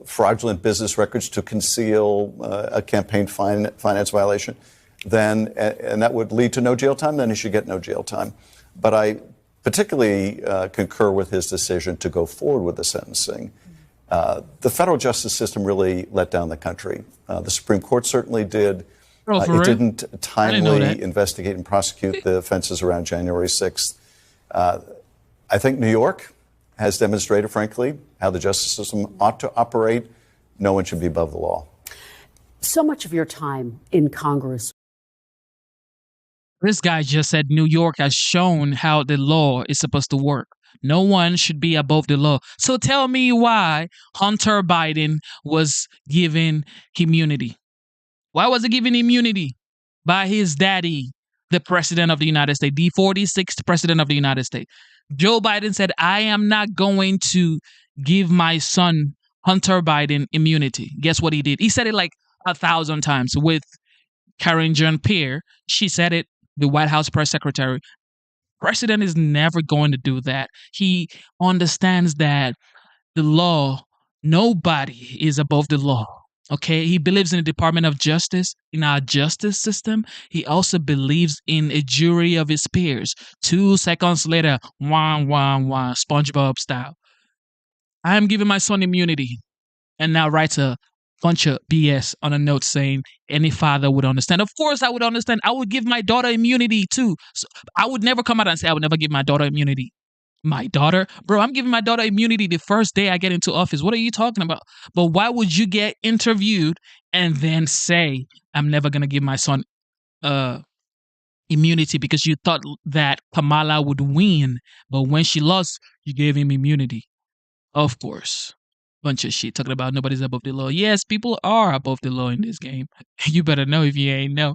fraudulent business records to conceal a campaign finance violation, then, and that would lead to no jail time, then he should get no jail time. But I particularly concur with his decision to go forward with the sentencing. The federal justice system really let down the country. The Supreme Court certainly did. It didn't timely investigate and prosecute the offenses around January 6th. I think New York has demonstrated, frankly, how the justice system ought to operate. No one should be above the law. So much of your time in Congress. This guy just said New York has shown how the law is supposed to work. No one should be above the law. So tell me why Hunter Biden was given immunity. Why was he given immunity? By his daddy, the president of the United States, the 46th president of the United States. Joe Biden said, I am not going to give my son, Hunter Biden, immunity. Guess what he did? He said it like 1,000 times with Karine Jean-Pierre. She said it, the White House press secretary. President is never going to do that. He understands that the law, nobody is above the law. Okay, he believes in the Department of Justice, in our justice system. He also believes in a jury of his peers. 2 seconds later, wah, wah, wah, SpongeBob style. I am giving my son immunity, and now writes a bunch of BS on a note saying any father would understand. Of course I would understand. I would give my daughter immunity too. So I would never come out and say I would never give my daughter immunity. My daughter? Bro, I'm giving my daughter immunity the first day I get into office. What are you talking about? But why would you get interviewed and then say, I'm never going to give my son immunity because you thought that Kamala would win, but when she lost, you gave him immunity? Of course. Bunch of shit talking about nobody's above the law. Yes, people are above the law in this game. You better know if you ain't know.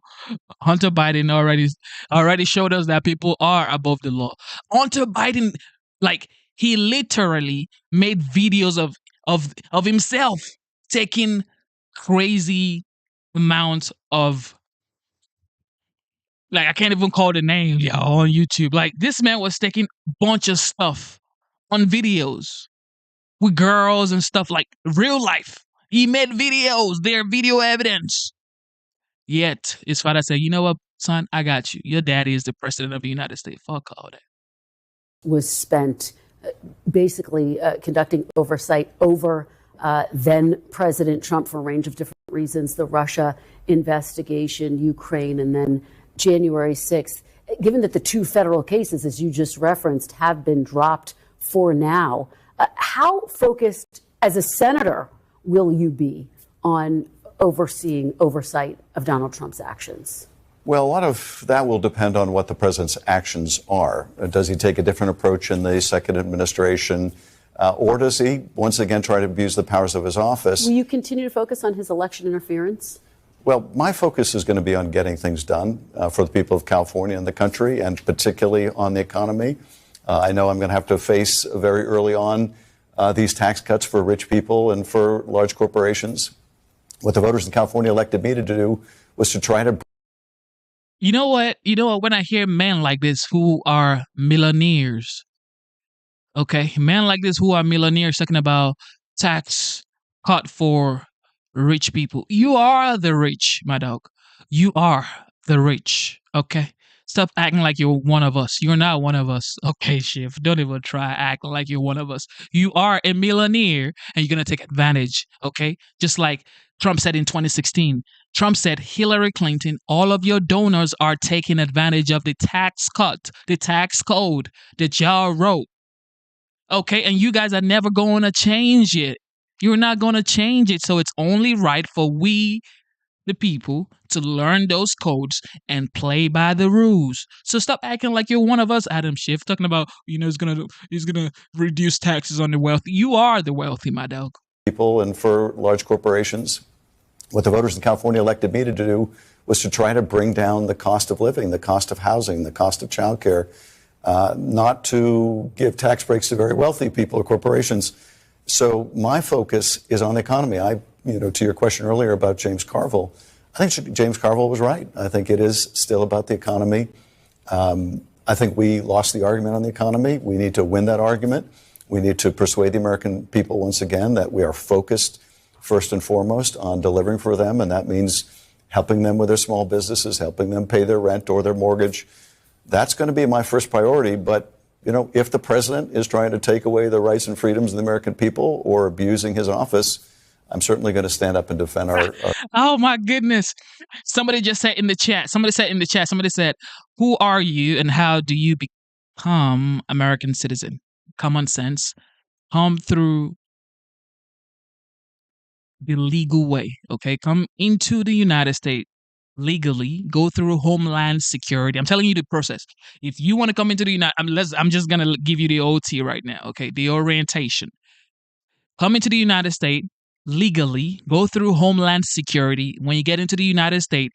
Hunter Biden already showed us that people are above the law. Hunter Biden, like, he literally made videos of himself taking crazy amounts of, like, I can't even call the name, y'all, on YouTube. Like, this man was taking a bunch of stuff on videos with girls and stuff, like real life. He made videos. They're video evidence. Yet his father said, you know what, son, I got you. Your daddy is the president of the United States. Fuck all that. Was spent basically conducting oversight over then President Trump for a range of different reasons, the Russia investigation, Ukraine, and then January 6th. Given that the two federal cases, as you just referenced, have been dropped for now, how focused as a senator will you be on overseeing oversight of Donald Trump's actions? Well, a lot of that will depend on what the president's actions are. Does he take a different approach in the second administration? Or does he once again try to abuse the powers of his office? Will you continue to focus on his election interference? Well, my focus is going to be on getting things done for the people of California and the country, and particularly on the economy. I know I'm going to have to face very early on these tax cuts for rich people and for large corporations. What the voters in California elected me to do was to try to. You know what? When I hear men like this who are millionaires, okay, men like this who are millionaires talking about tax cut for rich people. You are the rich, my dog. You are the rich, okay? Stop acting like you're one of us. You're not one of us. Okay, Schiff, don't even try acting like you're one of us. You are a millionaire and you're going to take advantage, okay? Just like Trump said in 2016. Trump said, Hillary Clinton, all of your donors are taking advantage of the tax cut, the tax code that y'all wrote. Okay, and you guys are never going to change it. You're not going to change it. So it's only right for we, the people, to learn those codes and play by the rules. So stop acting like you're one of us, Adam Schiff, talking about, he's gonna reduce taxes on the wealthy. You are the wealthy, my dog. People and for large corporations. What the voters in California elected me to do was to try to bring down the cost of living, the cost of housing, the cost of childcare, not to give tax breaks to very wealthy people or corporations. So my focus is on the economy. To your question earlier about James Carville, I think James Carville was right. I think it is still about the economy. I think we lost the argument on the economy. We need to win that argument. We need to persuade the American people once again that we are focused first and foremost on delivering for them, and that means helping them with their small businesses, helping them pay their rent or their mortgage. That's going to be my first priority. But, if the president is trying to take away the rights and freedoms of the American people or abusing his office, I'm certainly going to stand up and defend our. Oh, my goodness. Somebody just said in the chat, somebody said, who are you and how do you become American citizen? Common sense. Come through the legal way, okay? Come into the United States legally, go through Homeland Security. I'm telling you the process. If you want to come into the United, I'm just going to give you the OT right now, okay? The orientation. Come into the United States legally, go through Homeland Security. When you get into the United States,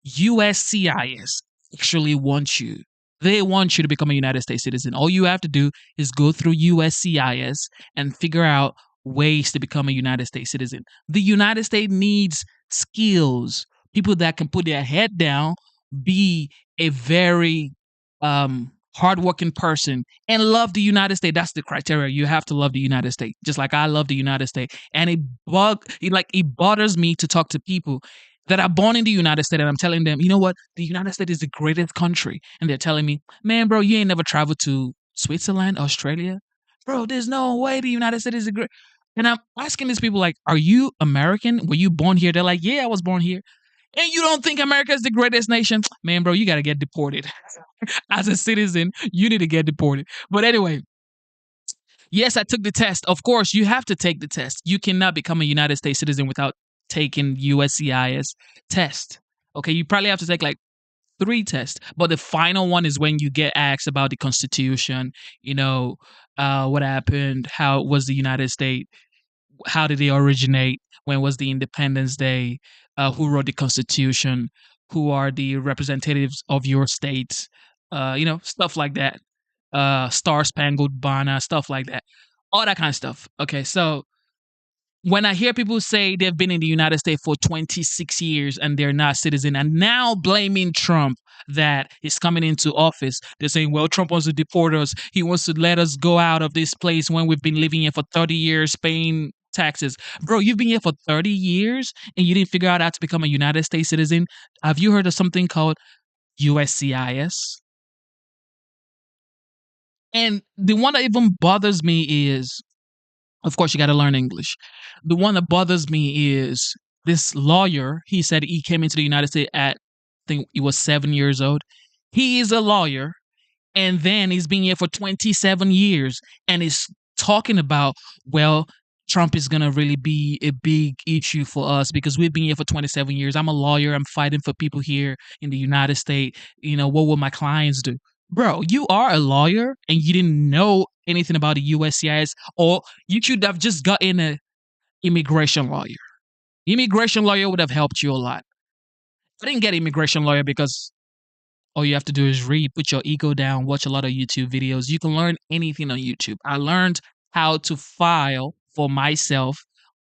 USCIS actually wants you. They want you to become a United States citizen. All you have to do is go through USCIS and figure out ways to become a United States citizen. The United States needs skills, people that can put their head down, be a very hardworking person, and love the United States. That's the criteria. You have to love the United States, just like I love the United States. And it bothers me to talk to people that are born in the United States, and I'm telling them, you know what? The United States is the greatest country. And they're telling me, man, bro, you ain't never traveled to Switzerland, Australia? Bro, there's no way the United States is the great. And I'm asking these people, like, are you American? Were you born here? They're like, yeah, I was born here. And you don't think America is the greatest nation? Man, bro, you got to get deported. As a citizen, you need to get deported. But anyway, yes, I took the test. Of course, you have to take the test. You cannot become a United States citizen without taking USCIS test. Okay, you probably have to take like 3 tests, but the final one is when you get asked about the Constitution, what happened, how was the United States, how did they originate, when was the Independence Day, who wrote the Constitution, who are the representatives of your states, stuff like that, Star Spangled Banner, stuff like that, all that kind of stuff. Okay, so when I hear people say they've been in the United States for 26 years and they're not citizen, and now blaming Trump that is coming into office, they're saying, well, Trump wants to deport us. He wants to let us go out of this place when we've been living here for 30 years paying taxes. Bro, you've been here for 30 years and you didn't figure out how to become a United States citizen? Have you heard of something called USCIS? And the one that even bothers me is, of course, you got to learn English. The one that bothers me is this lawyer. He said he came into the United States at, I think he was 7 years old. He is a lawyer, and then he's been here for 27 years, and is talking about, well, Trump is going to really be a big issue for us because we've been here for 27 years. I'm a lawyer. I'm fighting for people here in the United States. What will my clients do? Bro, you are a lawyer and you didn't know anything about the USCIS, or you should have just gotten an immigration lawyer. Immigration lawyer would have helped you a lot. I didn't get immigration lawyer because all you have to do is read, put your ego down, watch a lot of YouTube videos. You can learn anything on YouTube. I learned how to file for myself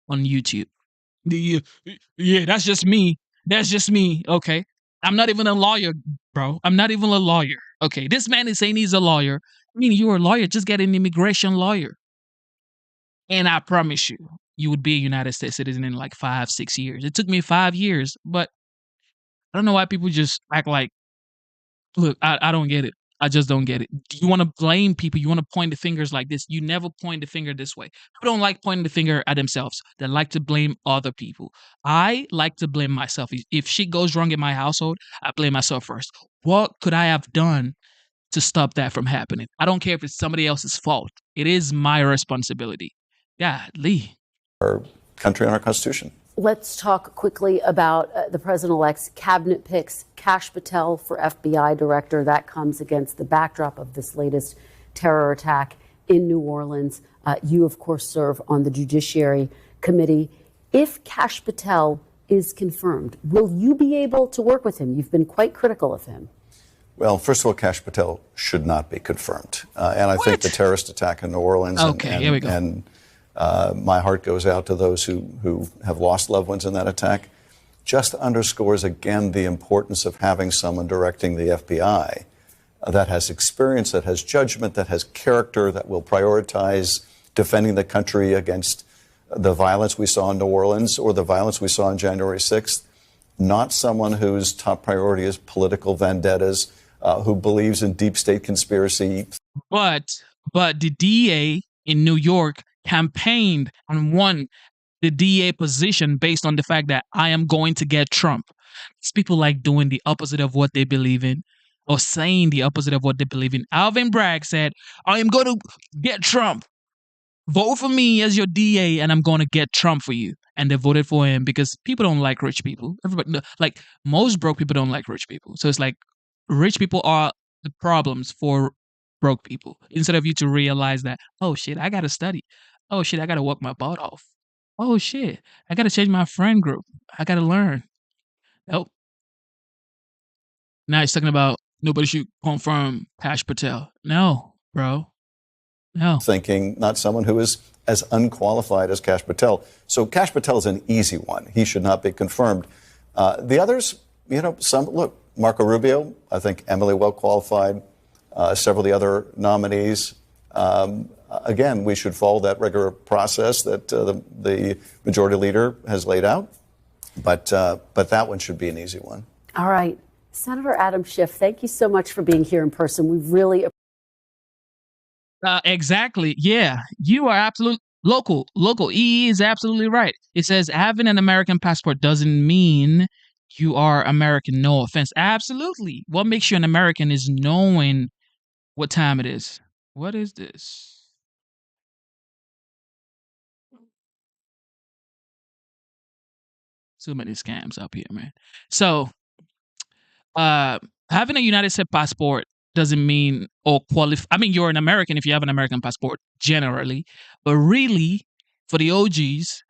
on YouTube. Yeah, that's just me. That's just me. Okay. I'm not even a lawyer, bro. I'm not even a lawyer. Okay. This man is saying he's a lawyer. I mean, you're a lawyer. Just get an immigration lawyer. And I promise you, you would be a United States citizen in like 5-6 years. It took me 5 years, but I don't know why people just act like, look, I don't get it. I just don't get it. You want to blame people. You want to point the fingers like this. You never point the finger this way. People don't like pointing the finger at themselves. They like to blame other people. I like to blame myself. If shit goes wrong in my household, I blame myself first. What could I have done to stop that from happening? I don't care if it's somebody else's fault. It is my responsibility. Yeah, Lee. Our country and our Constitution. Let's talk quickly about the president-elect's cabinet picks. Kash Patel for FBI director. That comes against the backdrop of this latest terror attack in New Orleans. You, of course, serve on the Judiciary Committee. If Kash Patel is confirmed, will you be able to work with him? You've been quite critical of him. Well, first of all, Kash Patel should not be confirmed. And I think the terrorist attack in New Orleans here we go. and my heart goes out to those who have lost loved ones in that attack. Just underscores again the importance of having someone directing the FBI that has experience, that has judgment, that has character, that will prioritize defending the country against the violence we saw in New Orleans or the violence we saw on January 6th. Not someone whose top priority is political vendettas, who believes in deep state conspiracy. But the DA in New York campaigned and won the DA position based on the fact that I am going to get Trump. It's people like doing the opposite of what they believe in or saying the opposite of what they believe in. Alvin Bragg said, I am going to get Trump. Vote for me as your DA and I'm going to get Trump for you. And they voted for him because people don't like rich people. Everybody, like most broke people don't like rich people. So it's like rich people are the problems for broke people. Instead of you to realize that, oh shit, I got to study. Oh shit, I got to work my butt off. Oh shit, I got to change my friend group. I got to learn. Nope. Now he's talking about nobody should confirm Kash Patel. No, bro. No. Thinking not someone who is as unqualified as Kash Patel. So Kash Patel is an easy one. He should not be confirmed. The others, look, Marco Rubio, I think eminently well qualified. Several of the other nominees. Again, we should follow that regular process that the majority leader has laid out. But that one should be an easy one. All right. Senator Adam Schiff, thank you so much for being here in person. We really Exactly. Yeah, you are absolutely Local. EE is absolutely right. It says having an American passport doesn't mean you are American. No offense. Absolutely. What makes you an American is knowing what time it is. What is this? So many scams up here, man. So, having a United States passport doesn't mean or qualify. I mean, you're an American if you have an American passport generally, but really, for the OGs,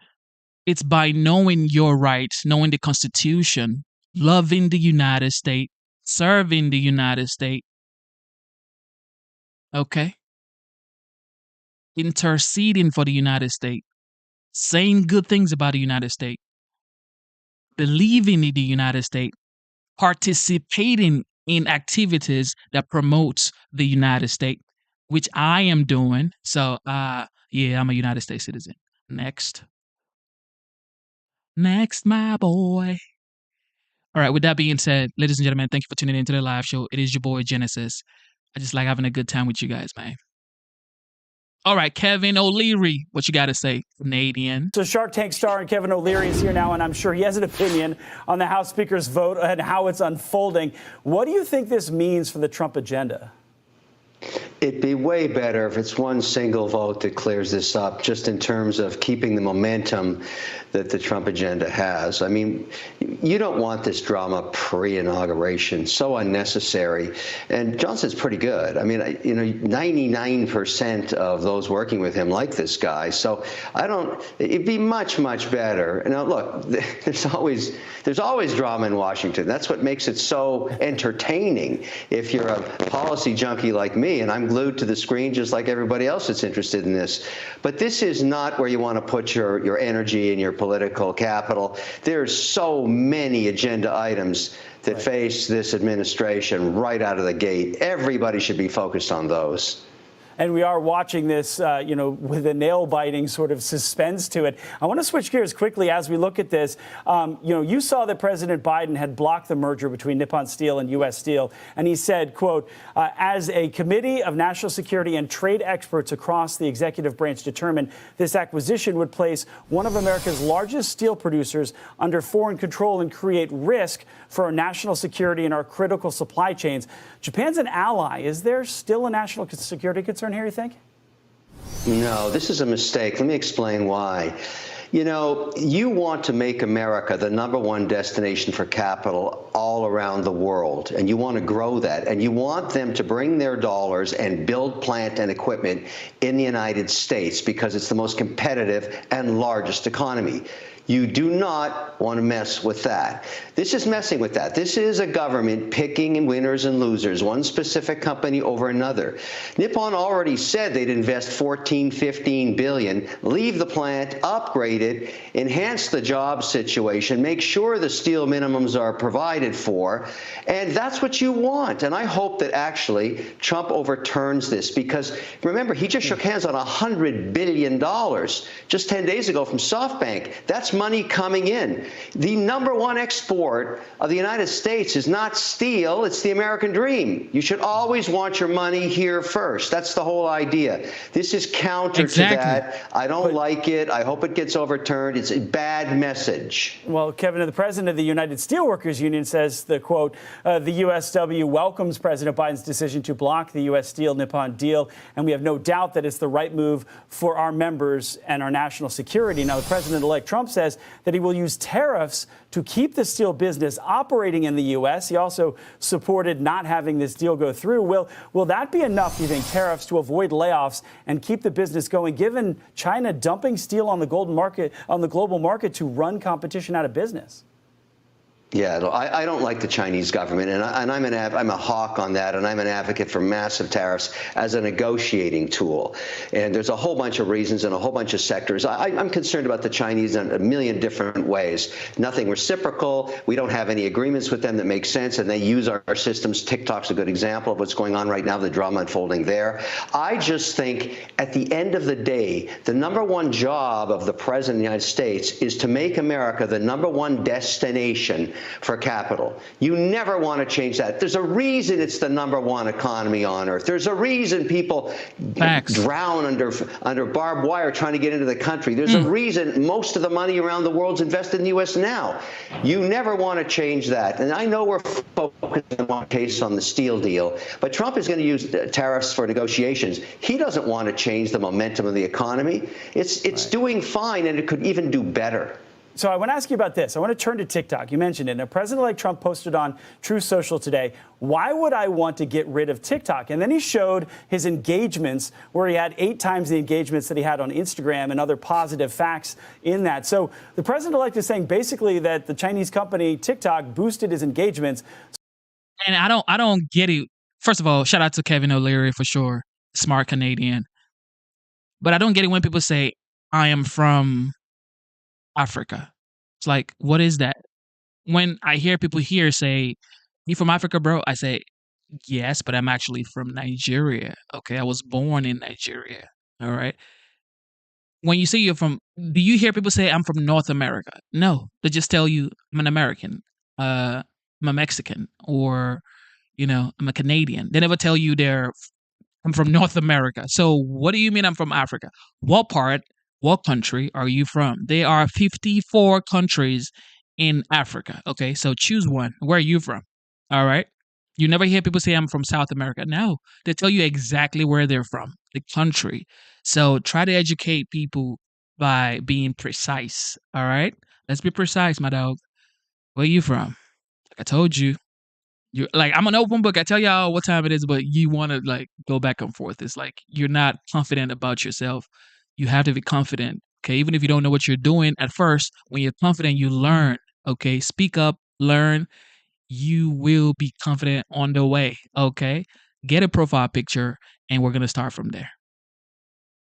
it's by knowing your rights, knowing the Constitution, loving the United States, serving the United States. Okay, interceding for the United States, saying good things about the United States, believing in the United States, participating in activities that promotes the United States, which I am doing. So, yeah, I'm a United States citizen. Next, my boy. All right, with that being said, ladies and gentlemen, thank you for tuning into the live show. It is your boy, Genesis. I just like having a good time with you guys, man. All right, Kevin O'Leary, what you got to say, Canadian? So Shark Tank star and Kevin O'Leary is here now, and I'm sure he has an opinion on the House Speaker's vote and how it's unfolding. What do you think this means for the Trump agenda? It'd be way better if it's one single vote that clears this up, just in terms of keeping the momentum that the Trump agenda has. I mean, you don't want this drama pre-inauguration, so unnecessary. And Johnson's pretty good. I mean, 99% of those working with him like this guy. So it'd be much, much better. Now, look, there's always drama in Washington. That's what makes it so entertaining. If you're a policy junkie like me, and I'm glued to the screen just like everybody else that's interested in this. But this is not where you want to put your energy and your political capital. There's so many agenda items that face this administration right out of the gate. Everybody should be focused on those. And we are watching this, with a nail-biting sort of suspense to it. I want to switch gears quickly as we look at this. You saw that President Biden had blocked the merger between Nippon Steel and U.S. Steel. And he said, quote, as a committee of national security and trade experts across the executive branch determined this acquisition would place one of America's largest steel producers under foreign control and create risk for our national security and our critical supply chains. Japan's an ally. Is there still a national security concern here, you think? No, this is a mistake. Let me explain why. You want to make America the #1 destination for capital all around the world, and you want to grow that, and you want them to bring their dollars and build plant and equipment in the United States because it's the most competitive and largest economy. You do not want to mess with that. This is messing with that. This is a government picking winners and losers, one specific company over another. Nippon already said they'd invest $14-15 billion, leave the plant, upgrade it, enhance the job situation, make sure the steel minimums are provided for, and that's what you want. And I hope that actually Trump overturns this because, remember, he just shook hands on $100 billion just 10 days ago from SoftBank. That's money coming in. The #1 export of the United States is not steel, it's the American dream. You should always want your money here first. That's the whole idea. This is counter to that. I don't like it. I hope it gets overturned. It's a bad message. Well, Kevin, the president of the United Steelworkers Union says, the quote, the USW welcomes President Biden's decision to block the U.S. Steel Nippon deal, and we have no doubt that it's the right move for our members and our national security. Now, the President-elect Trump says that he will use tariffs to keep the steel business operating in the U.S. He also supported not having this deal go through. Will that be enough, do you think, tariffs to avoid layoffs and keep the business going, given China dumping steel on the global market to run competition out of business? Yeah, I don't like the Chinese government, and I'm a hawk on that, and I'm an advocate for massive tariffs as a negotiating tool. And there's a whole bunch of reasons in a whole bunch of sectors. I'm concerned about the Chinese in a million different ways. Nothing reciprocal. We don't have any agreements with them that make sense, and they use our systems. TikTok's a good example of what's going on right now, the drama unfolding there. I just think at the end of the day, the #1 job of the president of the United States is to make America the #1 destination for capital. You never want to change that. There's a reason it's the #1 economy on earth. There's a reason people drown under barbed wire trying to get into the country. There's a reason most of the money around the world's invested in the U.S. now. You never want to change that. And I know we're focused on one case on the steel deal, but Trump is going to use tariffs for negotiations. He doesn't want to change the momentum of the economy. It's doing fine, and it could even do better. So I want to ask you about this. I want to turn to TikTok. You mentioned it. Now, President-elect Trump posted on Truth Social today, "Why would I want to get rid of TikTok?" And then he showed his engagements, where he had 8 times the engagements that he had on Instagram and other positive facts in that. So the president-elect is saying basically that the Chinese company TikTok boosted his engagements. And I don't get it. First of all, shout out to Kevin O'Leary for sure. Smart Canadian. But I don't get it when people say, I am from Africa. It's like, what is that? When I hear people here say, "You from Africa, bro?" I say, yes, but I'm actually from Nigeria. Okay, I was born in Nigeria. All right. When you say you're from, do you hear people say, "I'm from North America"? No, they just tell you, "I'm an American, I'm a Mexican," or, I'm a Canadian. They never tell you I'm from North America. So what do you mean I'm from Africa? What part? What country are you from? There are 54 countries in Africa. Okay, so choose one. Where are you from? All right. You never hear people say I'm from South America. No, they tell you exactly where they're from, the country. So try to educate people by being precise. All right. Let's be precise, my dog. Where you from? Like I told you. You're like, I'm an open book. I tell y'all what time it is, but you want to go back and forth. It's like you're not confident about yourself. You have to be confident, okay? Even if you don't know what you're doing at first, when you're confident, you learn, okay? Speak up, learn. You will be confident on the way, okay? Get a profile picture, and we're going to start from there.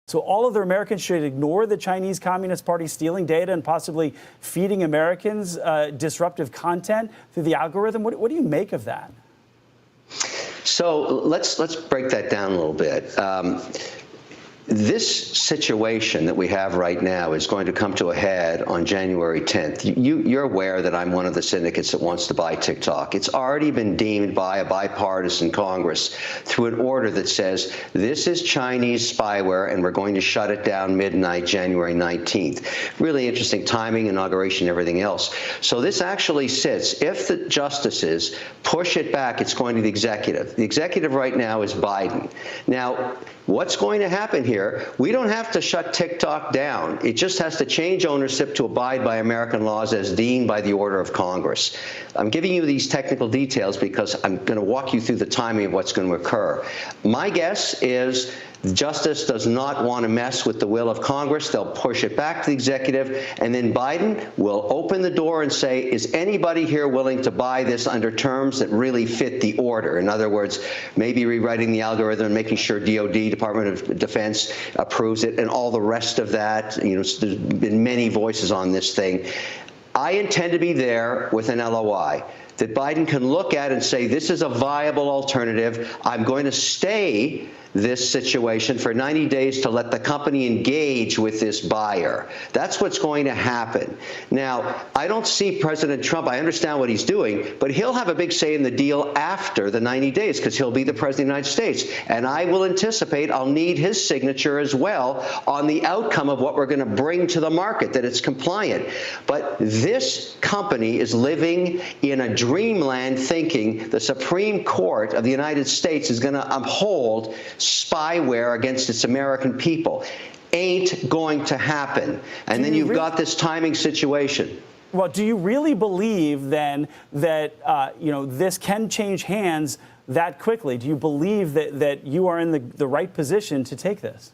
So all other Americans should ignore the Chinese Communist Party stealing data and possibly feeding Americans disruptive content through the algorithm. What do you make of that? So let's break that down a little bit. This situation that we have right now is going to come to a head on January 10th. You're aware that I'm one of the syndicates that wants to buy TikTok. It's already been deemed by a bipartisan Congress through an order that says this is Chinese spyware and we're going to shut it down midnight, January 19th. Really interesting timing, inauguration, everything else. So this actually sits. If the justices push it back, it's going to the executive. The executive right now is Biden. Now, what's going to happen here? We don't have to shut TikTok down. It just has to change ownership to abide by American laws as deemed by the order of Congress. I'm giving you these technical details because I'm going to walk you through the timing of what's going to occur. My guess is justice does not want to mess with the will of Congress. They'll push it back to the executive, and then Biden will open the door and say, is anybody here willing to buy this under terms that really fit the order? In other words, maybe rewriting the algorithm and making sure DOD, Department of Defense, approves it, and all the rest of that. There's been many voices on this thing. I intend to be there with an LOI that Biden can look at and say, this is a viable alternative. I'm going to stay this situation for 90 days to let the company engage with this buyer. That's what's going to happen. Now, I don't see President Trump, I understand what he's doing, but he'll have a big say in the deal after the 90 days because he'll be the President of the United States. And I will anticipate I'll need his signature as well on the outcome of what we're going to bring to the market, that it's compliant. But this company is living in a dreamland thinking the Supreme Court of the United States is going to uphold spyware against its American people. Ain't going to happen. And then you've got this timing situation. Well, do you really believe then that this can change hands that quickly? Do you believe that you are in the right position to take this?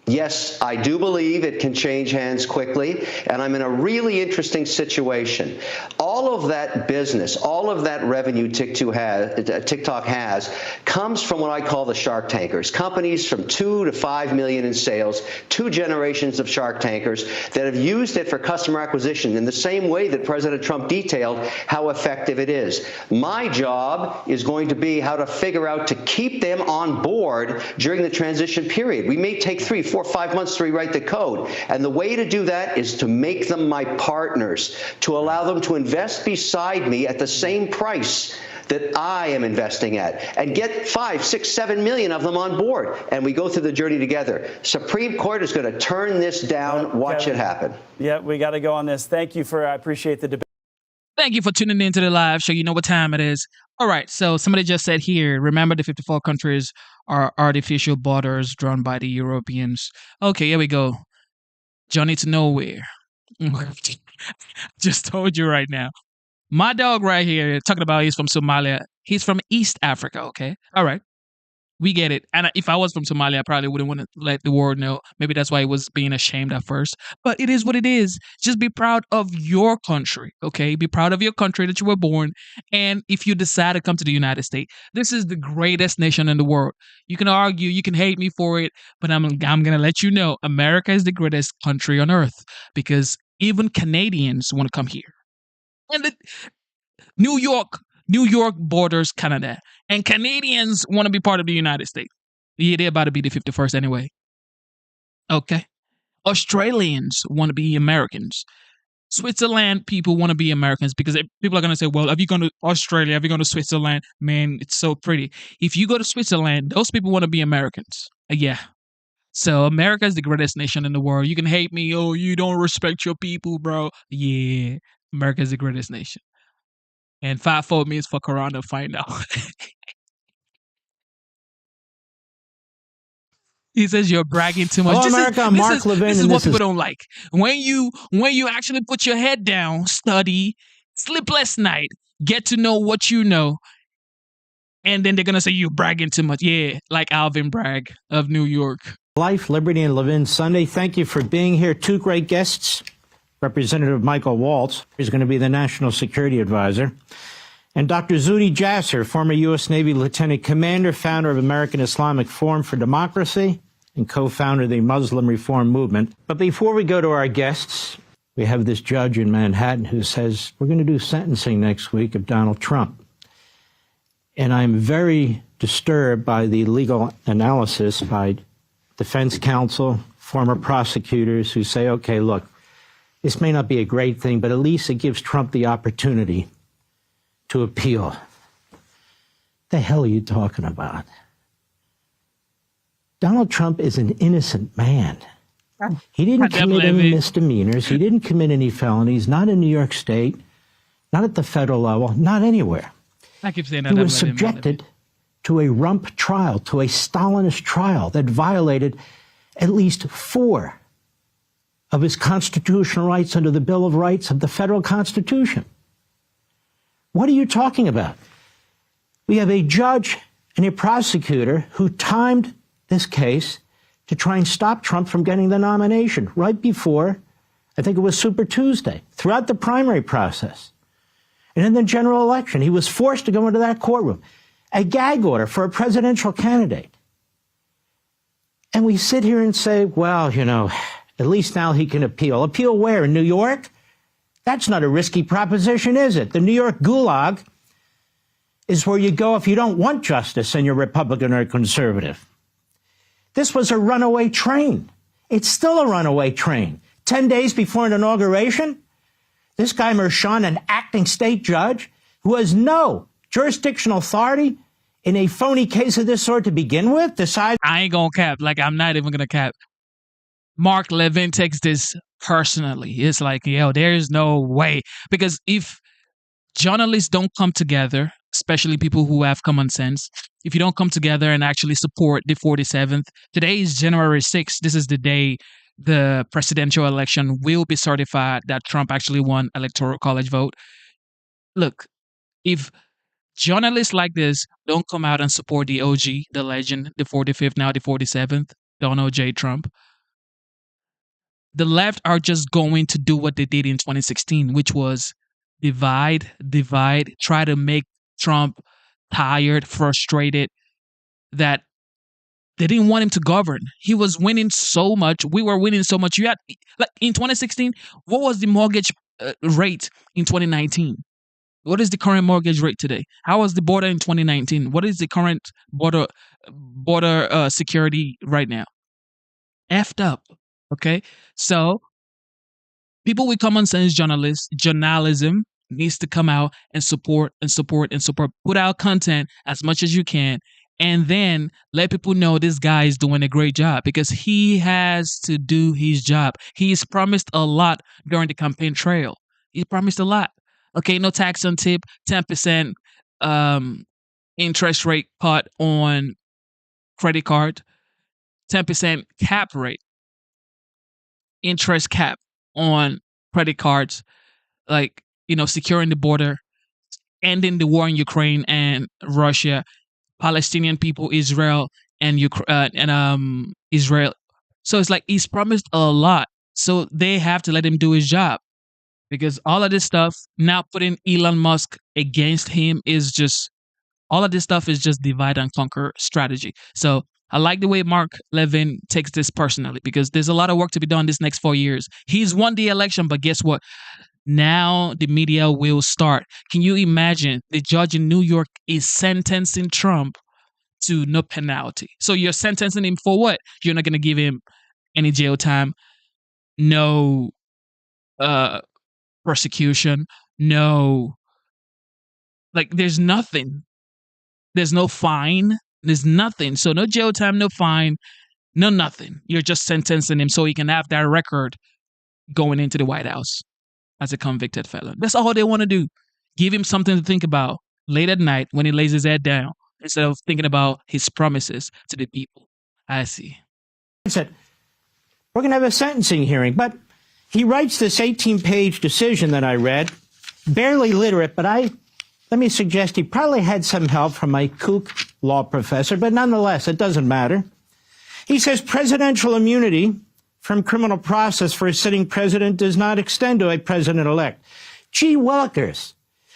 Yes, I do believe it can change hands quickly, and I'm in a really interesting situation. All of that business, all of that revenue TikTok has comes from what I call the shark tankers, companies from 2 to 5 million in sales, 2 generations of shark tankers that have used it for customer acquisition in the same way that President Trump detailed how effective it is. My job is going to be how to figure out to keep them on board during the transition period. We may take 3, 4, 5 months to rewrite the code. And the way to do that is to make them my partners, to allow them to invest invest beside me at the same price that I am investing at, and get 5, 6, 7 million of them on board, and we go through the journey together. Supreme Court is going to turn this down. Watch it happen. Yeah, we got to go on this. Thank you I appreciate the debate. Thank you for tuning in to the live show. You know what time it is. All right, so somebody just said here, remember the 54 countries are artificial borders drawn by the Europeans. Okay, here we go. Johnny to nowhere. Just told you right now. My dog right here, talking about he's from Somalia. He's from East Africa, okay? All right. We get it. And if I was from Somalia, I probably wouldn't want to let the world know. Maybe that's why he was being ashamed at first. But it is what it is. Just be proud of your country, okay? Be proud of your country that you were born. And if you decide to come to the United States, this is the greatest nation in the world. You can argue, you can hate me for it, but I'm going to let you know America is the greatest country on earth because even Canadians want to come here. And New York borders Canada. And Canadians want to be part of the United States. Yeah, they're about to be the 51st anyway. Okay. Australians want to be Americans. Switzerland people want to be Americans because people are going to say, well, if you go to Australia, if you go to Switzerland, man, it's so pretty. If you go to Switzerland, those people want to be Americans. Yeah. So America is the greatest nation in the world. You can hate me. Oh, you don't respect your people, bro. Yeah. America is the greatest nation. And 5-4 means fuck around and find out. He says you're bragging too much. Hello, America. I'm Mark Levin. This is what people don't like. When you actually put your head down, study, sleepless night, get to know what you know, and then they're going to say you're bragging too much. Yeah, like Alvin Bragg of New York. Life, Liberty, and Levin Sunday. Thank you for being here. Two great guests. Representative Michael Waltz is going to be the National Security Advisor. And Dr. Zuhdi Jasser, former U.S. Navy Lieutenant Commander, founder of American Islamic Forum for Democracy, and co-founder of the Muslim Reform Movement. But before we go to our guests, we have this judge in Manhattan who says, we're going to do sentencing next week of Donald Trump. And I'm very disturbed by the legal analysis by defense counsel, former prosecutors who say, okay, look, this may not be a great thing, but at least it gives Trump the opportunity to appeal. What the hell are you talking about? Donald Trump is an innocent man. He didn't commit any misdemeanors. He didn't commit any felonies, not in New York State, not at the federal level, not anywhere. I keep saying that. He was subjected to a rump trial, to a Stalinist trial that violated at least 4 of his constitutional rights under the Bill of Rights of the federal Constitution. What are you talking about? We have a judge and a prosecutor who timed this case to try and stop Trump from getting the nomination right before, I think it was Super Tuesday, throughout the primary process. And in the general election, he was forced to go into that courtroom. A gag order for a presidential candidate. And we sit here and say, well, you know, at least now he can appeal. Appeal where? In New York? That's not a risky proposition, is it? The New York Gulag is where you go if you don't want justice and you're Republican or conservative. This was a runaway train. It's still a runaway train. 10 days before an inauguration, this guy Merchan, an acting state judge who has no jurisdictional authority in a phony case of this sort to begin with, decides... I ain't gonna cap. Like, I'm not even gonna cap. Mark Levin takes this personally. It's like, yo, there's no way. Because if journalists don't come together, especially people who have common sense, if you don't come together and actually support the 47th, today is January 6th. This is the day the presidential election will be certified that Trump actually won electoral college vote. Look, if journalists like this don't come out and support the OG, the legend, the 45th, now the 47th, Donald J. Trump, the left are just going to do what they did in 2016, which was divide, try to make Trump tired, frustrated, that they didn't want him to govern. He was winning so much. We were winning so much. You had, like in 2016, what was the mortgage rate in 2019? What is the current mortgage rate today? How was the border in 2019? What is the current border security right now? Effed up. Okay, so people with common sense journalism needs to come out and support and support and support. Put out content as much as you can, and then let people know this guy is doing a great job, because he has to do his job. He's promised a lot during the campaign trail. He promised a lot. Okay, no tax on tip, 10% interest rate cut on credit card, 10% cap rate, interest cap on credit cards, like, securing the border, ending the war in Ukraine and Russia, Palestinian people, Israel and Israel. So it's like he's promised a lot. So they have to let him do his job, because all of this stuff, now putting Elon Musk against him, is just, all of this stuff is just divide and conquer strategy. So I like the way Mark Levin takes this personally, because there's a lot of work to be done this next 4 years. He's won the election, but guess what? Now the media will start. Can you imagine the judge in New York is sentencing Trump to no penalty? So you're sentencing him for what? You're not going to give him any jail time, no persecution, no, like, there's nothing. There's no fine. There's nothing. So no jail time, no fine, no nothing. You're just sentencing him so he can have that record going into the White House as a convicted felon. That's all they want to do. Give him something to think about late at night when he lays his head down, instead of thinking about his promises to the people. I see. Said, we're going to have a sentencing hearing, but he writes this 18-page decision that I read, barely literate, but let me suggest he probably had some help from my kook law professor, but nonetheless, it doesn't matter. He says presidential immunity from criminal process for a sitting president does not extend to a president-elect. Gee willikers.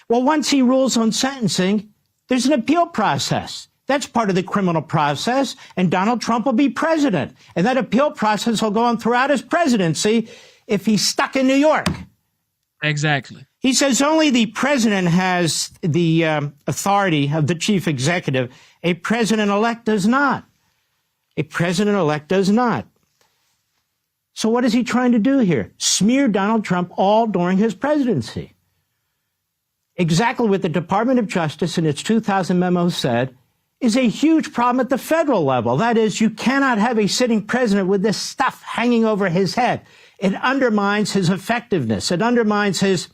Well, once he rules on sentencing, there's an appeal process. That's part of the criminal process, and Donald Trump will be president. And that appeal process will go on throughout his presidency if he's stuck in New York. Exactly. He says only the president has the authority of the chief executive. A president-elect does not. A president-elect does not. So what is he trying to do here? Smear Donald Trump all during his presidency. Exactly what the Department of Justice in its 2000 memo said is a huge problem at the federal level. That is, you cannot have a sitting president with this stuff hanging over his head. It undermines his effectiveness. It undermines his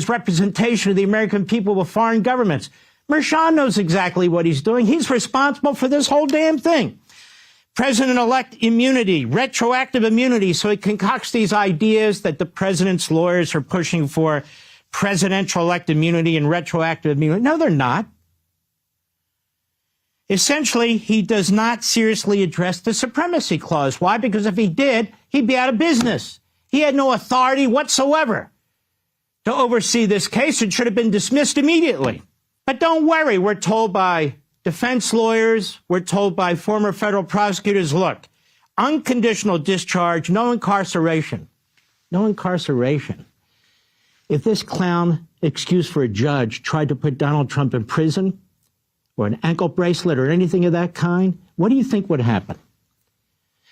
representation of the American people with foreign governments. Merchan knows exactly what he's doing. He's responsible for this whole damn thing. President-elect immunity, retroactive immunity, so he concocts these ideas that the president's lawyers are pushing for, presidential-elect immunity and retroactive immunity. No, they're not. Essentially, he does not seriously address the supremacy clause. Why? Because if he did, he'd be out of business. He had no authority whatsoever to oversee this case. It should have been dismissed immediately. But don't worry, we're told by defense lawyers, we're told by former federal prosecutors, look, unconditional discharge, no incarceration. No incarceration. If this clown excuse for a judge tried to put Donald Trump in prison, or an ankle bracelet or anything of that kind, what do you think would happen?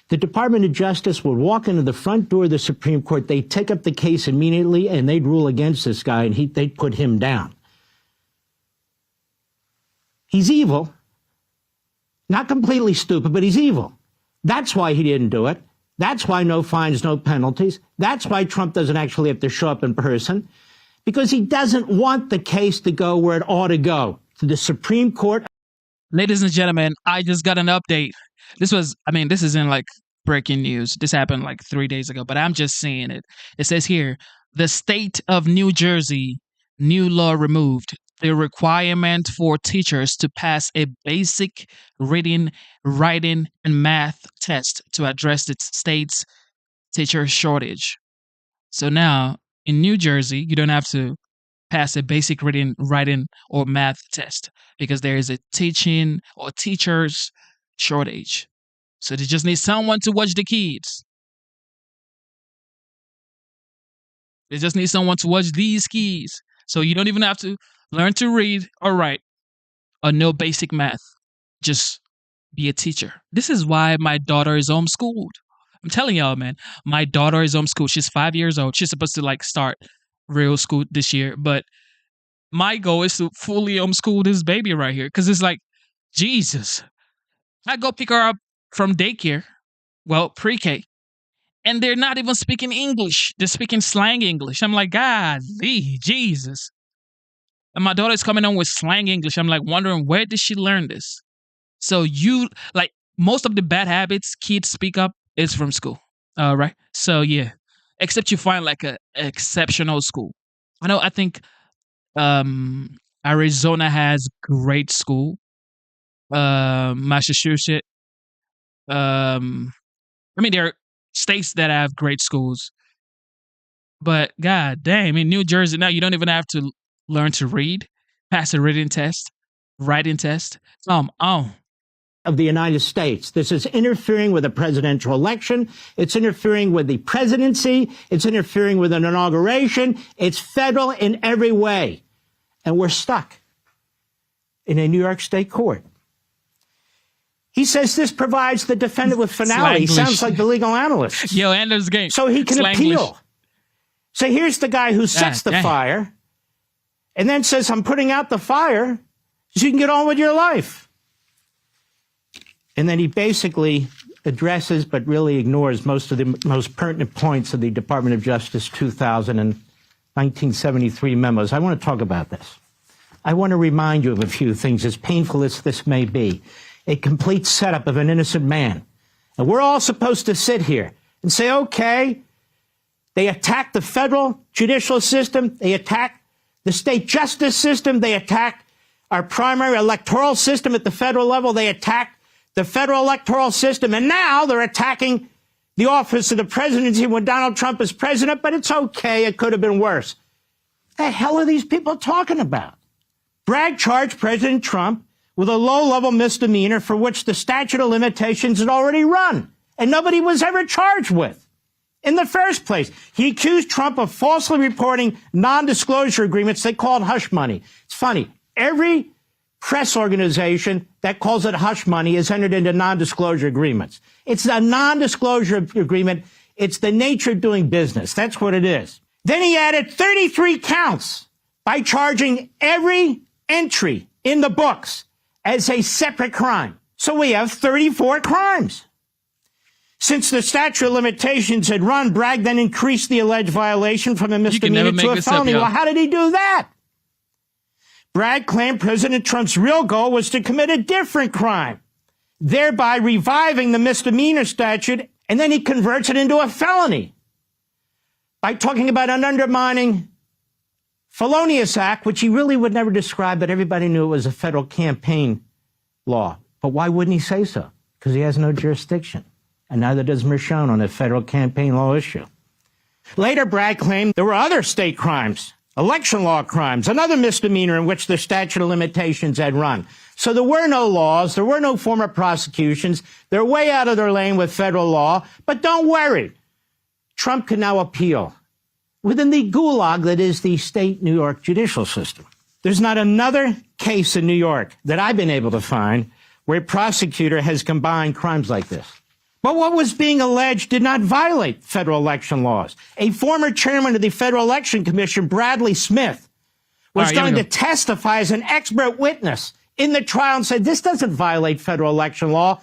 The Department of Justice would walk into the front door of the Supreme Court, they'd take up the case immediately, and they'd rule against this guy, and they'd put him down. He's evil. Not completely stupid, but he's evil. That's why he didn't do it. That's why no fines, no penalties. That's why Trump doesn't actually have to show up in person, because he doesn't want the case to go where it ought to go, to the Supreme Court. Ladies and gentlemen, I just got an update. This isn't like breaking news. This happened like 3 days ago, but I'm just seeing it. It says here, the state of New Jersey, new law removed the requirement for teachers to pass a basic reading, writing, and math test to address the state's teacher shortage. So now, in New Jersey, you don't have to pass a basic reading, writing, or math test because there is a teaching or teachers shortage. So they just need someone to watch the kids. They just need someone to watch these kids. So you don't even have to learn to read or write or know basic math. Just be a teacher. This is why my daughter is homeschooled. I'm telling y'all, man, my daughter is homeschooled. She's 5 years old. She's supposed to start real school this year, but my goal is to fully homeschool this baby right here. Because it's like, Jesus. I go pick her up from daycare, well, pre-K, and they're not even speaking English. They're speaking slang English. I'm like, golly, Jesus. And my daughter's coming on with slang English. I'm like wondering, where did she learn this? So most of the bad habits kids speak up is from school. Right? So yeah, except you find like a exceptional school. I think Arizona has great school. Massachusetts. There are states that have great schools. But god damn, in New Jersey now you don't even have to learn to read, pass a writing test. Of the United States. This is interfering with a presidential election. It's interfering with the presidency. It's interfering with an inauguration. It's federal in every way. And we're stuck in a New York State court. He says this provides the defendant with finality. He sounds like the legal analyst. Yo, Anders game. So he can appeal. So here's the guy who sets the fire and then says, I'm putting out the fire so you can get on with your life. And then he basically addresses but really ignores most of the most pertinent points of the Department of Justice 2000 and 1973 memos. I want to talk about this. I want to remind you of a few things, as painful as this may be. A complete setup of an innocent man. And we're all supposed to sit here and say, okay, they attack the federal judicial system, they attack the state justice system, they attack our primary electoral system at the federal level, they attack the federal electoral system, and now they're attacking the office of the presidency when Donald Trump is president, but it's okay, it could have been worse. What the hell are these people talking about? Bragg charged President Trump with a low-level misdemeanor for which the statute of limitations had already run, and nobody was ever charged with in the first place. He accused Trump of falsely reporting non-disclosure agreements they called hush money. It's funny. Every press organization that calls it hush money is entered into non-disclosure agreements. It's a non-disclosure agreement. It's the nature of doing business. That's what it is. Then he added 33 counts by charging every entry in the books as a separate crime. So we have 34 crimes. Since the statute of limitations had run, Bragg then increased the alleged violation from a misdemeanor to a felony. Well, how did he do that? Bragg claimed President Trump's real goal was to commit a different crime, thereby reviving the misdemeanor statute, and then he converts it into a felony by talking about an undermining felonious act, which he really would never describe, but everybody knew it was a federal campaign law. But why wouldn't he say so? Because he has no jurisdiction, and neither does Mershon on a federal campaign law issue. Later, Bragg claimed there were other state crimes, election law crimes, another misdemeanor in which the statute of limitations had run. So there were no laws, there were no former prosecutions, they're way out of their lane with federal law, but don't worry. Trump can now appeal within the gulag that is the state New York judicial system. There's not another case in New York that I've been able to find where a prosecutor has combined crimes like this. But what was being alleged did not violate federal election laws. A former chairman of the Federal Election Commission, Bradley Smith, was going to testify as an expert witness in the trial and said, this doesn't violate federal election law.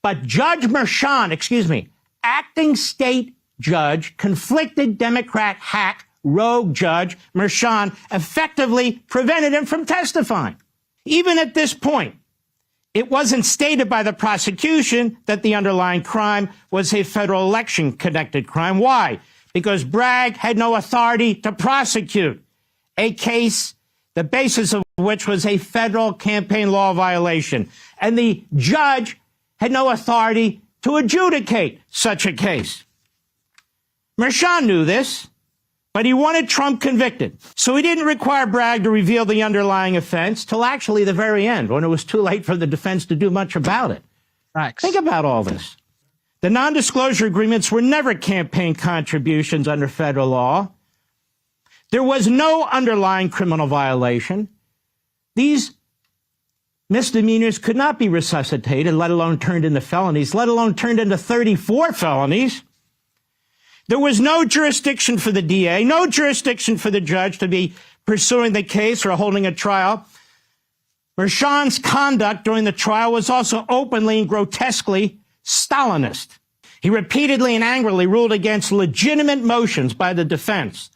But Judge Mershon, acting state judge, conflicted Democrat hack, rogue judge Mershon effectively prevented him from testifying. Even at this point, it wasn't stated by the prosecution that the underlying crime was a federal election-connected crime. Why? Because Bragg had no authority to prosecute a case, the basis of which was a federal campaign law violation. And the judge had no authority to adjudicate such a case. Mershon knew this, but he wanted Trump convicted. So he didn't require Bragg to reveal the underlying offense till actually the very end, when it was too late for the defense to do much about it. Right. Think about all this. The non-disclosure agreements were never campaign contributions under federal law. There was no underlying criminal violation. These misdemeanors could not be resuscitated, let alone turned into felonies, let alone turned into 34 felonies. There was no jurisdiction for the DA, no jurisdiction for the judge to be pursuing the case or holding a trial. Merchan's conduct during the trial was also openly and grotesquely Stalinist. He repeatedly and angrily ruled against legitimate motions by the defense.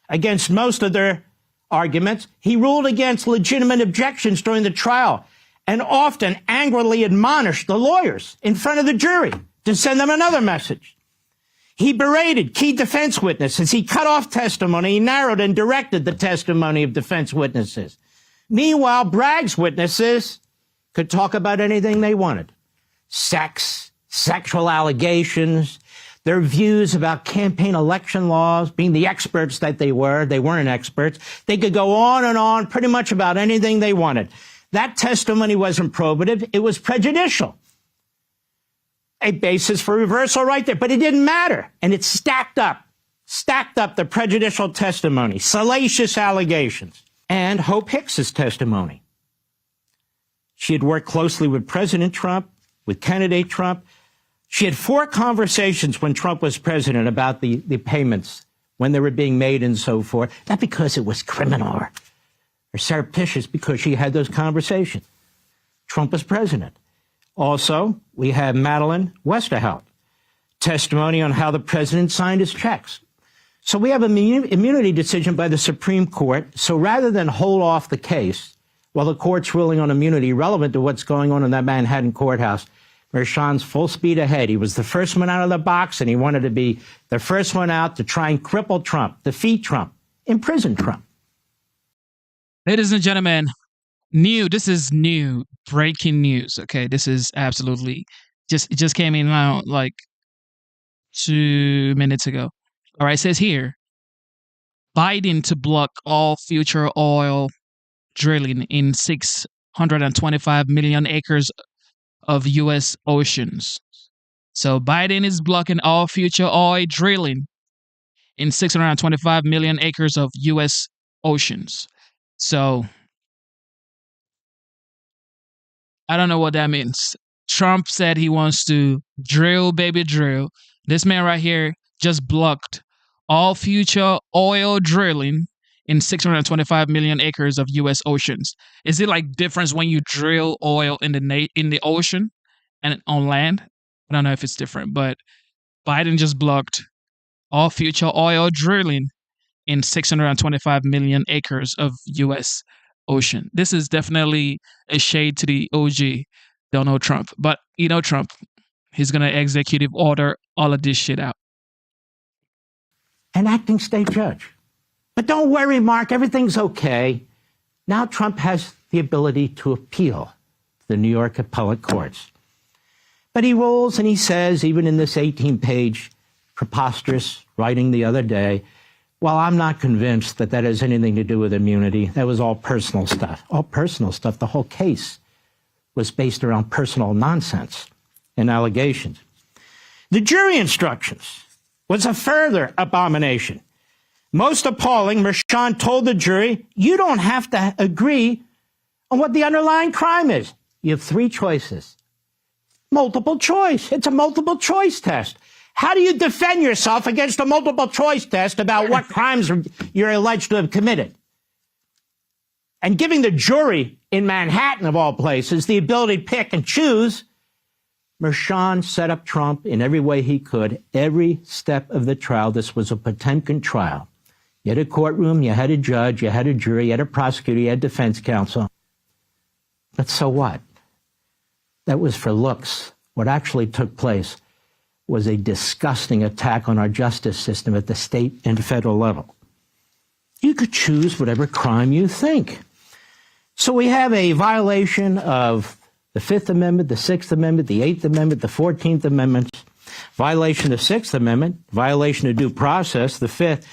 Against most of their arguments, he ruled against legitimate objections during the trial and often angrily admonished the lawyers in front of the jury to send them another message. He berated key defense witnesses. He cut off testimony. He narrowed and directed the testimony of defense witnesses. Meanwhile, Bragg's witnesses could talk about anything they wanted. Sex, sexual allegations, their views about campaign election laws, being the experts that they weren't experts. They could go on and on pretty much about anything they wanted. That testimony wasn't probative. It was prejudicial. A basis for reversal right there, but it didn't matter. And it stacked up the prejudicial testimony, salacious allegations, and Hope Hicks's testimony. She had worked closely with President Trump, with candidate Trump. She had 4 conversations when Trump was president about the payments, when they were being made and so forth. Not because it was criminal or surreptitious, because she had those conversations. Trump was president. Also, we have Madeleine Westerhout, testimony on how the president signed his checks. So we have an immunity decision by the Supreme Court. So rather than hold off the case while the court's ruling on immunity relevant to what's going on in that Manhattan courthouse, Merchan's full speed ahead. He was the first one out of the box, and he wanted to be the first one out to try and cripple Trump, defeat Trump, imprison Trump. Ladies and gentlemen, this is new, breaking news. Okay, this is absolutely it just came in now like 2 minutes ago. All right, it says here, Biden to block all future oil drilling in 625 million acres of U.S. oceans. So Biden is blocking all future oil drilling in 625 million acres of U.S. oceans. So I don't know what that means. Trump said he wants to drill, baby, drill. This man right here just blocked all future oil drilling in 625 million acres of U.S. oceans. Is it like difference when you drill oil in the ocean and on land? I don't know if it's different, but Biden just blocked all future oil drilling in 625 million acres of U.S. ocean. This is definitely a shade to the OG, Donald Trump. But you know Trump, he's going to executive order all of this shit out. An acting state judge. But don't worry, Mark, everything's okay. Now Trump has the ability to appeal to the New York appellate courts. But he rules and he says, even in this 18-page preposterous writing the other day, well, I'm not convinced that that has anything to do with immunity. That was all personal stuff. All personal stuff. The whole case was based around personal nonsense and allegations. The jury instructions was a further abomination. Most appalling, Merchan told the jury, you don't have to agree on what the underlying crime is. You have 3 choices. Multiple choice. It's a multiple choice test. How do you defend yourself against a multiple choice test about what crimes you're alleged to have committed? And giving the jury in Manhattan, of all places, the ability to pick and choose, Merchan set up Trump in every way he could. Every step of the trial, this was a Potemkin trial. You had a courtroom, you had a judge, you had a jury, you had a prosecutor, you had defense counsel. But so what? That was for looks. What actually took place was a disgusting attack on our justice system at the state and federal level. You could choose whatever crime you think. So we have a violation of the 5th Amendment, the 6th Amendment, the 8th Amendment, the 14th Amendment, violation of the 6th Amendment, violation of due process, the 5th.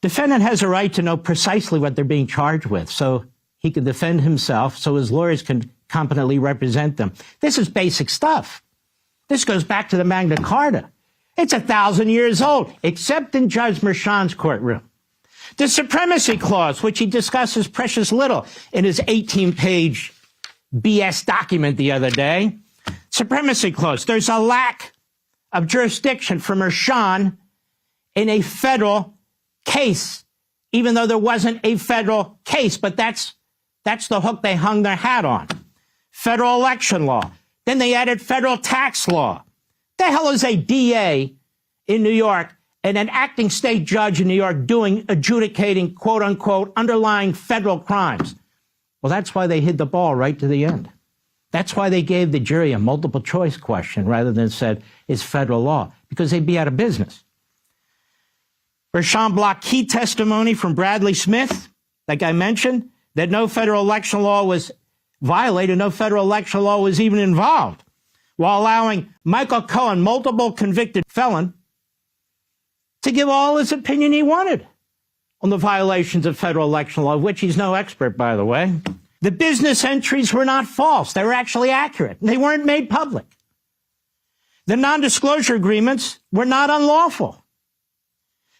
Defendant has a right to know precisely what they're being charged with, so he can defend himself, so his lawyers can competently represent them. This is basic stuff. This goes back to the Magna Carta. It's 1,000 years old, except in Judge Merchan's courtroom. The Supremacy Clause, which he discusses precious little in his 18-page BS document the other day. Supremacy Clause. There's a lack of jurisdiction for Merchan in a federal case, even though there wasn't a federal case. But that's the hook they hung their hat on. Federal election law. Then they added federal tax law. The hell is a DA in New York and an acting state judge in New York adjudicating, quote unquote, underlying federal crimes? Well, that's why they hid the ball right to the end. That's why they gave the jury a multiple choice question rather than said, it's federal law, because they'd be out of business. Rashawn Block key testimony from Bradley Smith, like I mentioned, that no federal election law was violated, no federal election law was even involved, while allowing Michael Cohen, multiple convicted felon, to give all his opinion he wanted on the violations of federal election law, of which he's no expert, by the way. The business entries were not false. They were actually accurate. They weren't made public. The non-disclosure agreements were not unlawful.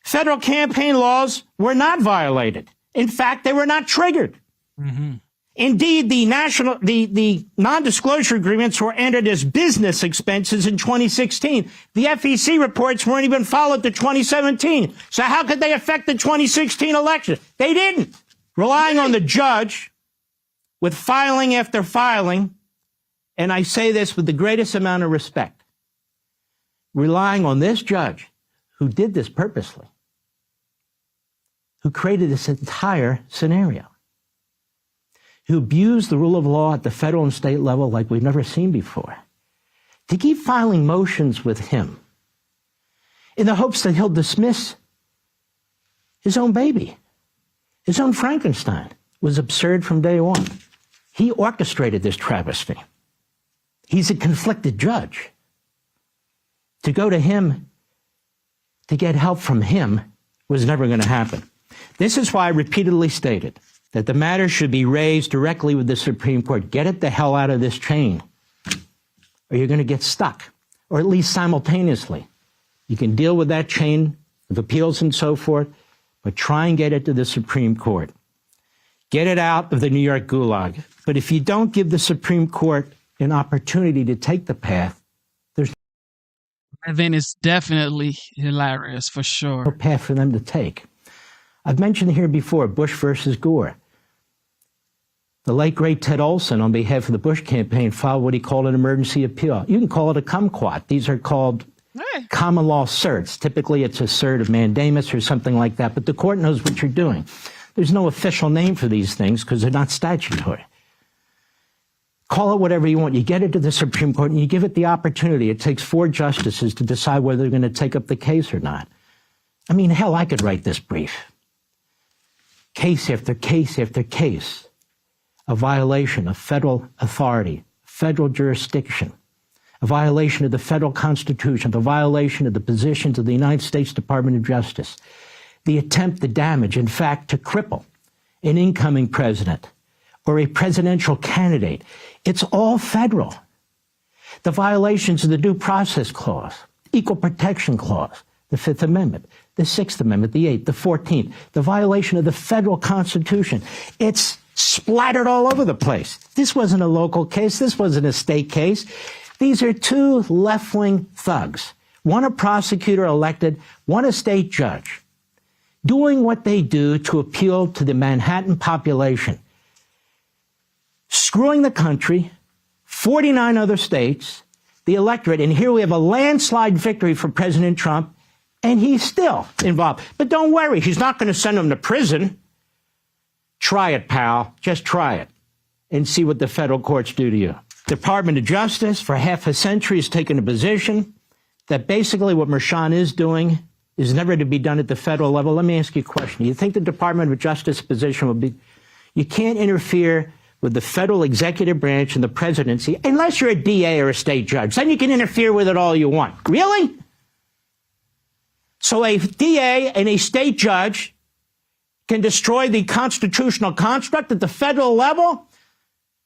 Federal campaign laws were not violated. In fact, they were not triggered. Mm-hmm. Indeed, the non-disclosure agreements were entered as business expenses in 2016. The FEC reports weren't even followed to 2017. So how could they affect the 2016 election? They didn't. Relying on the judge with filing after filing, and I say this with the greatest amount of respect, relying on this judge who did this purposely, who created this entire scenario, who abused the rule of law at the federal and state level like we've never seen before, to keep filing motions with him in the hopes that he'll dismiss his own baby, his own Frankenstein, was absurd from day one. He orchestrated this travesty. He's a conflicted judge. To go to him to get help from him was never going to happen. This is why I repeatedly stated that the matter should be raised directly with the Supreme Court. Get it the hell out of this chain, or you're going to get stuck, or at least simultaneously. You can deal with that chain of appeals and so forth, but try and get it to the Supreme Court. Get it out of the New York gulag. But if you don't give the Supreme Court an opportunity to take the path, there's then it's definitely hilarious for sure. No path for them to take. I've mentioned here before Bush versus Gore. The late, great Ted Olson, on behalf of the Bush campaign, filed what he called an emergency appeal. You can call it a kumquat. These are called common law certs. Typically, it's a cert of mandamus or something like that, but the court knows what you're doing. There's no official name for these things because they're not statutory. Call it whatever you want. You get it to the Supreme Court and you give it the opportunity. It takes 4 justices to decide whether they're going to take up the case or not. I mean, hell, I could write this brief. Case after case after case. A violation of federal authority, federal jurisdiction, a violation of the federal Constitution, the violation of the positions of the United States Department of Justice, the attempt to damage, in fact, to cripple an incoming president or a presidential candidate. It's all federal. The violations of the Due Process Clause, Equal Protection Clause, the Fifth Amendment, the Sixth Amendment, the Eighth, the 14th, the violation of the federal Constitution. It's splattered all over the place. This wasn't a local case. This wasn't a state case. These are 2 left-wing thugs, one a prosecutor elected, one a state judge, doing what they do to appeal to the Manhattan population, screwing the country, 49 other states, the electorate, and here we have a landslide victory for President Trump, and he's still involved. But don't worry, he's not going to send him to prison. Try it, pal. Just try it and see what the federal courts do to you. Department of Justice, for half a century, has taken a position that basically what Merchan is doing is never to be done at the federal level. Let me ask you a question. You think the Department of Justice position will be, you can't interfere with the federal executive branch and the presidency unless you're a DA or a state judge. Then you can interfere with it all you want. Really? So a DA and a state judge can destroy the constitutional construct at the federal level?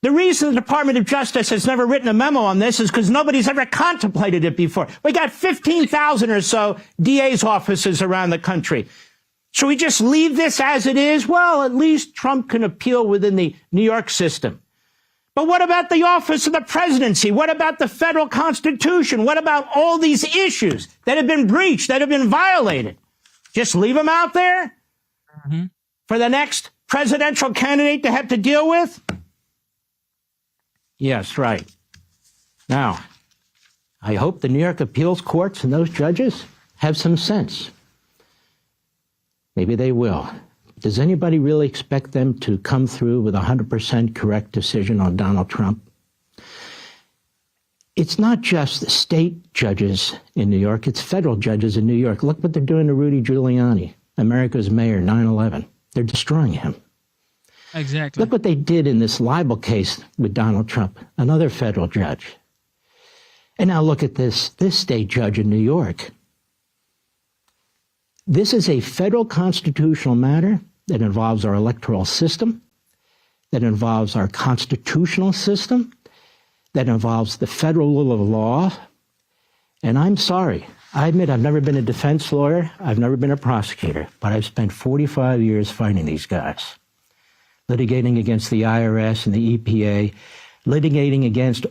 The reason the Department of Justice has never written a memo on this is because nobody's ever contemplated it before. We got 15,000 or so DA's offices around the country. Should we just leave this as it is? Well, at least Trump can appeal within the New York system. But what about the office of the presidency? What about the federal Constitution? What about all these issues that have been breached, that have been violated? Just leave them out there for the next presidential candidate to have to deal with? Yes, right. Now, I hope the New York appeals courts and those judges have some sense. Maybe they will. Does anybody really expect them to come through with a 100% correct decision on Donald Trump? It's not just the state judges in New York, it's federal judges in New York. Look what they're doing to Rudy Giuliani, America's mayor, 9/11. They're destroying him. Exactly. Look what they did in this libel case with Donald Trump, another federal judge. And now look at this state judge in New York. This is a federal constitutional matter that involves our electoral system, that involves our constitutional system, that involves the federal rule of law. And I'm sorry, I admit I've never been a defense lawyer, I've never been a prosecutor, but I've spent 45 years fighting these guys, litigating against the IRS and the EPA, litigating against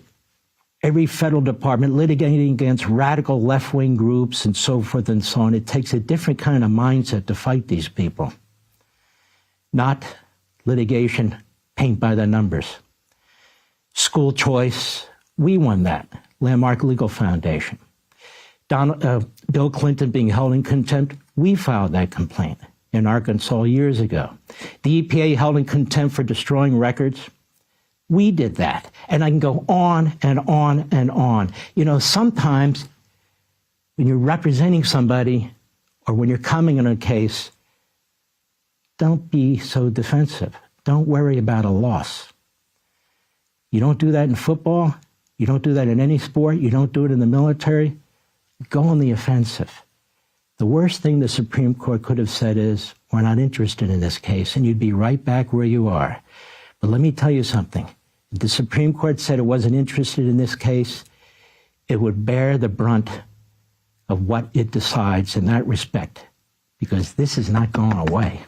every federal department, litigating against radical left-wing groups and so forth and so on. It takes a different kind of mindset to fight these people. Not litigation, paint by the numbers. School choice, we won that. Landmark Legal Foundation. Bill Clinton being held in contempt, we filed that complaint in Arkansas years ago. The EPA held in contempt for destroying records. We did that. And I can go on and on and on. You know, sometimes when you're representing somebody or when you're coming in a case, don't be so defensive. Don't worry about a loss. You don't do that in football. You don't do that in any sport. You don't do it in the military. Go on the offensive. The worst thing the Supreme Court could have said is, we're not interested in this case, and you'd be right back where you are. But let me tell you something. If the Supreme Court said it wasn't interested in this case, it would bear the brunt of what it decides in that respect, because this is not going away.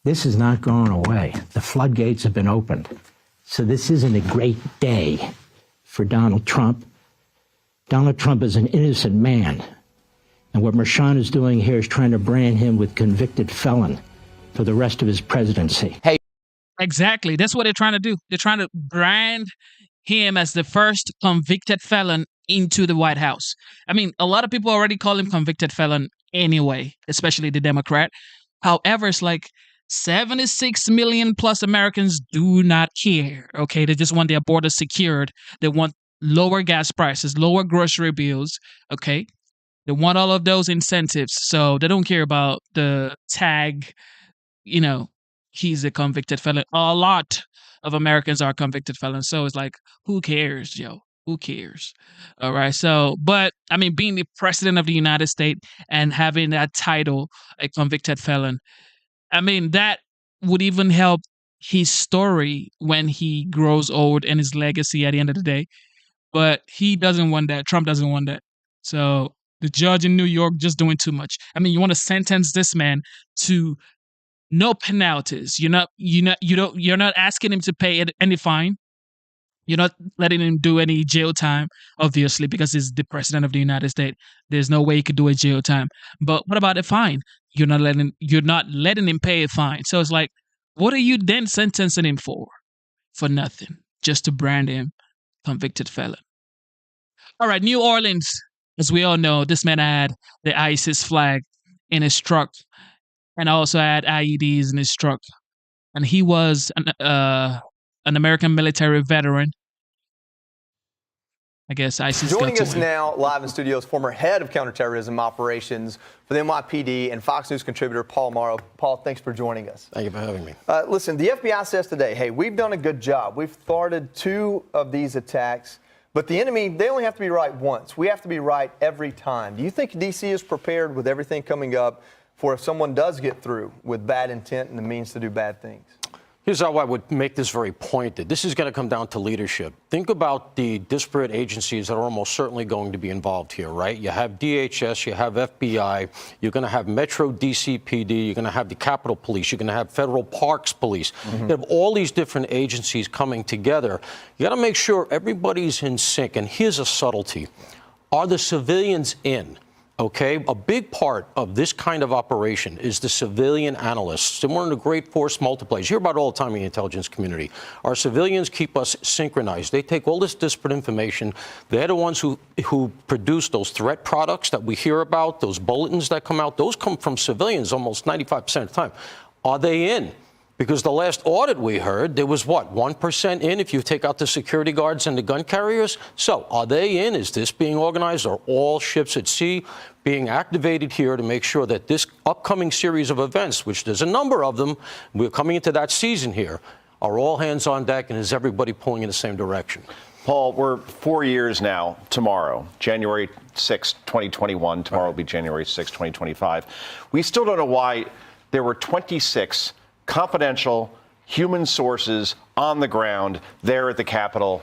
This is not going away. The floodgates have been opened. So this isn't a great day for Donald Trump. Donald Trump is an innocent man. And what Mershon is doing here is trying to brand him with convicted felon for the rest of his presidency. Hey. Exactly. That's what they're trying to do. They're trying to brand him as the first convicted felon into the White House. I mean, a lot of people already call him convicted felon anyway, especially the Democrat. However, it's like 76 million plus Americans do not care. Okay. They just want their borders secured. They want lower gas prices, lower grocery bills. Okay. They want all of those incentives. So they don't care about the tag, you know, he's a convicted felon. A lot of Americans are convicted felons. So it's like, who cares, yo? Who cares? All right. So, but I mean, being the president of the United States and having that title, a convicted felon, I mean, that would even help his story when he grows old and his legacy at the end of the day. But he doesn't want that. Trump doesn't want that. So the judge in New York just doing too much. I mean, you want to sentence this man to no penalties. You're not asking him to pay any fine. You're not letting him do any jail time, obviously, because he's the president of the United States. There's no way he could do a jail time. But what about a fine? You're not letting him pay a fine. So it's like, what are you then sentencing him for? For nothing, just to brand him convicted felon. All right, New Orleans, as we all know, this man had the ISIS flag in his truck, and also had IEDs in his truck, and he was an American military veteran. I guess ISIS joining us now live in studios, former head of counterterrorism operations for the NYPD and Fox News contributor Paul Morrow. Paul, thanks for joining us. Thank you for having me. Listen, the FBI says today, hey, we've done a good job. We've thwarted 2 of these attacks, but the enemy, they only have to be right once. We have to be right every time. Do you think D.C. is prepared with everything coming up for if someone does get through with bad intent and the means to do bad things? Here's how I would make this very pointed. This is going to come down to leadership. Think about the disparate agencies that are almost certainly going to be involved here, right? You have DHS, you have FBI, you're going to have Metro DCPD, you're going to have the Capitol Police, you're going to have Federal Parks Police. You have all these different agencies coming together. You got to make sure everybody's in sync. And here's a subtlety. Are the civilians in? Okay, a big part of this kind of operation is the civilian analysts. And one of the great force multipliers. You hear about it all the time in the intelligence community. Our civilians keep us synchronized. They take all this disparate information. They're the ones who produce those threat products that we hear about, those bulletins that come out. Those come from civilians almost 95% of the time. Are they in? Because the last audit we heard, there was what, 1% in if you take out the security guards and the gun carriers? So are they in? Is this being organized? Are all ships at sea being activated here to make sure that this upcoming series of events, which there's a number of them, we're coming into that season here, are all hands on deck, and is everybody pulling in the same direction? Paul, we're 4 years now tomorrow, January 6, 2021. Tomorrow will be January 6, 2025. We still don't know why there were 26 confidential human sources on the ground there at the Capitol.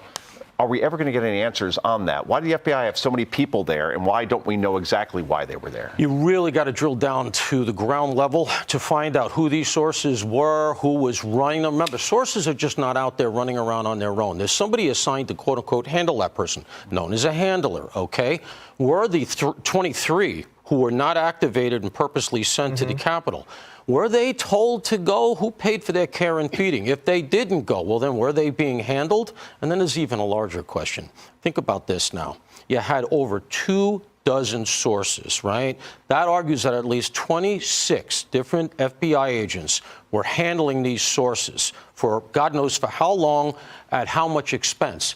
Are we ever going to get any answers on that? Why do the FBI have so many people there, and why don't we know exactly why they were there? You really got to drill down to the ground level to find out who these sources were, who was running them. Remember, sources are just not out there running around on their own. There's somebody assigned to, quote unquote, handle that person, known as a handler, okay? Were the 23 who were not activated and purposely sent to the Capitol, were they told to go? Who paid for their care and feeding? If they didn't go, well, then were they being handled? And then there's even a larger question. Think about this now. You had over 24 sources, right? That argues that at least 26 different FBI agents were handling these sources for God knows for how long, at how much expense.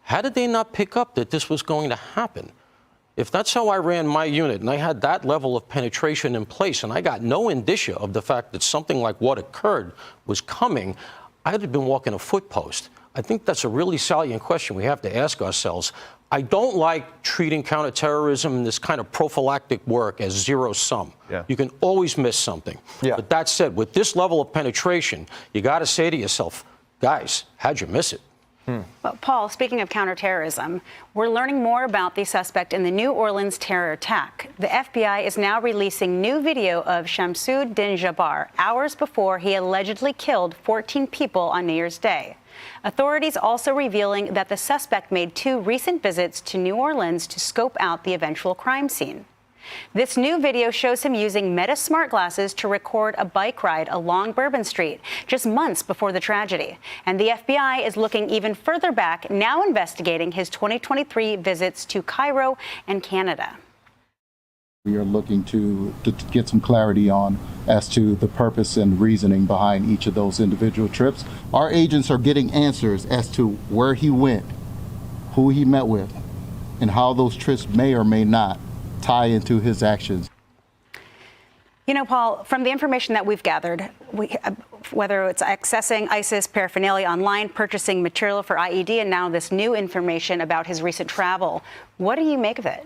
How did they not pick up that this was going to happen? If that's how I ran my unit and I had that level of penetration in place and I got no indicia of the fact that something like what occurred was coming, I'd have been walking a foot post. I think that's a really salient question we have to ask ourselves. I don't like treating counterterrorism and this kind of prophylactic work as zero sum. Yeah. You can always miss something. Yeah. But that said, with this level of penetration, you got to say to yourself, guys, how'd you miss it? But Paul, speaking of counterterrorism, we're learning more about the suspect in the New Orleans terror attack. The FBI is now releasing new video of Shamsud-Din Jabbar hours before he allegedly killed 14 people on New Year's Day. Authorities also revealing that the suspect made 2 recent visits to New Orleans to scope out the eventual crime scene. This new video shows him using Meta smart glasses to record a bike ride along Bourbon Street just months before the tragedy. And the FBI is looking even further back, now investigating his 2023 visits to Cairo and Canada. We are looking to get some clarity on as to the purpose and reasoning behind each of those individual trips. Our agents are getting answers as to where he went, who he met with, and how those trips may or may not tie into his actions. You know, Paul, from the information that we've gathered, whether it's accessing ISIS paraphernalia online, purchasing material for IED, and now this new information about his recent travel, what do you make of it?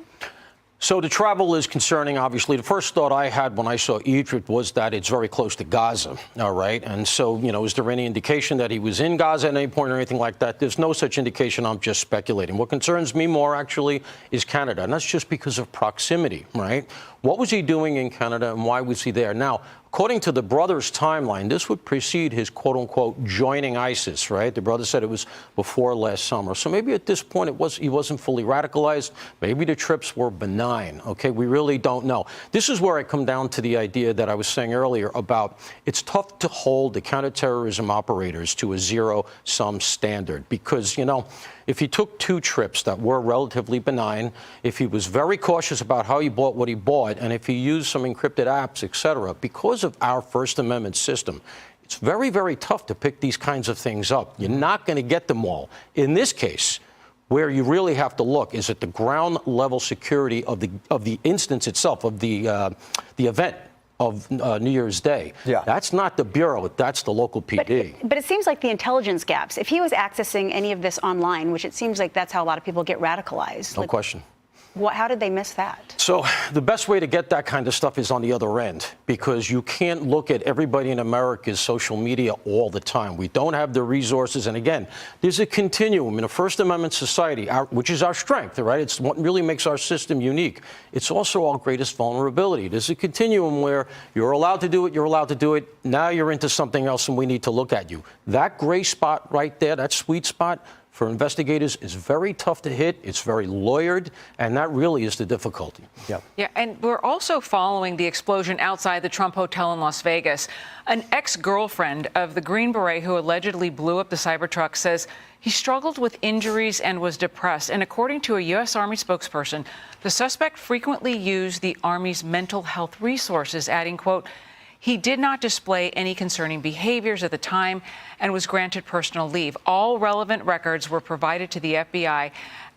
So the travel is concerning, obviously. The first thought I had when I saw Egypt was that it's very close to Gaza, all right? And so, you know, is there any indication that he was in Gaza at any point or anything like that? There's no such indication. I'm just speculating. What concerns me more, actually, is Canada. And that's just because of proximity, right? What was he doing in Canada and why was he there? Now, according to the brother's timeline, this would precede his quote-unquote joining ISIS, right? The brother said it was before last summer. So maybe at this point he wasn't fully radicalized. Maybe the trips were benign, okay? We really don't know. This is where I come down to the idea that I was saying earlier about it's tough to hold the counterterrorism operators to a zero-sum standard because, you know, if he took 2 trips that were relatively benign, if he was very cautious about how he bought what he bought, and if he used some encrypted apps, et cetera, because of our First Amendment system, it's very, very tough to pick these kinds of things up. You're not going to get them all. In this case, where you really have to look is at the ground level security of the instance itself, of the event of New Year's Day. Yeah. That's not the Bureau, that's the local PD. But it seems like the intelligence gaps, if he was accessing any of this online, which it seems like that's how a lot of people get radicalized. No question. How did they miss that? So the best way to get that kind of stuff is on the other end, because you can't look at everybody in America's social media all the time. We don't have the resources. And again, there's a continuum in a First Amendment society, which is our strength, right? It's what really makes our system unique. It's also our greatest vulnerability. There's a continuum where you're allowed to do it, you're allowed to do it. Now you're into something else and we need to look at you. That gray spot right there, that sweet spot, for investigators is very tough to hit. It's very lawyered, and that really is the difficulty. Yeah, and we're also following the explosion outside the Trump Hotel in Las Vegas. An ex-girlfriend of the Green Beret who allegedly blew up the Cybertruck says he struggled with injuries and was depressed. And according to a U.S. Army spokesperson, the suspect frequently used the Army's mental health resources, adding, quote, he did not display any concerning behaviors at the time and was granted personal leave. All relevant records were provided to the FBI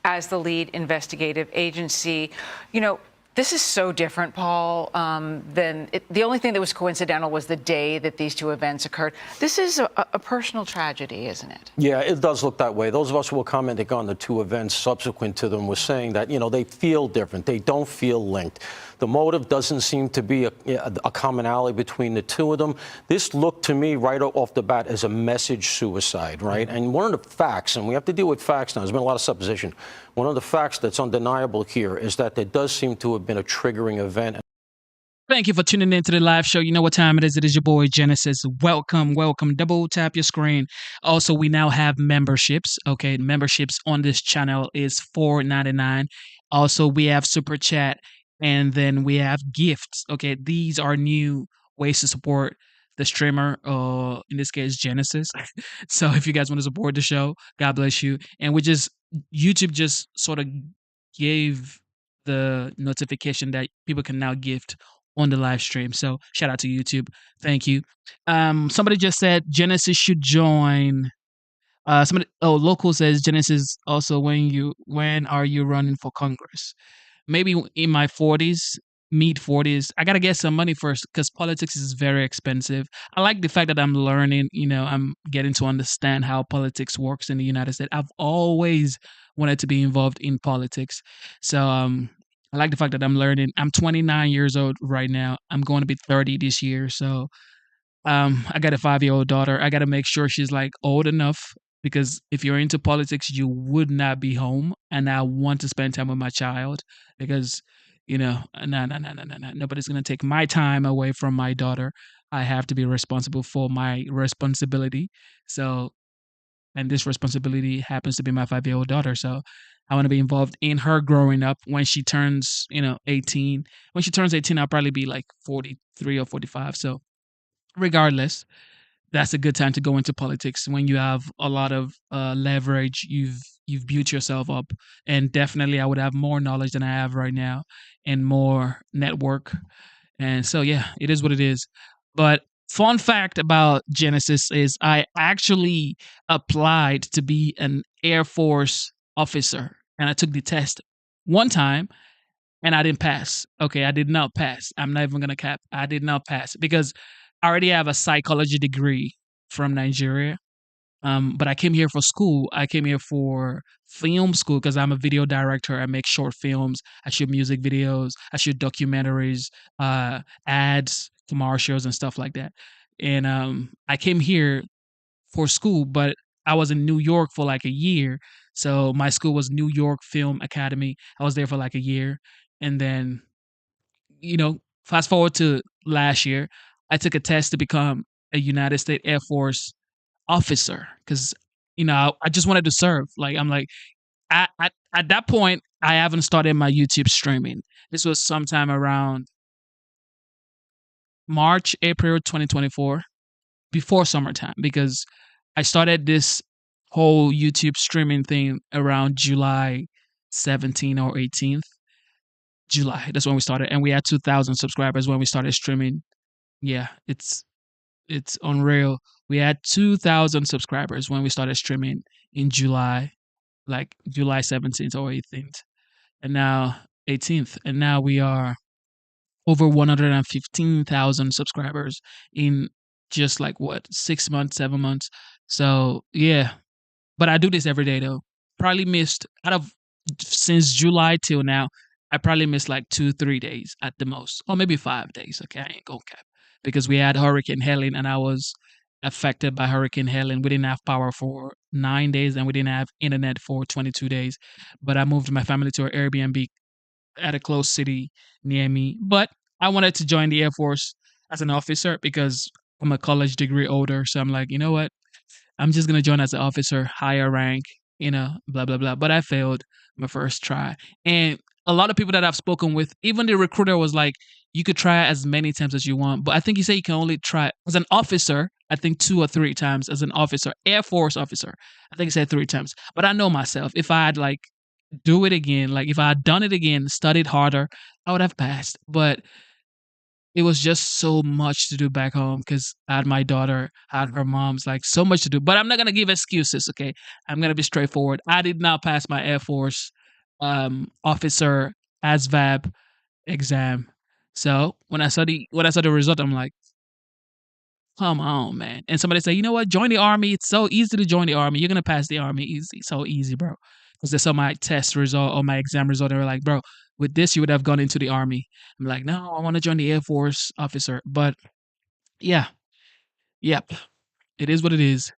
as the lead investigative agency. You know, this is so different, Paul, than the only thing that was coincidental was the day that these two events occurred. This is a personal tragedy, isn't it? Yeah, it does look that way. Those of us who were commenting on the two events subsequent to them were saying that, you know, they feel different. They don't feel linked. The motive doesn't seem to be a commonality between the two of them. This looked to me right off the bat as a message suicide, right? And one of the facts, and we have to deal with facts now, there's been a lot of supposition. One of the facts that's undeniable here is that there does seem to have been a triggering event. Thank you for tuning in to the live show. You know what time it is. It is your boy Genesis. Welcome, welcome. Double tap your screen. Also, we now have memberships. Okay, memberships on this channel is $4.99. Also, we have Super Chat. And then we have gifts. Okay, these are new ways to support the streamer, in this case, Genesis. So if you guys want to support the show, God bless you. And YouTube just sort of gave the notification that people can now gift on the live stream. So shout out to YouTube. Thank you. Somebody just said Genesis should join. Local says Genesis also when are you running for Congress? Maybe in my 40s, mid 40s. I got to get some money first because politics is very expensive. I like the fact that I'm learning, I'm getting to understand how politics works in the United States. I've always wanted to be involved in politics. So I like the fact that I'm learning. I'm 29 years old right now. I'm going to be 30 this year. So I got a 5-year-old daughter. I got to make sure she's like old enough. Because if you're into politics, you would not be home. And I want to spend time with my child because, nobody's going to take my time away from my daughter. I have to be responsible for my responsibility. So, and this responsibility happens to be my 5-year-old daughter. So I want to be involved in her growing up when she turns, 18. When she turns 18, I'll probably be like 43 or 45. So regardless, that's a good time to go into politics when you have a lot of leverage. You've built yourself up, and definitely I would have more knowledge than I have right now and more network. And so, yeah, it is what it is. But fun fact about Genesis is I actually applied to be an Air Force officer, and I took the test one time, and I didn't pass. Okay, I did not pass. I'm not even going to cap. I did not pass because I already have a psychology degree from Nigeria, but I came here for school. I came here for film school because I'm a video director. I make short films. I shoot music videos. I shoot documentaries, ads, commercials, and stuff like that. And I came here for school, but I was in New York for like a year. So my school was New York Film Academy. I was there for like a year. And then, fast forward to last year, I took a test to become a United States Air Force officer because, I just wanted to serve. Like, I'm like, at that point, I haven't started my YouTube streaming. This was sometime around March, April 2024, before summertime, because I started this whole YouTube streaming thing around July 17th or 18th. July, that's when we started. And we had 2,000 subscribers when we started streaming. Yeah, it's unreal. We had 2,000 subscribers when we started streaming in July, like July 17th or 18th, and now 18th, and now we are over 115,000 subscribers in just like 6 months, 7 months. So yeah, but I do this every day though. Probably missed since July till now. I probably missed like 2-3 days at the most, or maybe 5 days. Okay, I ain't gonna cap. Because we had Hurricane Helene and I was affected by Hurricane Helene. We didn't have power for 9 days and we didn't have internet for 22 days. But I moved my family to an Airbnb at a close city near me. But I wanted to join the Air Force as an officer because I'm a college degree holder. So I'm like, you know what? I'm just going to join as an officer, higher rank. blah, blah, blah. But I failed my first try. And a lot of people that I've spoken with, even the recruiter was like, you could try as many times as you want. But I think he said you can only try as an officer, I think 2 or 3 times as an officer, Air Force officer. I think he said 3 times. But I know myself. If I'd do it again, if I had done it again, studied harder, I would have passed. But it was just so much to do back home because I had my daughter, I had her mom's, so much to do. But I'm not going to give excuses, okay? I'm going to be straightforward. I did not pass my Air Force officer ASVAB exam. So when I saw the result, I'm like, come on, man. And somebody said, you know what? Join the Army. It's so easy to join the Army. You're going to pass the Army easy. So easy, bro. Because they saw my test result or my exam result. They were like, bro, with this, you would have gone into the Army. I'm like, no, I want to join the Air Force officer. But yeah. Yep. It is what it is.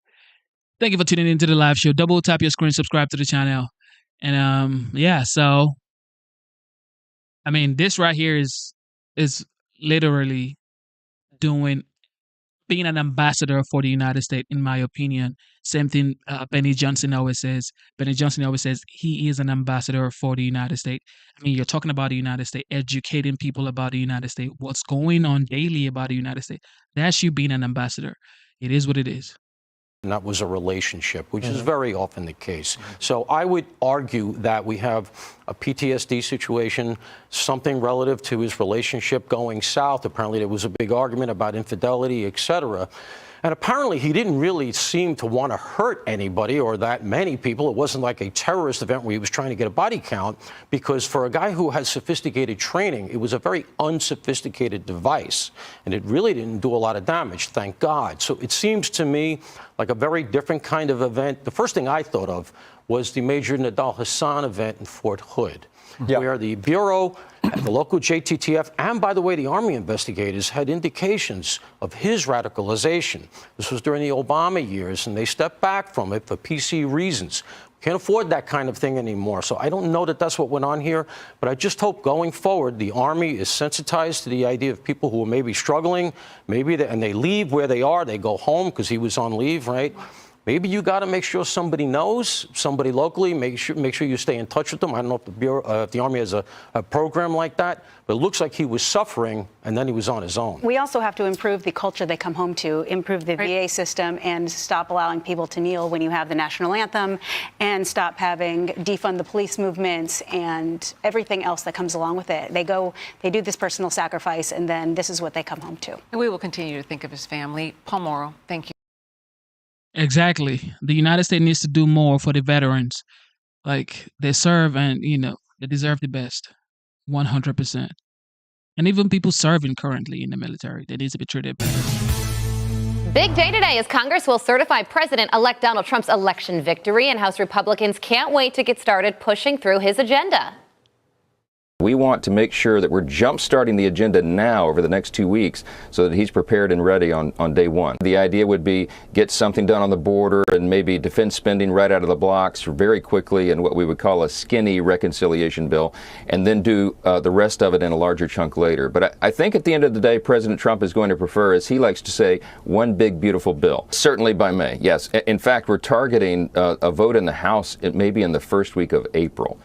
Thank you for tuning into the live show. Double tap your screen, subscribe to the channel. And yeah, so I mean, this right here is literally being an ambassador for the United States, in my opinion. Same thing Benny Johnson always says. Benny Johnson always says he is an ambassador for the United States. I mean, you're talking about the United States, educating people about the United States, what's going on daily about the United States. That's you being an ambassador. It is what it is. And that was a relationship, which is very often the case. So I would argue that we have a PTSD situation, something relative to his relationship going south. Apparently there was a big argument about infidelity, etc. And apparently he didn't really seem to want to hurt anybody or that many people. It wasn't like a terrorist event where he was trying to get a body count, because for a guy who has sophisticated training, it was a very unsophisticated device. And it really didn't do a lot of damage, thank God. So it seems to me like a very different kind of event. The first thing I thought of was the Major Nidal Hasan event in Fort Hood, where the Bureau, the local JTTF, and by the way, the Army investigators had indications of his radicalization. This was during the Obama years, and they stepped back from it for PC reasons. Can't afford that kind of thing anymore. So I don't know that that's what went on here, but I just hope going forward the Army is sensitized to the idea of people who are maybe struggling, and they leave where they are, they go home because he was on leave, right? Maybe you got to make sure somebody knows, somebody locally, make sure you stay in touch with them. I don't know if the Bureau, if the Army has a program like that, but it looks like he was suffering and then he was on his own. We also have to improve the culture they come home to, improve the VA system, and stop allowing people to kneel when you have the national anthem, and stop having defund the police movements and everything else that comes along with it. They do this personal sacrifice, and then this is what they come home to. And we will continue to think of his family. Paul Mauro, thank you. Exactly. The United States needs to do more for the veterans. They serve and, they deserve the best. 100%. And even people serving currently in the military, they need to be treated better. Big day today as Congress will certify President-elect Donald Trump's election victory, and House Republicans can't wait to get started pushing through his agenda. We want to make sure that we're jump-starting the agenda now over the next 2 weeks so that he's prepared and ready on day one. The idea would be get something done on the border and maybe defense spending right out of the blocks very quickly in what we would call a skinny reconciliation bill, and then do the rest of it in a larger chunk later. But I think at the end of the day, President Trump is going to prefer, as he likes to say, one big, beautiful bill. Certainly by May, yes. In fact, we're targeting a vote in the House maybe in the first week of April.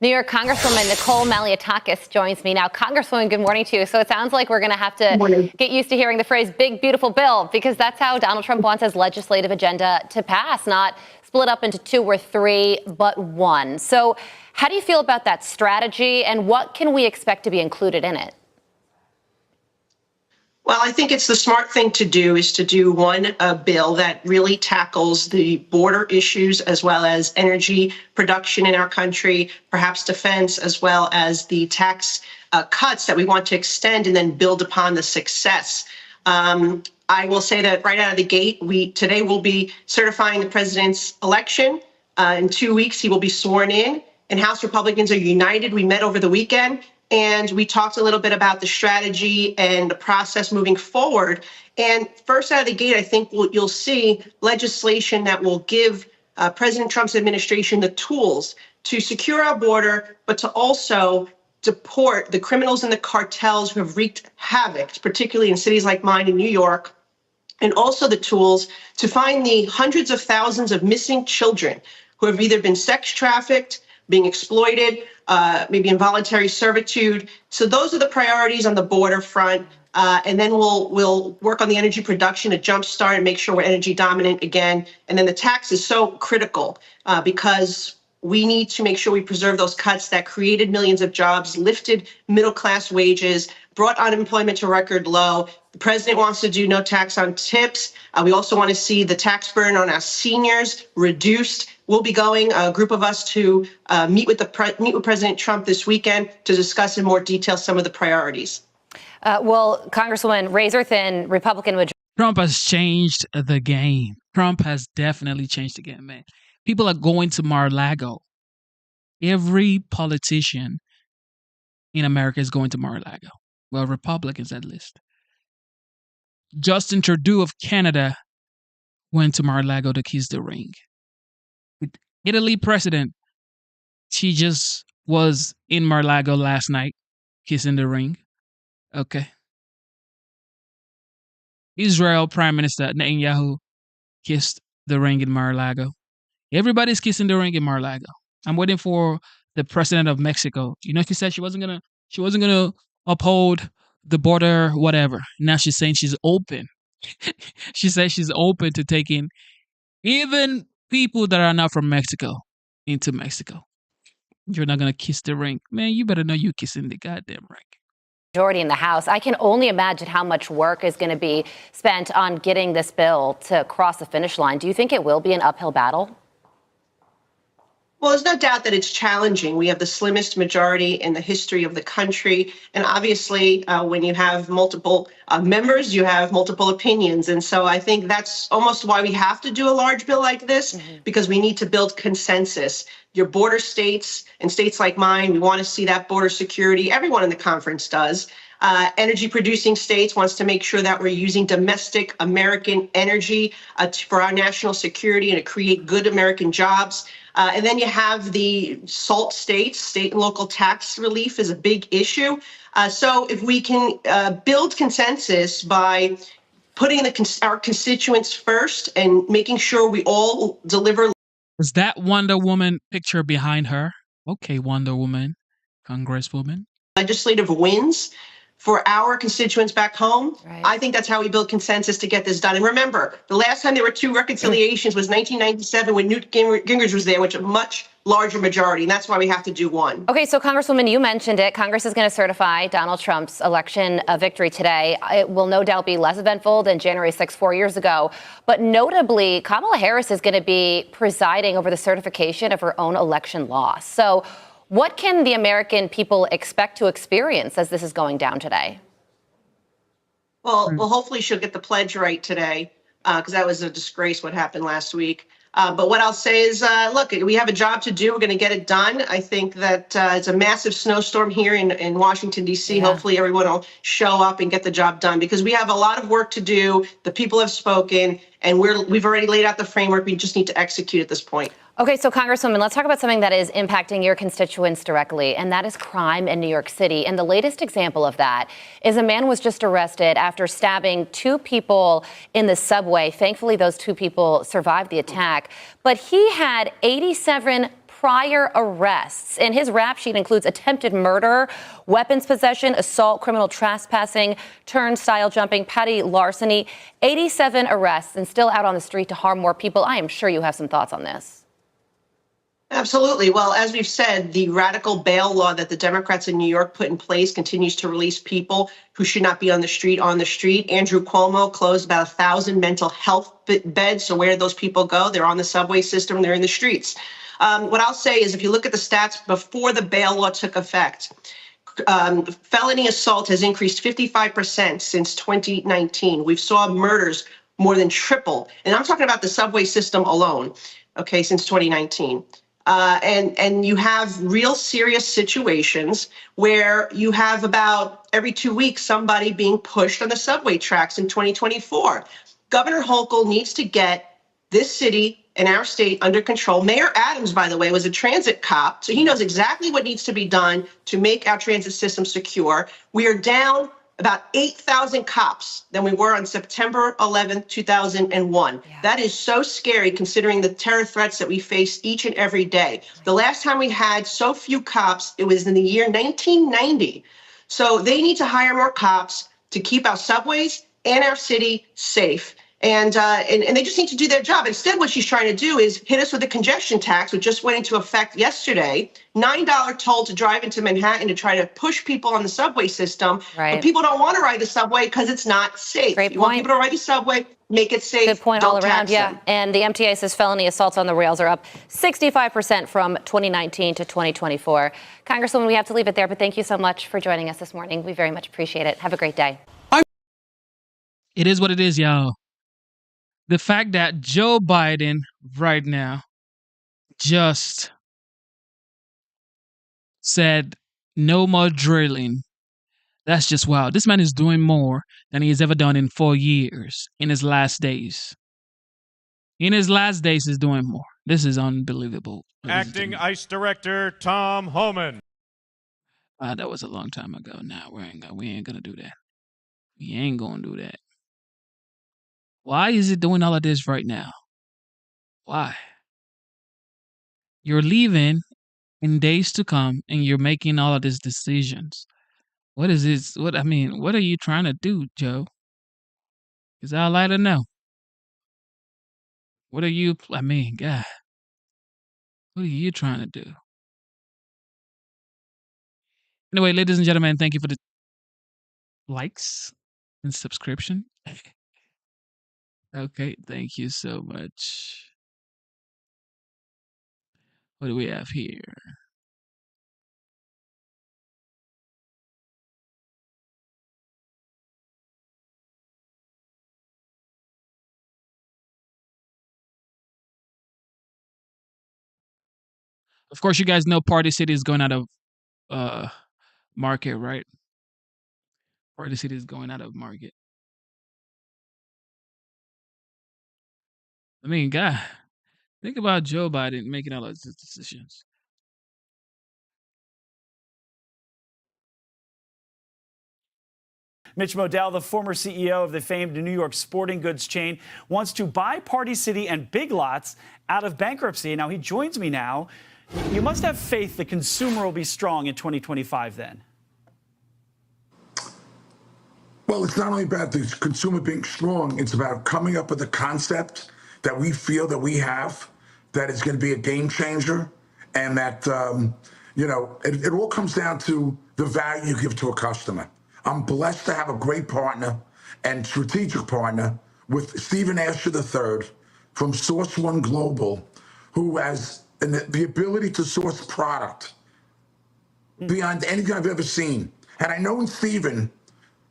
New York Congresswoman Nicole Malliotakis joins me now. Congresswoman, good morning to you. So it sounds like we're going to have to get used to hearing the phrase big, beautiful bill, because that's how Donald Trump wants his legislative agenda to pass, not split up into 2 or 3, but 1. So how do you feel about that strategy, and what can we expect to be included in it? Well, I think it's the smart thing to do is to do one bill that really tackles the border issues as well as energy production in our country, perhaps defense, as well as the tax cuts that we want to extend and then build upon the success. I will say that right out of the gate, today we'll be certifying the president's election. In 2 weeks, he will be sworn in, and House Republicans are united. We met over the weekend, and we talked a little bit about the strategy and the process moving forward. And first out of the gate, I think you'll see legislation that will give President Trump's administration the tools to secure our border, but to also deport the criminals and the cartels who have wreaked havoc, particularly in cities like mine in New York, and also the tools to find the hundreds of thousands of missing children who have either been sex trafficked, being exploited, maybe involuntary servitude. So those are the priorities on the border front. And then we'll work on the energy production to jumpstart and make sure we're energy dominant again. And then the tax is so critical because we need to make sure we preserve those cuts that created millions of jobs, lifted middle-class wages, brought unemployment to a record low. The president wants to do no tax on tips. We also want to see the tax burden on our seniors reduced. We'll be going, a group of us, to meet with President Trump this weekend to discuss in more detail some of the priorities. Well, Congresswoman, razor thin Republican majority. Trump has changed the game. Trump has definitely changed the game, man. People are going to Mar-a-Lago. Every politician in America is going to Mar-a-Lago. Well, Republicans at least. Justin Trudeau of Canada went to Mar-a-Lago to kiss the ring. Italy president, she just was in Mar-a-Lago last night, kissing the ring. Okay. Israel Prime Minister Netanyahu kissed the ring in Mar-a-Lago. Everybody's kissing the ring in Mar-a-Lago. I'm waiting for the president of Mexico. You know, she said she wasn't gonna uphold the border, whatever. Now she's saying she's open. She says she's open to taking even people that are not from Mexico into Mexico. You're not gonna kiss the ring, man. You better know you kissing the goddamn ring. Majority in the House. I can only imagine how much work is going to be spent on getting this bill to cross the finish line. Do you think it will be an uphill battle? Well, there's no doubt that it's challenging. We have the slimmest majority in the history of the country. And obviously, when you have multiple members, you have multiple opinions. And so I think that's almost why we have to do a large bill like this, because we need to build consensus. Your border states and states like mine, we want to see that border security. Everyone in the conference does. Energy producing states wants to make sure that we're using domestic American energy for our national security and to create good American jobs. And then you have the SALT states, state and local tax relief is a big issue. So if we can build consensus by putting our constituents first and making sure we all deliver. Is that Wonder Woman picture behind her? Okay, Wonder Woman, Congresswoman. Legislative wins for our constituents back home. Right. I think that's how we build consensus to get this done. And remember, the last time there were two reconciliations was 1997 when Newt Gingrich was there, which a much larger majority. And that's why we have to do one. Okay, so Congresswoman, you mentioned it. Congress is going to certify Donald Trump's election victory today. It will no doubt be less eventful than January 6th 4 years ago. But notably, Kamala Harris is going to be presiding over the certification of her own election loss. So what can the American people expect to experience as this is going down today? Well, hopefully she'll get the pledge right today, because that was a disgrace what happened last week. But what I'll say is, look, we have a job to do. We're going to get it done. I think that it's a massive snowstorm here in Washington, D.C. Yeah. Hopefully everyone will show up and get the job done, because we have a lot of work to do. The people have spoken, and we've already laid out the framework. We just need to execute at this point. Okay, so Congresswoman, let's talk about something that is impacting your constituents directly, and that is crime in New York City. And the latest example of that is a man was just arrested after stabbing two people in the subway. Thankfully, those two people survived the attack, but he had 87 prior arrests. And his rap sheet includes attempted murder, weapons possession, assault, criminal trespassing, turnstile jumping, petty larceny. 87 arrests and still out on the street to harm more people. I am sure you have some thoughts on this. Absolutely. Well, as we've said, the radical bail law that the Democrats in New York put in place continues to release people who should not be on the street. Andrew Cuomo closed about 1,000 mental health beds. So where do those people go? They're on the subway system. They're in the streets. What I'll say is, if you look at the stats before the bail law took effect, felony assault has increased 55% since 2019. We've saw murders more than triple. And I'm talking about the subway system alone, okay, since 2019. And you have real serious situations where you have about every 2 weeks somebody being pushed on the subway tracks in 2024. Governor Hochul needs to get this city and our state under control. Mayor Adams, by the way, was a transit cop, so he knows exactly what needs to be done to make our transit system secure. We are down about 8,000 cops than we were on September 11th, 2001. That is so scary considering the terror threats that we face each and every day. The last time we had so few cops, it was in the year 1990. So they need to hire more cops to keep our subways and our city safe. And they just need to do their job. Instead, what she's trying to do is hit us with a congestion tax, which just went into effect yesterday. $9 toll to drive into Manhattan to try to push people on the subway system. Right. But people don't want to ride the subway because it's not safe. Great You want point. people to ride the subway, make it safe. Good point don't all around, tax yeah. them. And the MTA says felony assaults on the rails are up 65% from 2019 to 2024. Congresswoman, we have to leave it there, but thank you so much for joining us this morning. We very much appreciate it. Have a great day. It is what it is, y'all. The fact that Joe Biden right now just said no more drilling. That's just wild. This man is doing more than he has ever done in 4 years in his last days. In his last days, he's doing more. This is unbelievable. Acting ICE Director Tom Homan. That was a long time ago. Now we ain't gonna do that. We ain't gonna do that. Why is it doing all of this right now? Why? You're leaving in days to come and you're making all of these decisions. What is this? What are you trying to do, Joe? Because I'd like to know. What are you, God, what are you trying to do? Anyway, ladies and gentlemen, thank you for the likes and subscription. Okay, thank you so much. What do we have here? Of course, you guys know Party City is going out of market, right? Party City is going out of market. God, think about Joe Biden making all of these decisions. Mitch Modell, the former CEO of the famed New York sporting goods chain, wants to buy Party City and Big Lots out of bankruptcy. Now, he joins me now. You must have faith the consumer will be strong in 2025 then. Well, it's not only about the consumer being strong, it's about coming up with a concept that we feel that we have that is going to be a game changer, and that, it all comes down to the value you give to a customer. I'm blessed to have a great partner and strategic partner with Stephen Asher III from Source One Global, who has the ability to source product beyond anything I've ever seen. Had I known Stephen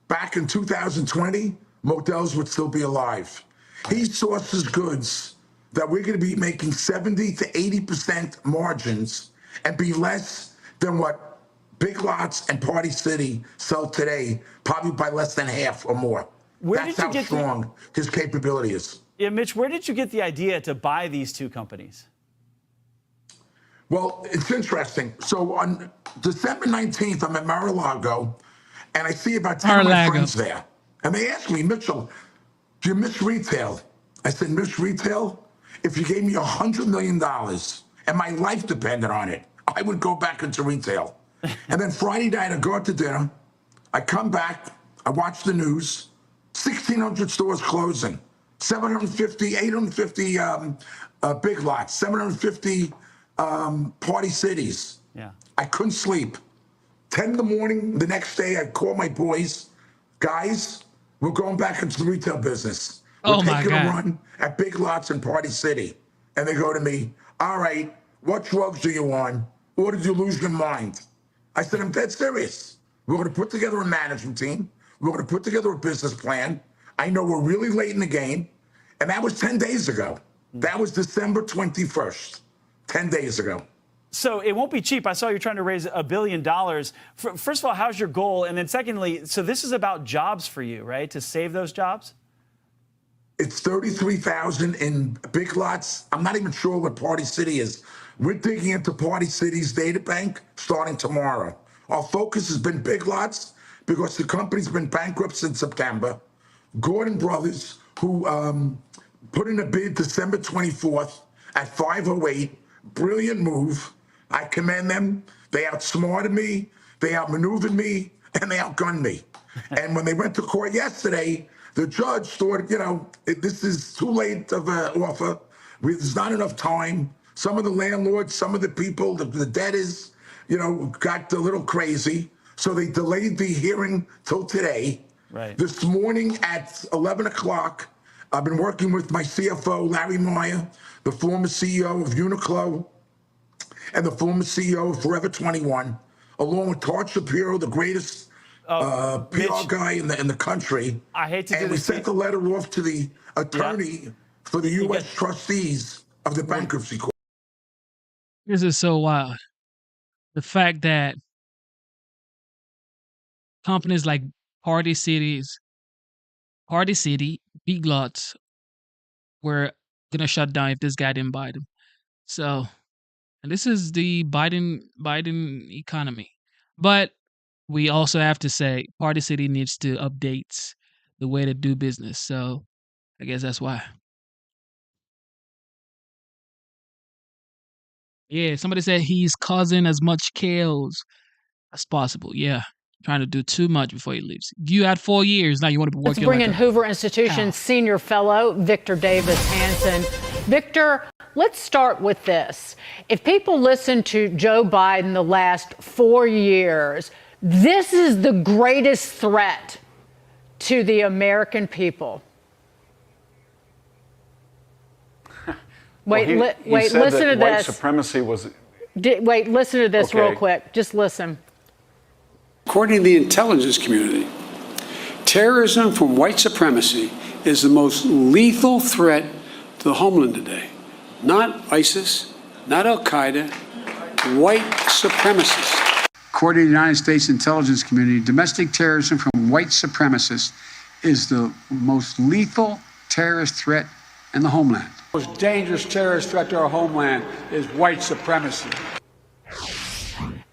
back in 2020, Modell's would still be alive. He sources goods that we're going to be making 70 to 80% margins and be less than what Big Lots and Party City sell today, probably by less than half or more. That's how strong his capability is. Yeah, Mitch, where did you get the idea to buy these two companies? Well, it's interesting. So on December 19th, I'm at Mar-a-Lago, and I see about 10 of my friends there. And they ask me, Mitchell, do you miss retail? I said, miss retail? If you gave me $100 million and my life depended on it, I would go back into retail. And then Friday night, I go out to dinner. I come back. I watch the news. 1,600 stores closing. 750, 850 Big Lots. 750 Party Cities. Yeah. I couldn't sleep. 10 in the morning, the next day, I call my boys. Guys, we're going back into the retail business. We're taking a run at Big Lots and Party City. And they go to me, all right, what drugs are you on? Or did you lose your mind? I said, I'm dead serious. We're going to put together a management team. We're going to put together a business plan. I know we're really late in the game. And that was 10 days ago. That was December 21st, 10 days ago. So it won't be cheap. I saw you're trying to raise $1 billion. First of all, how's your goal? And then secondly, so this is about jobs for you, right? To save those jobs? It's 33,000 in Big Lots. I'm not even sure what Party City is. We're digging into Party City's data bank starting tomorrow. Our focus has been Big Lots because the company's been bankrupt since September. Gordon Brothers, who put in a bid December 24th at 508, brilliant move. I commend them. They outsmarted me, they outmaneuvered me, and they outgunned me. And when they went to court yesterday, the judge thought, this is too late of an offer. There's not enough time. Some of the landlords, some of the people, the debtors, got a little crazy. So they delayed the hearing till today. Right. This morning at 11 o'clock, I've been working with my CFO, Larry Meyer, the former CEO of Uniqlo, and the former CEO of Forever 21, along with Todd Shapiro, the greatest PR guy in the country. I hate to do and we this. sent the letter off to the attorney for the U.S. trustees of the bankruptcy court. This is so wild. The fact that companies like Party City, Big Lots, were gonna shut down if this guy didn't buy them. So, and this is the Biden economy. But we also have to say Party City needs to update the way to do business. So I guess that's why. Yeah, somebody said he's causing as much chaos as possible. Yeah, trying to do too much before he leaves. You had 4 years, now you want to be Let's working bring like in Hoover Institution senior fellow Victor Davis Hanson. Victor, let's start with this. If people listen to Joe Biden the last 4 years, this is the greatest threat to the American people. Wait, listen to this. White supremacy was. Wait, listen to this real quick. Just listen. According to the intelligence community, terrorism from white supremacy is the most lethal threat to the homeland today. Not ISIS, not Al-Qaeda, white supremacists. According to the United States intelligence community, domestic terrorism from white supremacists is the most lethal terrorist threat in the homeland. The most dangerous terrorist threat to our homeland is white supremacy.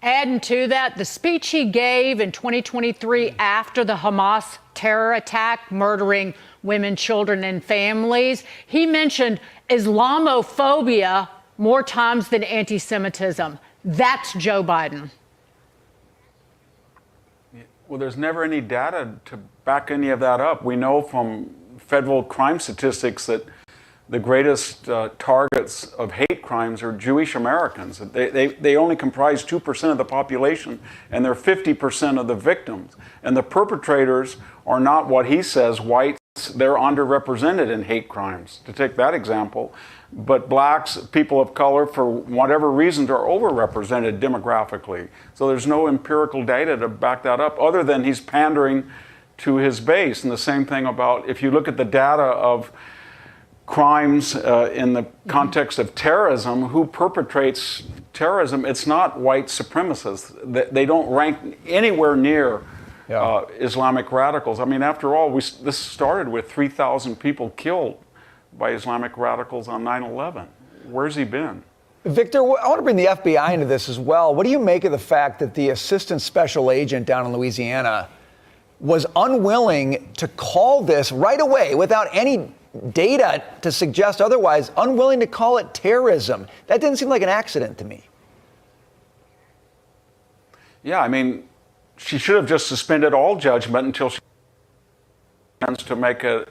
Adding to that, the speech he gave in 2023 after the Hamas terror attack, murdering women, children, and families, he mentioned Islamophobia more times than anti-Semitism. That's Joe Biden. Well, there's never any data to back any of that up. We know from federal crime statistics that the greatest targets of hate crimes are Jewish Americans. They only comprise 2% of the population, and they're 50% of the victims. And the perpetrators are not what he says, whites. They're underrepresented in hate crimes, to take that example. But blacks, people of color, for whatever reasons, are overrepresented demographically. So there's no empirical data to back that up, other than he's pandering to his base. And the same thing about, if you look at the data of crimes in the context of terrorism, who perpetrates terrorism, it's not white supremacists. They don't rank anywhere near Islamic radicals. I mean, after all, this started with 3,000 people killed by Islamic radicals on 9/11. Where's he been? Victor, I want to bring the FBI into this as well. What do you make of the fact that the assistant special agent down in Louisiana was unwilling to call this right away without any data to suggest otherwise, unwilling to call it terrorism? That didn't seem like an accident to me. Yeah, I mean, she should have just suspended all judgment until she tends to make a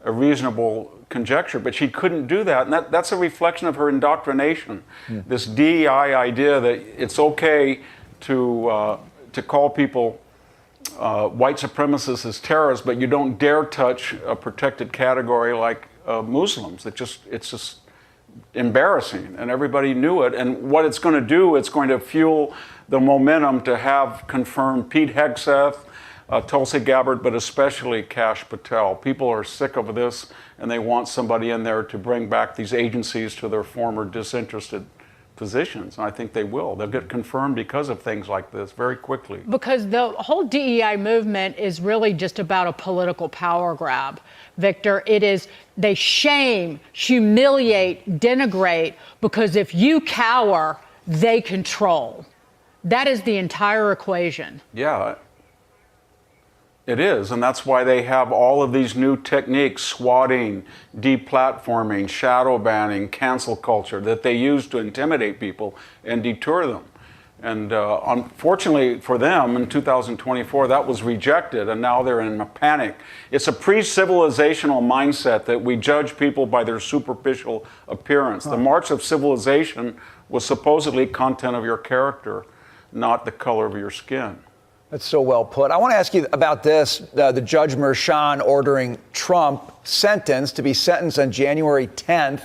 reasonable conjecture, but she couldn't do that. And that's a reflection of her indoctrination. This DEI idea that it's okay to call people white supremacists as terrorists, but you don't dare touch a protected category like Muslims. It's just embarrassing, and everybody knew it. And what it's going to do, it's going to fuel the momentum to have confirmed Pete Hegseth, Tulsi Gabbard, but especially Kash Patel. People are sick of this, and they want somebody in there to bring back these agencies to their former disinterested positions. And I think they will. They'll get confirmed because of things like this very quickly. Because the whole DEI movement is really just about a political power grab, Victor. It is, they shame, humiliate, denigrate, because if you cower, they control. That is the entire equation. Yeah. It is, and that's why they have all of these new techniques, swatting, deplatforming, shadow banning, cancel culture, that they use to intimidate people and deter them. And unfortunately for them, in 2024, that was rejected, and now they're in a panic. It's a pre-civilizational mindset that we judge people by their superficial appearance. The march of civilization was supposedly content of your character, not the color of your skin. That's so well put. I want to ask you about this. The Judge Merchan ordering Trump sentenced to be sentenced on January 10th.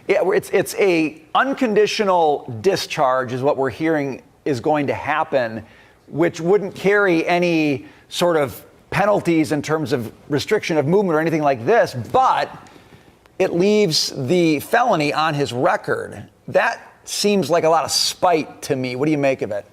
It's a unconditional discharge is what we're hearing is going to happen, which wouldn't carry any sort of penalties in terms of restriction of movement or anything like this, but it leaves the felony on his record. That seems like a lot of spite to me. What do you make of it?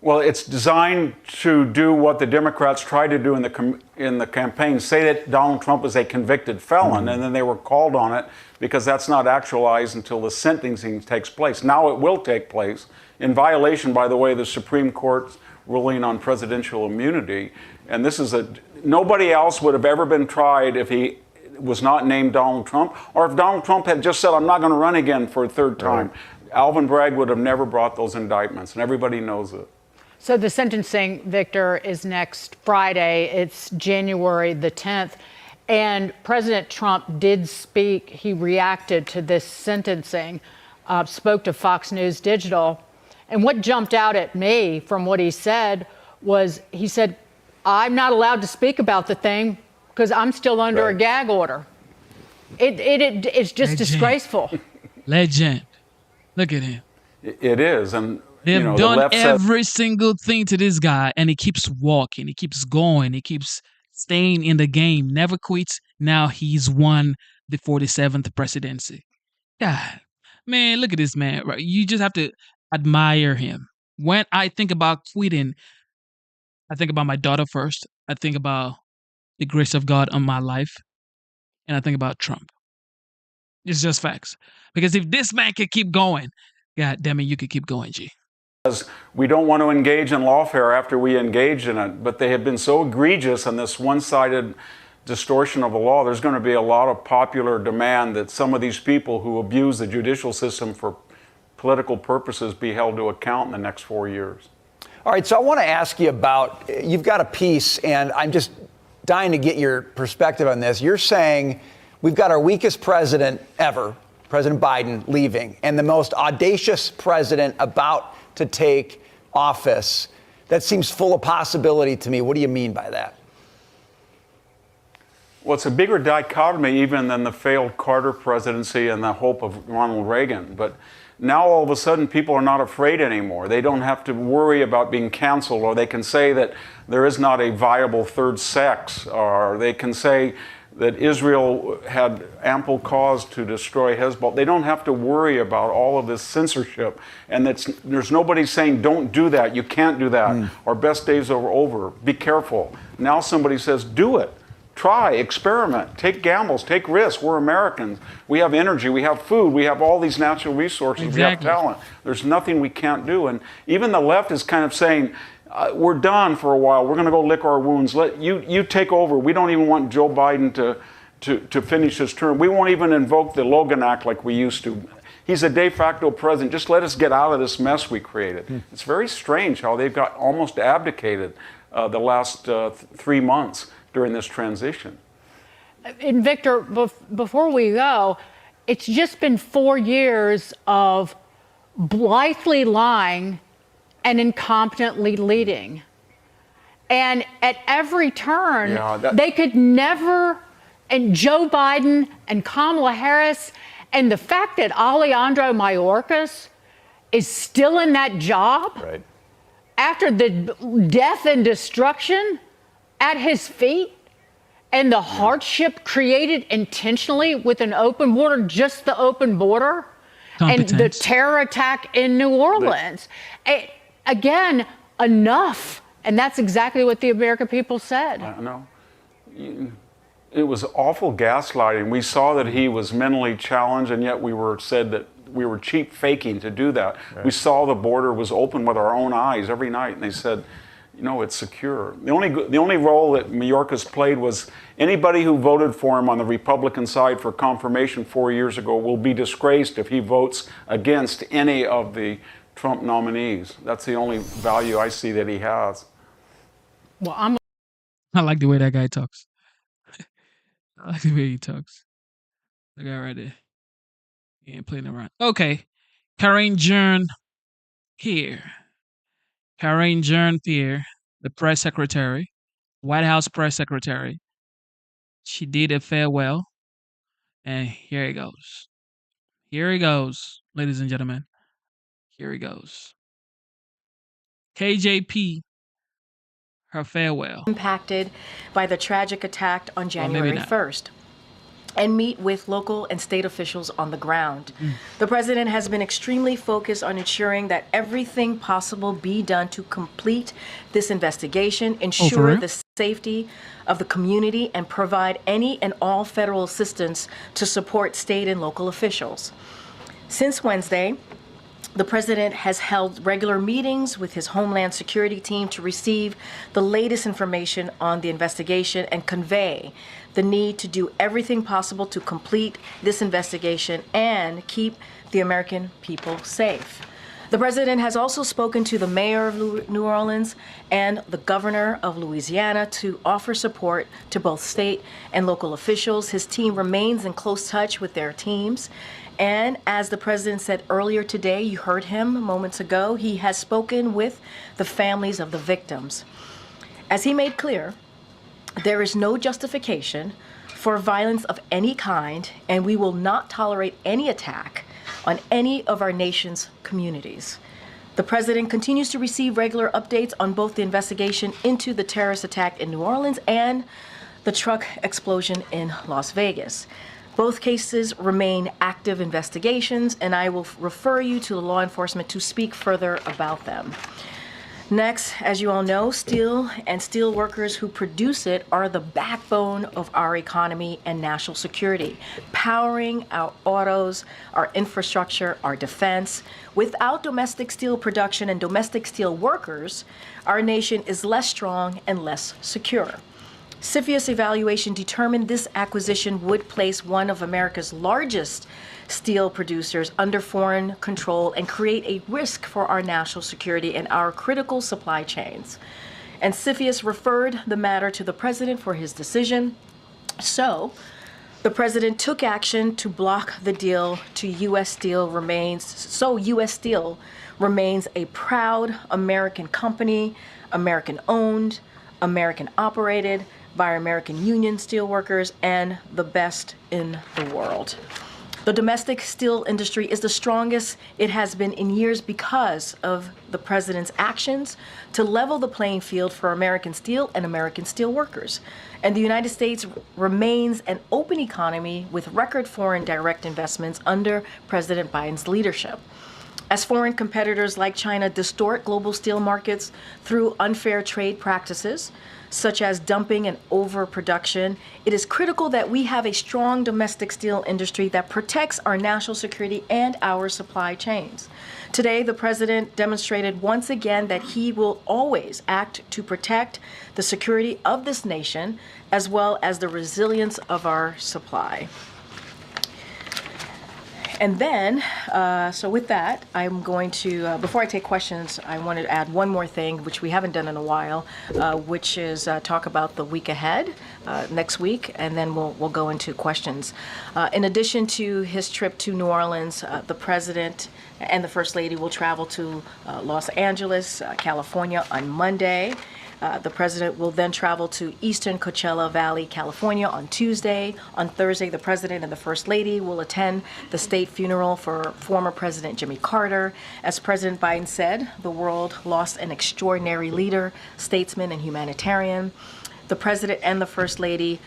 Well, it's designed to do what the Democrats tried to do in the campaign, say that Donald Trump is a convicted felon, and then they were called on it because that's not actualized until the sentencing takes place. Now it will take place in violation, by the way, of the Supreme Court's ruling on presidential immunity. And this is nobody else would have ever been tried if he was not named Donald Trump, or if Donald Trump had just said, I'm not going to run again for a third time. Right. Alvin Bragg would have never brought those indictments, and everybody knows it. So the sentencing, Victor, is next Friday. It's January the 10th. And President Trump did speak. He reacted to this sentencing, spoke to Fox News Digital. And what jumped out at me from what he said was, he said, I'm not allowed to speak about the thing because I'm still under a gag order. It's just disgraceful. Legend. Look at him. It is. And they've done every single thing to this guy, and he keeps walking. He keeps going. He keeps staying in the game. Never quits. Now he's won the 47th presidency. God, man, look at this man. Right? You just have to admire him. When I think about quitting, I think about my daughter first. I think about the grace of God on my life, and I think about Trump. It's just facts. Because if this man can keep going, God damn it, you could keep going, G. We don't want to engage in lawfare after we engage in it, but they have been so egregious in this one-sided distortion of the law. There's going to be a lot of popular demand that some of these people who abuse the judicial system for political purposes be held to account in the next 4 years. All right, so I want to ask you about, you've got a piece, and I'm just dying to get your perspective on this. You're saying we've got our weakest president ever, President Biden, leaving, and the most audacious president about to take office. That seems full of possibility to me. What do you mean by that? Well, it's a bigger dichotomy even than the failed Carter presidency and the hope of Ronald Reagan. But now all of a sudden people are not afraid anymore. They don't have to worry about being canceled, or they can say that there is not a viable third sex, or they can say that Israel had ample cause to destroy Hezbollah. They don't have to worry about all of this censorship. And there's nobody saying, don't do that, you can't do that, our best days are over, be careful. Now somebody says, do it. Try, experiment, take gambles, take risks. We're Americans. We have energy, we have food, we have all these natural resources, Exactly. We have talent. There's nothing we can't do. And even the left is kind of saying, we're done for a while. We're going to go lick our wounds. Let you take over. We don't even want Joe Biden to finish his term. We won't even invoke the Logan Act like we used to. He's a de facto president. Just let us get out of this mess we created. It's very strange how they've got almost abdicated the last 3 months during this transition. And Victor, before we go, it's just been 4 years of blithely lying and incompetently leading. And at every turn, they could never, and Joe Biden and Kamala Harris, and the fact that Alejandro Mayorkas is still in that job after the death and destruction at his feet, and the hardship created intentionally with an open border, just the open border, and the terror attack in New Orleans. Again, enough. And that's exactly what the American people said. I know. It was awful gaslighting. We saw that he was mentally challenged, and yet we were said that we were cheap faking to do that. Right. We saw the border was open with our own eyes every night, and they said, it's secure. The only role that Mayorkas played was anybody who voted for him on the Republican side for confirmation 4 years ago will be disgraced if he votes against any of the Trump nominees. That's the only value I see that he has. Well, I like the way that guy talks. I like the way he talks. The guy right there. He ain't playing around. Okay. Karine Jean-Pierre. Karine Jean-Pierre, the press secretary, White House press secretary. She did a farewell. And here it goes. Here it goes, ladies and gentlemen. Here it goes. KJP, her farewell. Impacted by the tragic attack on January 1st. And meet with local and state officials on the ground. The president has been extremely focused on ensuring that everything possible be done to complete this investigation, ensure the safety of the community, and provide any and all federal assistance to support state and local officials. Since Wednesday, the president has held regular meetings with his Homeland Security team to receive the latest information on the investigation and convey the need to do everything possible to complete this investigation and keep the American people safe. The president has also spoken to the mayor of New Orleans and the governor of Louisiana to offer support to both state and local officials. His team remains in close touch with their teams. And as the president said earlier today, you heard him moments ago, he has spoken with the families of the victims. As he made clear, there is no justification for violence of any kind, and we will not tolerate any attack on any of our nation's communities. The president continues to receive regular updates on both the investigation into the terrorist attack in New Orleans and the truck explosion in Las Vegas. Both cases remain active investigations, and I will refer you to the law enforcement to speak further about them. Next, as you all know, steel and steel workers who produce it are the backbone of our economy and national security, powering our autos, our infrastructure, our defense. Without domestic steel production and domestic steel workers, our nation is less strong and less secure. CFIUS evaluation determined this acquisition would place one of America's largest steel producers under foreign control and create a risk for our national security and our critical supply chains. And CFIUS referred the matter to the president for his decision. So the president took action to block the deal to U.S. Steel U.S. Steel remains a proud American company, American-owned, American-operated, by American union steelworkers and the best in the world. The domestic steel industry is the strongest it has been in years because of the president's actions to level the playing field for American steel and American steel workers. And the United States remains an open economy with record foreign direct investments under President Biden's leadership. As foreign competitors like China distort global steel markets through unfair trade practices, such as dumping and overproduction, it is critical that we have a strong domestic steel industry that protects our national security and our supply chains. Today, the president demonstrated once again that he will always act to protect the security of this nation, as well as the resilience of our supply. And then, so with that, I'm going to, before I take questions, I wanted to add one more thing, which we haven't done in a while, which is talk about the week ahead, next week, and then we'll go into questions. In addition to his trip to New Orleans, the president and the First Lady will travel to Los Angeles, California on Monday. The president will then travel to Eastern Coachella Valley, California on Tuesday. On Thursday, the president and the First Lady will attend the state funeral for former President Jimmy Carter. As President Biden said, the world lost an extraordinary leader, statesman, and humanitarian. The president and the First Lady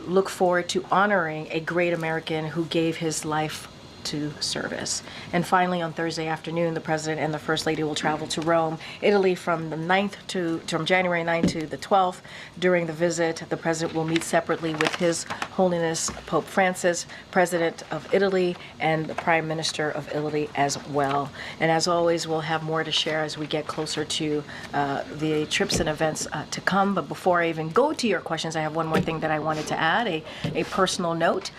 look forward to honoring a great American who gave his life to service. And finally, on Thursday afternoon, the President and the First Lady will travel to Rome, Italy from January 9th to the 12th. During the visit, the President will meet separately with His Holiness Pope Francis, President of Italy, and the Prime Minister of Italy as well. And as always, we'll have more to share as we get closer to the trips and events to come. But before I even go to your questions, I have one more thing that I wanted to add, a personal note.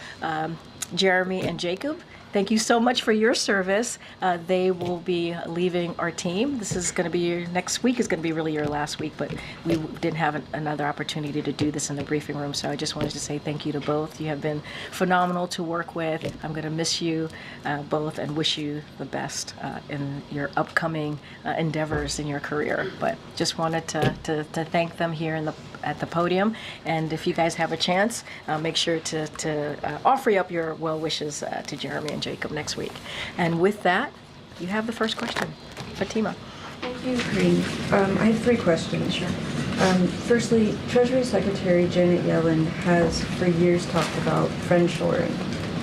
Jeremy and Jacob, thank you so much for your service. They will be leaving our team. This is going to be next week is going to be really your last week, but we didn't have another opportunity to do this in the briefing room. So I just wanted to say thank you to both. You have been phenomenal to work with. I'm going to miss you both and wish you the best in your upcoming endeavors in your career. But just wanted to thank them here at the podium. And if you guys have a chance, make sure to offer up your well wishes to Jeremy and Jacob next week. And with that, you have the first question. Fatima. Thank you, Karine. I have three questions. Sure. Firstly, Treasury Secretary Janet Yellen has for years talked about friendshoring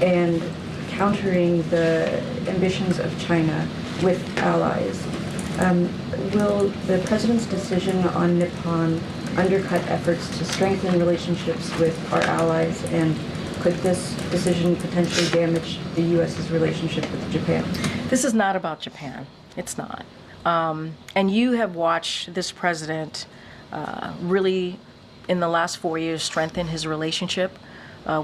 and countering the ambitions of China with allies. Will the president's decision on Nippon undercut efforts to strengthen relationships with our allies, and could this decision potentially damage the U.S.'s relationship with Japan? This is not about Japan. It's not. And you have watched this president really, in the last 4 years, strengthen his relationship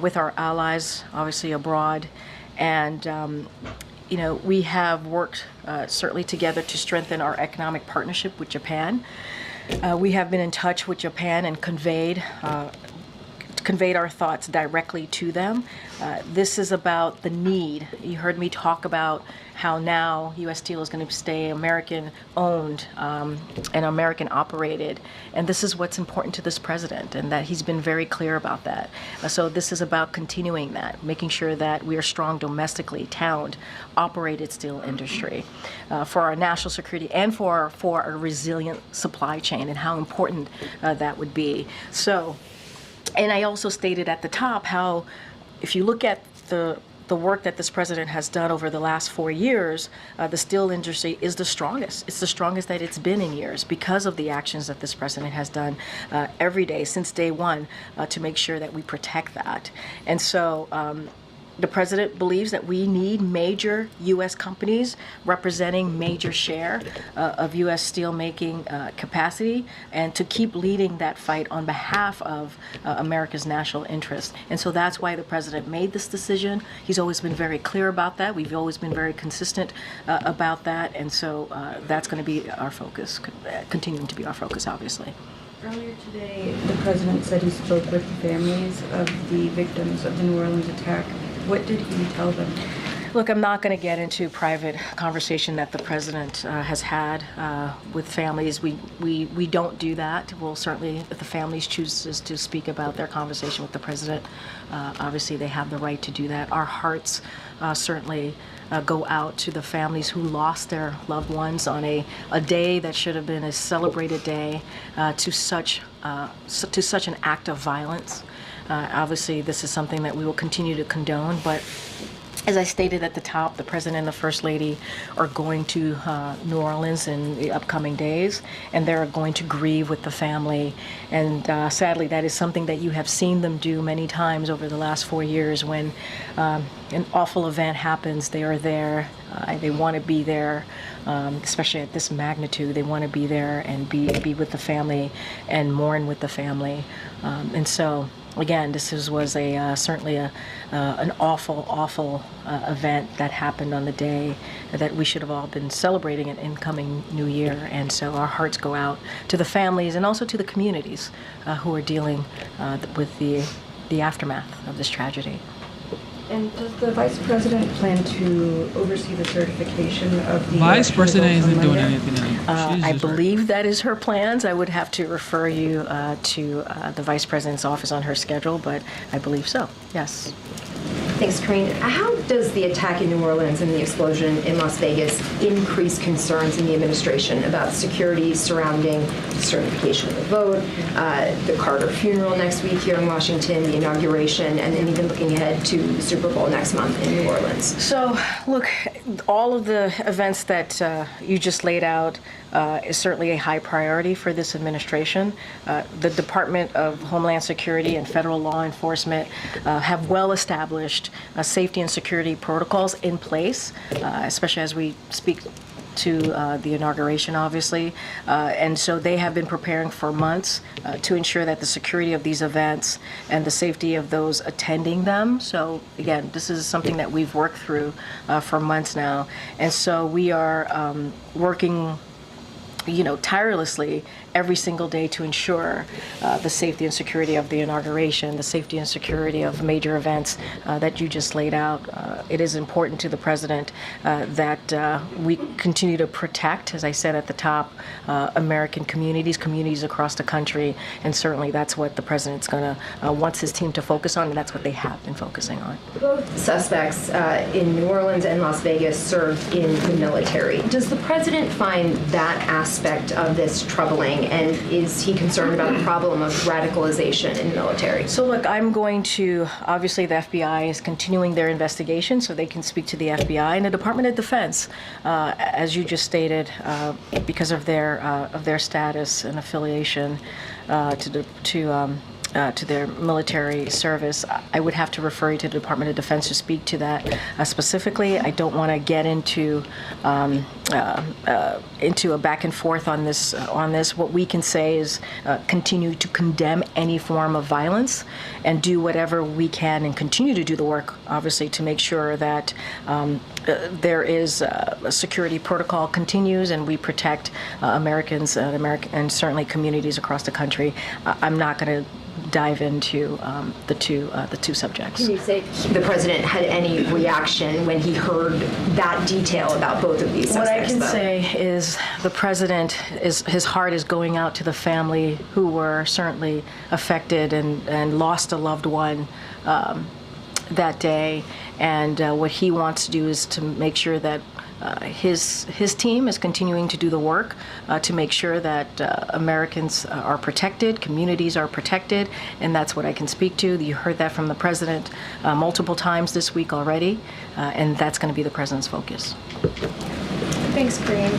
with our allies, obviously abroad. And, we have worked certainly together to strengthen our economic partnership with Japan. We have been in touch with Japan and conveyed our thoughts directly to them. This is about the need. You heard me talk about how now U.S. Steel is going to stay American-owned and American-operated. And this is what's important to this president, and that he's been very clear about that. So this is about continuing that, making sure that we are strong domestically, towned, operated steel industry for our national security and for a resilient supply chain, and how important that would be. So. And I also stated at the top how, if you look at the work that this president has done over the last 4 years, the steel industry is the strongest. It's the strongest that it's been in years because of the actions that this president has done every day since day one to make sure that we protect that. And so the president believes that we need major U.S. companies representing major share of U.S. steelmaking capacity, and to keep leading that fight on behalf of America's national interest. And so that's why the president made this decision. He's always been very clear about that. We've always been very consistent about that. And so that's going to be our focus, continuing to be our focus, obviously. Earlier today, the president said he spoke with the families of the victims of the New Orleans attack. What did he tell them? Look, I'm not going to get into private conversation that the president has had with families. We don't do that. We'll certainly, if the families chooses to speak about their conversation with the president, obviously they have the right to do that. Our hearts certainly go out to the families who lost their loved ones on a day that should have been a celebrated day to such an act of violence. Obviously, this is something that we will continue to condone, but as I stated at the top, the President and the First Lady are going to New Orleans in the upcoming days, and they're going to grieve with the family. And sadly, that is something that you have seen them do many times over the last 4 years. When an awful event happens, they are there. They want to be there, especially at this magnitude. They want to be there and be with the family and mourn with the family. And so, again, this was certainly an awful event that happened on the day that we should have all been celebrating an incoming new year. And so our hearts go out to the families and also to the communities who are dealing with the aftermath of this tragedy. And does the Vice President plan to oversee the certification of the Vice President isn't doing anything. I believe that is her plans. I would have to refer you to the Vice President's office on her schedule, but I believe so, yes. Thanks, Karine. How does the attack in New Orleans and the explosion in Las Vegas increase concerns in the administration about security surrounding certification of the vote, the Carter funeral next week here in Washington, the inauguration, and then even looking ahead to the Super Bowl next month in New Orleans? So, look, all of the events that you just laid out is certainly a high priority for this administration. The Department of Homeland Security and federal law enforcement have well-established safety and security protocols in place, especially as we speak to the inauguration, obviously. And so they have been preparing for months to ensure that the security of these events and the safety of those attending them. So again, this is something that we've worked through for months now. And so we are working tirelessly every single day to ensure the safety and security of the inauguration, the safety and security of major events that you just laid out. It is important to the president that we continue to protect, as I said at the top, American communities across the country, and certainly that's what the president's going to wants his team to focus on, and that's what they have been focusing on. Both suspects in New Orleans and Las Vegas served in the military. Does the president find that aspect of this troubling, and is he concerned about the problem of radicalization in the military? So look, I'm going to, obviously the FBI is continuing their investigation, so they can speak to the FBI and the Department of Defense, as you just stated, because of their status and affiliation to their military service. I would have to refer you to the Department of Defense to speak to that specifically. I don't want to get into a back and forth on this. What we can say is continue to condemn any form of violence and do whatever we can and continue to do the work, obviously, to make sure that there is a security protocol continues and we protect Americans and certainly communities across the country. I'm not going to dive into the two subjects. Can you say the president had any reaction when he heard that detail about both of these suspects? What I can say is the president his heart is going out to the family who were certainly affected and lost a loved one that day, and what he wants to do is to make sure that his team is continuing to do the work to make sure that Americans are protected, communities are protected, and that's what I can speak to. You heard that from the president multiple times this week already, and that's going to be the president's focus. Thanks, Karine.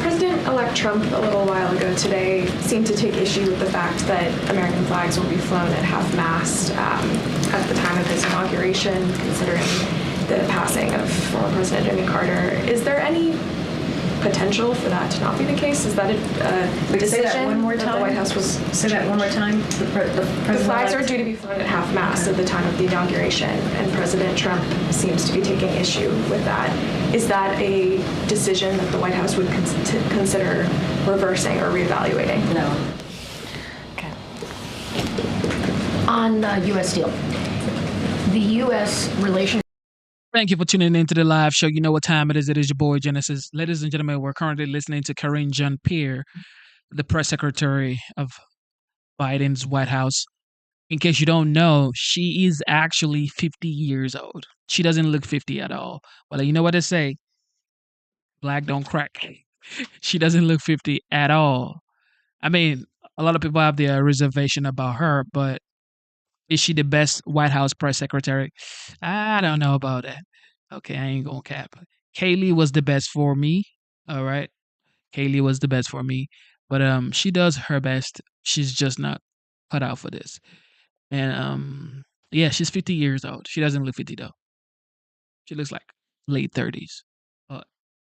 President-elect Trump, a little while ago today, seemed to take issue with the fact that American flags will be flown at half-mast at the time of his inauguration, considering the passing of former President Jimmy Carter. Is there any potential for that to not be the case? Is that a decision say that one more that time? the White House was... Say that one more time. The flags are due to be flown at half-mast at the time of the inauguration, and President Trump seems to be taking issue with that. Is that a decision that the White House would consider reversing or reevaluating? No. On U.S. deal, the U.S. relationship. Thank you for tuning in to the live show. You know what time it is. It is your boy, Genesis. Ladies and gentlemen, we're currently listening to Karine Jean-Pierre, the press secretary of Biden's White House. In case you don't know, she is actually 50 years old. She doesn't look 50 at all. Well, you know what they say? Black don't crack. She doesn't look 50 at all. I mean, a lot of people have their reservation about her, but is she the best White House press secretary? I don't know about that. Okay, I ain't gonna cap. Kayleigh was the best for me. All right. Kayleigh was the best for me. But she does her best. She's just not cut out for this. And yeah, she's 50 years old. She doesn't look 50 though. She looks like late 30s.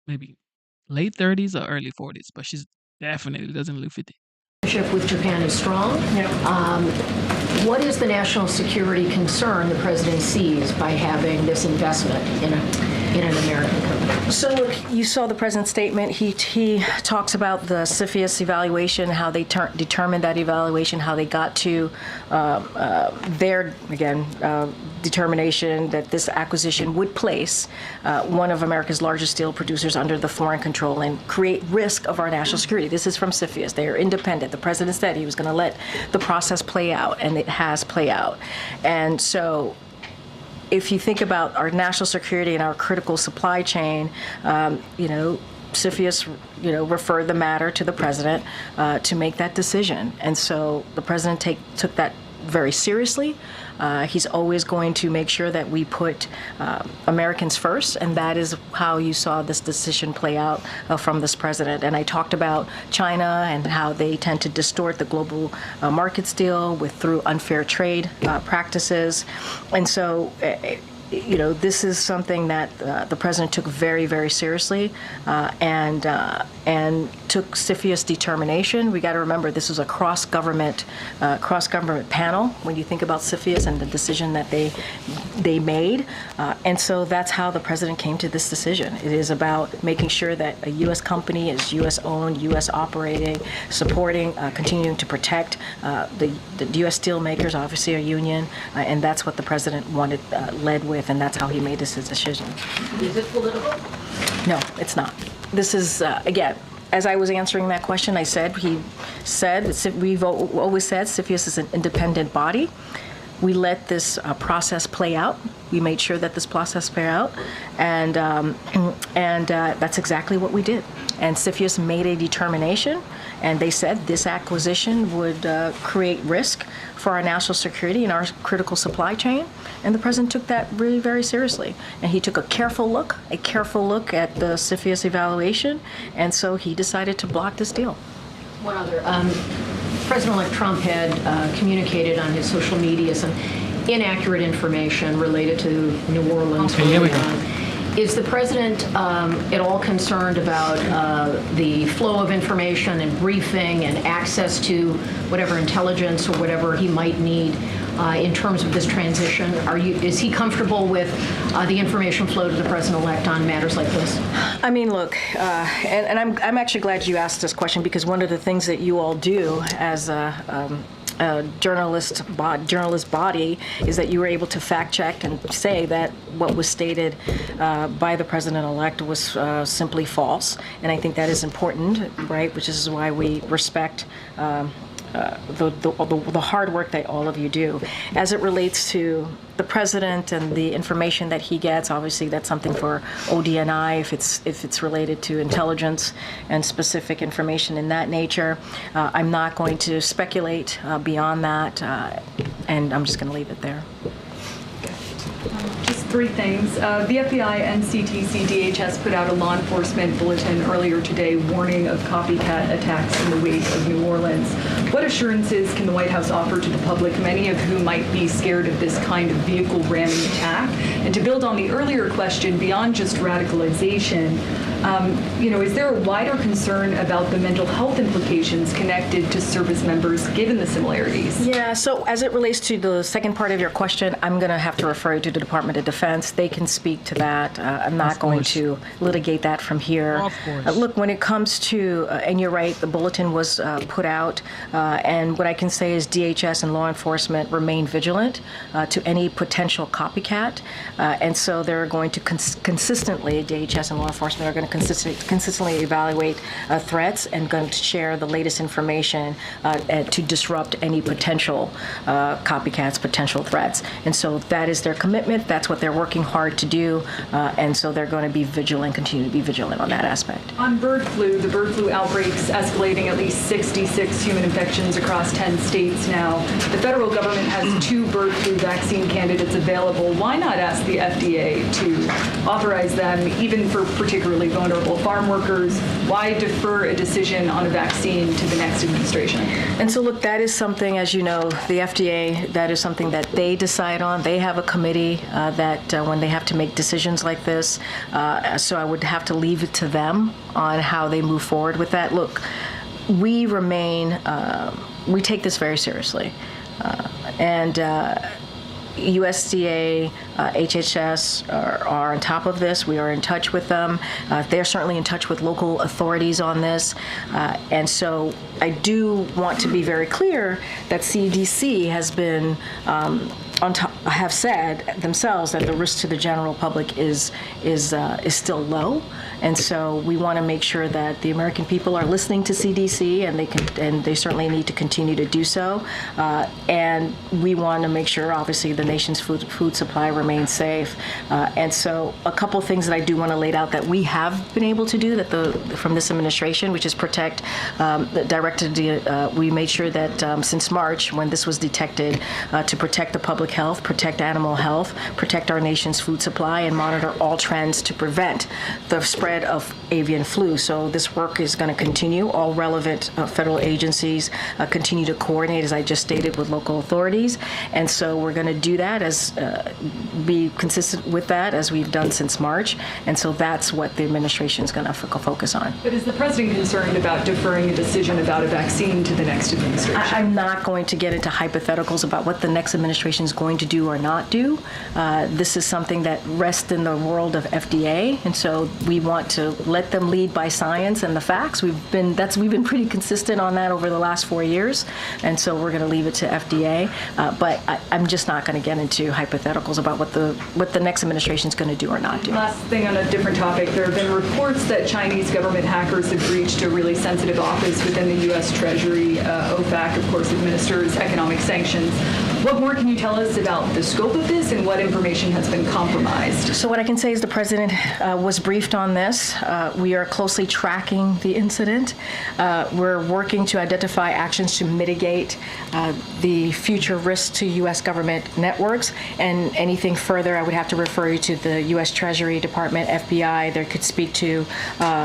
Maybe late 30s or early 40s, but she's definitely doesn't look 50. With Japan is strong. What is the national security concern the president sees by having this investment in an American company? So look, you saw the president's statement. He talks about the CFIUS evaluation, how they determined that evaluation, how they got to their, again, determination that this acquisition would place one of America's largest steel producers under the foreign control and create risk of our national security. This is from CFIUS. They are independent. The president said he was going to let the process play out, and it has played out. And so if you think about our national security and our critical supply chain, CFIUS, referred the matter to the president to make that decision. And so the president took that very seriously. He's always going to make sure that we put Americans first, and that is how you saw this decision play out from this president. And I talked about China and how they tend to distort the global markets deal through unfair trade practices. And so this is something that the president took very, very seriously, and took CFIUS determination. We got to remember this was a cross-government panel when you think about CFIUS and the decision that they made, and so that's how the president came to this decision. It is about making sure that a U.S. company is U.S. owned, U.S. operating, supporting, continuing to protect the U.S. steel makers, obviously a union, and that's what the president led with. And that's how he made this decision. Is it political? No, it's not. This is, again, as I was answering that question, we've always said CFIUS is an independent body. We let this process play out. We made sure that this process played out, and that's exactly what we did. And CFIUS made a determination, and they said this acquisition would create risk for our national security and our critical supply chain. And the president took that really very seriously. And he took a careful look at the CFIUS evaluation, and so he decided to block this deal. One other. President-elect Trump had communicated on his social media some inaccurate information related to New Orleans. Okay, here we go. Is the president at all concerned about the flow of information and briefing and access to whatever intelligence or whatever he might need in terms of this transition? Is he comfortable with the information flow to the president-elect on matters like this? I mean, look, and I'm actually glad you asked this question, because one of the things that you all do as a journalist body is that you were able to fact check and say that what was stated by the president-elect was simply false. And I think that is important, right? Which is why we respect the hard work that all of you do. As it relates to the president and the information that he gets, obviously that's something for ODNI if it's related to intelligence and specific information in that nature. I'm not going to speculate beyond that, and I'm just going to leave it there. Just three things. The FBI, NCTC, DHS put out a law enforcement bulletin earlier today warning of copycat attacks in the wake of New Orleans. What assurances can the White House offer to the public, many of whom might be scared of this kind of vehicle ramming attack? And to build on the earlier question, beyond just radicalization, is there a wider concern about the mental health implications connected to service members, given the similarities? Yeah, so as it relates to the second part of your question, I'm going to have to refer you to the Department of Defense. They can speak to that. I'm not going to litigate that from here. Of course. Look, when it comes to, and you're right, the bulletin was put out, and what I can say is DHS and law enforcement remain vigilant to any potential copycat, and so they're going to consistently, DHS and law enforcement are going to consistently evaluate threats and going to share the latest information to disrupt any potential copycats, potential threats. And so that is their commitment. That's what they're working hard to do. And so they're going to be vigilant, continue to be vigilant on that aspect. On bird flu, the bird flu outbreaks escalating, at least 66 human infections across 10 states now. The federal government has 2 bird flu vaccine candidates available. Why not ask the FDA to authorize them, even for particularly vulnerable farm workers? Why defer a decision on a vaccine to the next administration? And so, look, that is something, as you know, the FDA, that is something that they decide on. They have a committee that when they have to make decisions like this, so I would have to leave it to them on how they move forward with that. Look, we take this very seriously. And USDA, HHS are on top of this. We are in touch with them. They're certainly in touch with local authorities on this. And so I do want to be very clear that CDC has been have said themselves that the risk to the general public is still low, And so we want to make sure that the American people are listening to CDC, and they certainly need to continue to do so. And we want to make sure, obviously, the nation's food supply remains safe. And so a couple of things that I do want to lay out that we have been able to do from this administration, which is protect, we made sure that since March, when this was detected, to protect the public health, protect animal health, protect our nation's food supply, and monitor all trends to prevent the spread of avian flu. So this work is going to continue. All relevant federal agencies continue to coordinate, as I just stated, with local authorities. And so we're going to do that, be consistent with that, as we've done since March. And so that's what the administration is going to focus on. But is the president concerned about deferring a decision about a vaccine to the next administration? I'm not going to get into hypotheticals about what the next administration is going to do or not do. This is something that rests in the world of FDA, and so we want to let them lead by science and the facts. We've been pretty consistent on that over the last 4 years, and so we're going to leave it to FDA. But I'm just not going to get into hypotheticals about what the next administration is going to do or not do. Last thing on a different topic, there have been reports that Chinese government hackers have breached a really sensitive office within the U.S. Treasury. OFAC, of course, administers economic sanctions. What more can you tell us about the scope of this and what information has been compromised? So what I can say is the president was briefed on this. We are closely tracking the incident. We're working to identify actions to mitigate the future risks to U.S. government networks. And anything further, I would have to refer you to the U.S. Treasury Department, FBI. They could speak to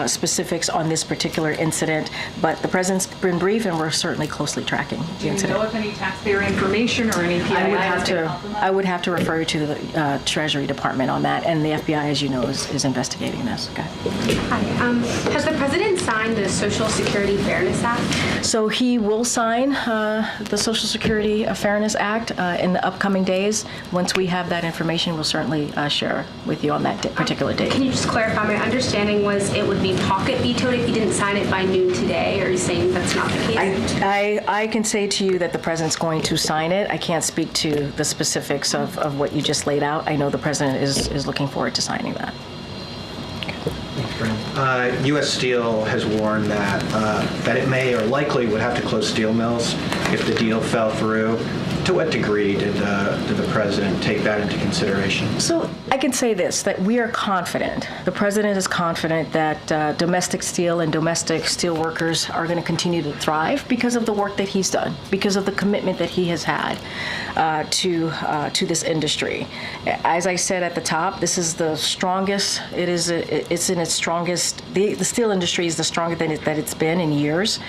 specifics on this particular incident. But the president's been briefed, and we're certainly closely tracking the incident. Do you know if any taxpayer information or any PII has been compromised? I would have to refer you to the Treasury Department on that, and the FBI, as you know, is investigating this. Okay. Hi. Has the president signed the Social Security Fairness Act? So he will sign the Social Security Fairness Act in the upcoming days. Once we have that information, we'll certainly share with you on that particular date. Can you just clarify? My understanding was it would be pocket vetoed if he didn't sign it by noon today. Are you saying that's not the case? I can say to you that the president's going to sign it. I can't speak to the specifics of what you just laid out. I know the president is looking forward to signing that. U.S. Steel has warned that it may or likely would have to close steel mills if the deal fell through. To what degree did the president take that into consideration? So I can say this, that we are confident. The president is confident that domestic steel and domestic steel workers are going to continue to thrive because of the work that he's done, because of the commitment that he has had to this industry. As I said at the top, this is the strongest. It's in its strongest. The steel industry is the strongest that it's been in years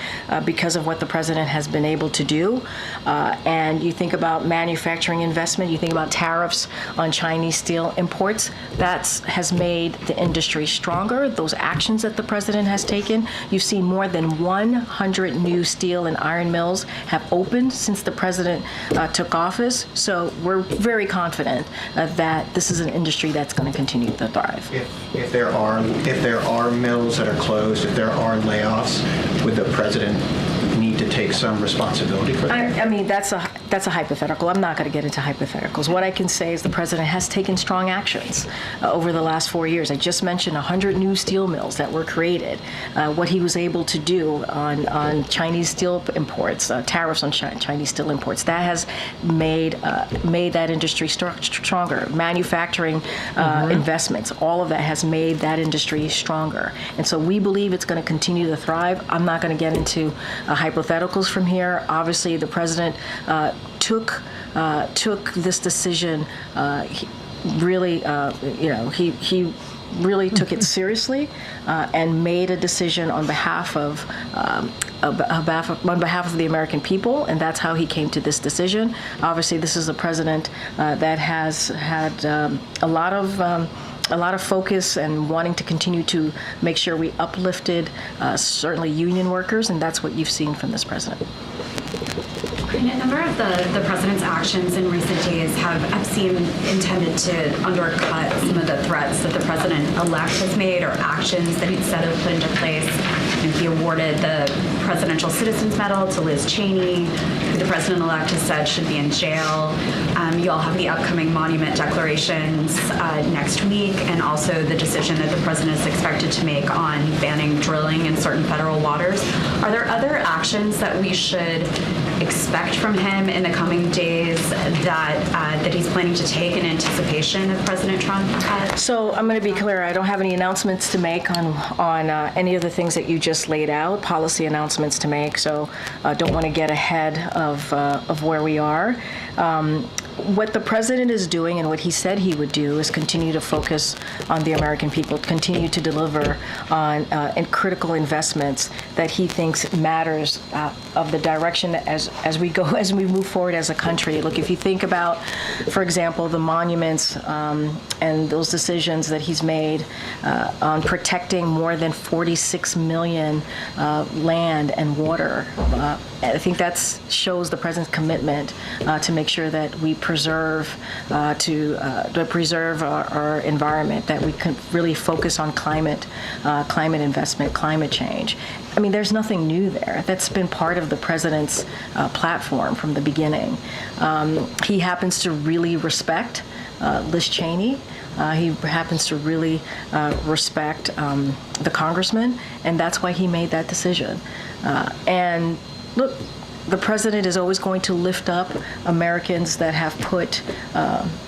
because of what the president has been able to do. And you think about manufacturing investment, you think about tariffs on Chinese steel imports, that has made the industry stronger. Those actions that the president has taken, you've seen more than 100 new steel and iron mills have opened since the president took office. So we're very confident that this is an industry that's going to continue to thrive. If there are mills that are closed, if there are layoffs, would the president need to take some responsibility for that? I mean, that's a hypothetical. I'm not going to get into hypotheticals. What I can say is the president has taken strong actions over the last 4 years. I just mentioned 100 new steel mills that were created. What he was able to do on Chinese steel imports, tariffs on Chinese steel imports, that has made that industry stronger. Manufacturing investments, all of that has made that industry stronger. And so we believe it's going to continue to thrive. I'm not going to get into hypotheticals from here. Obviously, the president took this decision. He really took it seriously and made a decision on behalf of the American people, and that's how he came to this decision. Obviously, this is a president that has had a lot of focus and wanting to continue to make sure we uplifted certainly union workers, and that's what you've seen from this president. A number of the president's actions in recent days have seemed intended to undercut some of the threats that the president-elect has made or actions that he's said have put into place. He awarded the Presidential Citizens Medal to Liz Cheney, who the president-elect has said should be in jail. You all have the upcoming monument declarations next week, and also the decision that the president is expected to make on banning drilling in certain federal waters. Are there other actions that we should expect from him in the coming days that he's planning to take in anticipation of President Trump? So I'm going to be clear. I don't have any announcements to make on any of the things that you just laid out, policy announcements to make. So don't want to get ahead of where we are. What the president is doing and what he said he would do is continue to focus on the American people, continue to deliver on critical investments that he thinks matters of the direction as we move forward as a country. Look, if you think about, for example, the monuments and those decisions that he's made on protecting more than 46 million land and water, I think that shows the president's commitment to make sure that we preserve our environment, that we can really focus on climate investment, climate change. I mean, there's nothing new there. That's been part of the president's platform from the beginning. He happens to really respect Liz Cheney. He happens to really respect the congressman, and that's why he made that decision. And look, the president is always going to lift up Americans that have put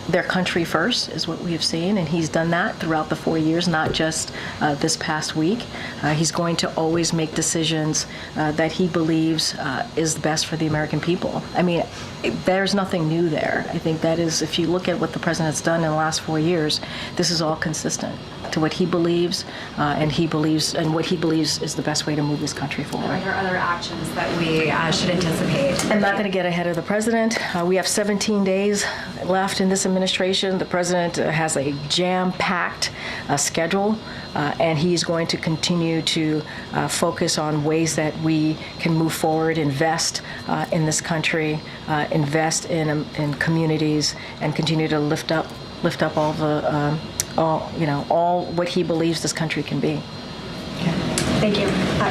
their country first, is what we have seen, and he's done that throughout the 4 years, not just this past week. He's going to always make decisions that he believes is best for the American people. I mean, there's nothing new there. I think that is, if you look at what the president's done in the last 4 years, this is all consistent to what he believes, and what he believes is the best way to move this country forward. Are there other actions that we should anticipate? I'm not going to get ahead of the president. We have 17 days left in this administration. The president has a jam-packed schedule, and he's going to continue to focus on ways that we can move forward, invest in this country, invest in communities, and continue to lift up all the all what he believes this country can be. Okay. Thank you.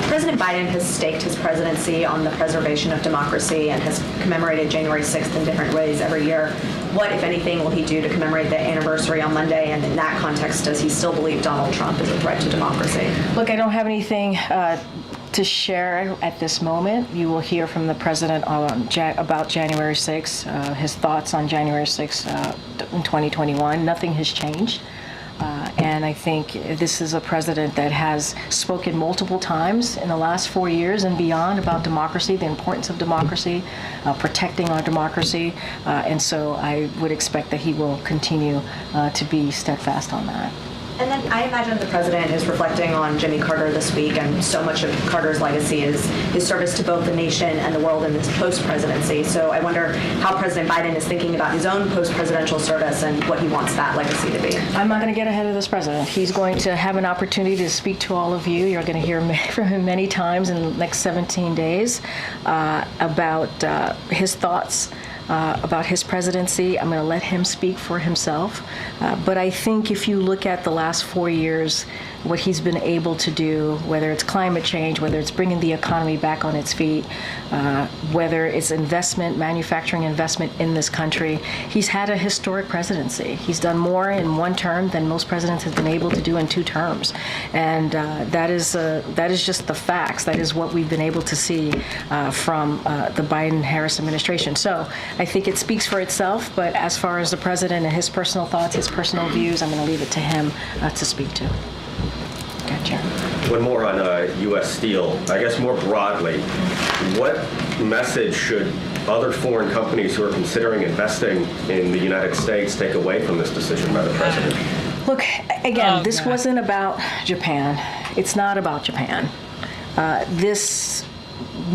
President Biden has staked his presidency on the preservation of democracy and has commemorated January 6th in different ways every year. What, if anything, will he do to commemorate the anniversary on Monday? And in that context, does he still believe Donald Trump is a threat to democracy? Look, I don't have anything to share at this moment. You will hear from the president about January 6th, his thoughts on January 6th in 2021. Nothing has changed. And I think this is a president that has spoken multiple times in the last 4 years and beyond about democracy, the importance of democracy, protecting our democracy. And so I would expect that he will continue to be steadfast on that. And then I imagine the president is reflecting on Jimmy Carter this week, and so much of Carter's legacy is his service to both the nation and the world in this post-presidency. So I wonder how President Biden is thinking about his own post-presidential service and what he wants that legacy to be. I'm not going to get ahead of this president. He's going to have an opportunity to speak to all of you. You're going to hear from him many times in the next 17 days about his thoughts about his presidency. I'm going to let him speak for himself. But I think if you look at the last 4 years, what he's been able to do, whether it's climate change, whether it's bringing the economy back on its feet, whether it's manufacturing investment in this country, he's had a historic presidency. He's done more in one term than most presidents have been able to do in 2 terms. And that is just the facts. That is what we've been able to see from the Biden-Harris administration. So I think it speaks for itself, but as far as the president and his personal thoughts, his personal views, I'm going to leave it to him to speak to. Gotcha. One more on U.S. Steel. I guess more broadly, what message should other foreign companies who are considering investing in the United States take away from this decision by the president? Look, again, this wasn't about Japan. It's not about Japan.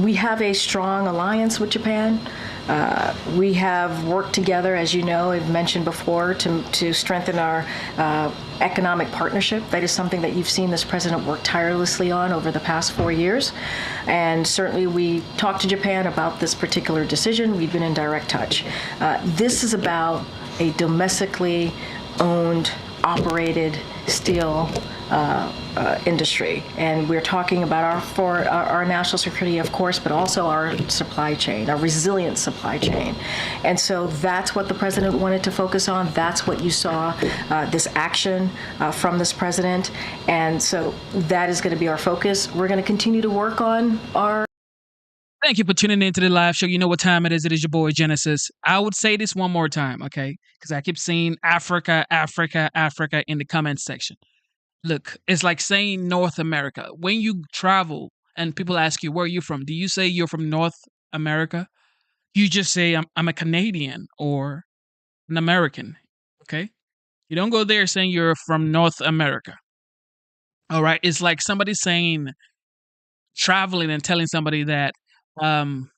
We have a strong alliance with Japan. We have worked together, as you know, I've mentioned before, to strengthen our economic partnership. That is something that you've seen this president work tirelessly on over the past 4 years. And certainly we talked to Japan about this particular decision. We've been in direct touch. This is about a domestically owned, operated steel industry. And we're talking about our national security, of course, but also our supply chain, our resilient supply chain. And so that's what the president wanted to focus on. That's what you saw, this action from this president. And so that is going to be our focus. We're going to continue to work on our. Thank you for tuning into the live show. You know what time it is. It is your boy, Genesis. I would say this one more time, okay? Because I keep seeing Africa, Africa, Africa in the comments section. Look, it's like saying North America. When you travel and people ask you, where are you from? Do you say you're from North America? You just say, I'm a Canadian or an American, okay? You don't go there saying you're from North America. All right? It's like somebody saying, traveling and telling somebody that, I'm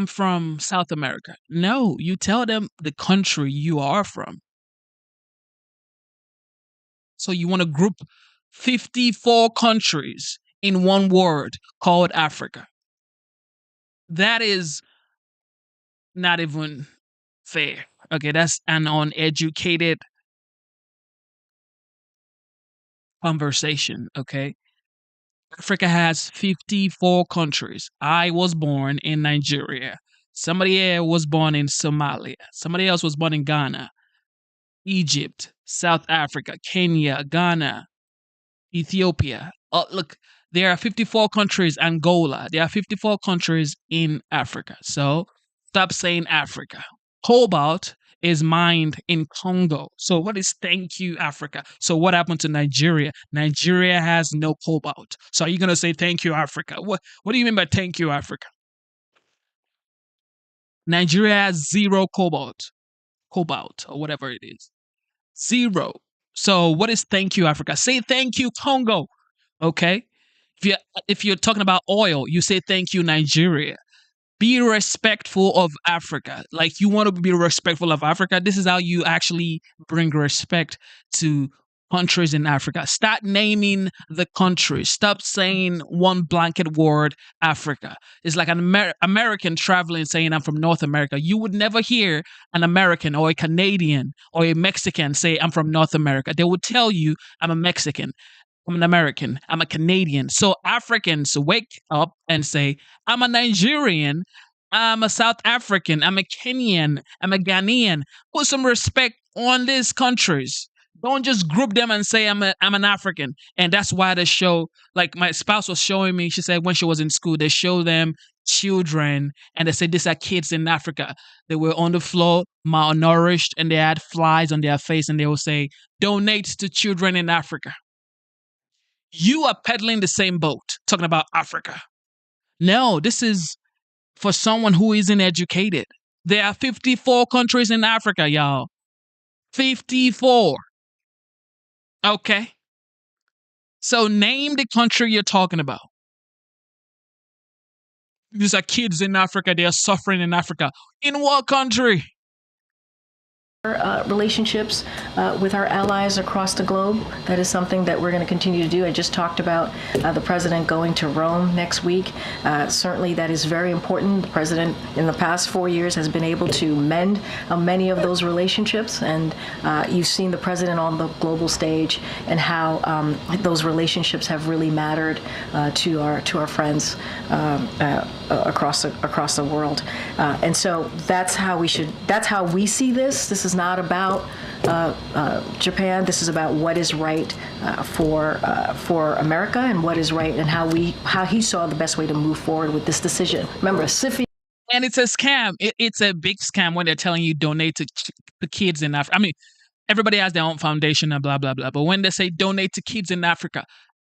from South America. No, you tell them the country you are from. So you want to group 54 countries in one word called Africa. That is not even fair. Okay, that's an uneducated conversation, okay? Africa has 54 countries. I was born in Nigeria. Somebody else was born in Somalia. Somebody else was born in Ghana, Egypt, South Africa, Kenya, Ghana, Ethiopia. Look, there are 54 countries, Angola. There are 54 countries in Africa. So stop saying Africa. Cobalt is mined in Congo. So what is thank you, Africa? So what happened to Nigeria? Nigeria has no cobalt. So are you going to say thank you, Africa? What do you mean by thank you, Africa? Nigeria has zero cobalt or whatever it is. Zero. So what is thank you, Africa? Say thank you, Congo. Okay? If you're talking about oil, you say thank you, Nigeria. Be respectful of Africa. Like, you want to be respectful of Africa. This is how you actually bring respect to countries in Africa. Start naming the countries. Stop saying one blanket word, Africa. It's like an American traveling saying, I'm from North America. You would never hear an American or a Canadian or a Mexican say, I'm from North America. They would tell you, I'm a Mexican. I'm an American. I'm a Canadian. So Africans wake up and say, I'm a Nigerian. I'm a South African. I'm a Kenyan. I'm a Ghanaian. Put some respect on these countries. Don't just group them and say I'm an African. And that's why the show, like my spouse was showing me, she said when she was in school, they show them children and they said these are kids in Africa. They were on the floor, malnourished, and they had flies on their face, and they will say, donate to children in Africa. You are peddling the same boat, talking about Africa. No, this is for someone who isn't educated. There are 54 countries in Africa, y'all. 54. Okay. So name the country you're talking about. These are kids in Africa. They are suffering in Africa. In what country? Relationships with our allies across the globe. That is something that we're going to continue to do. I just talked about the president going to Rome next week. Certainly that is very important. The president in the past 4 years has been able to mend many of those relationships, and you've seen the president on the global stage and how those relationships have really mattered to our friends across the world. And so that's how we see this. This is not about Japan. This is about what is right for America and what is right, and how he saw the best way to move forward with this decision. Remember, CFIUS. And it's a scam. It's a big scam when they're telling you donate to the kids in Africa. I mean, everybody has their own foundation and blah, blah, blah. But when they say donate to kids in Africa,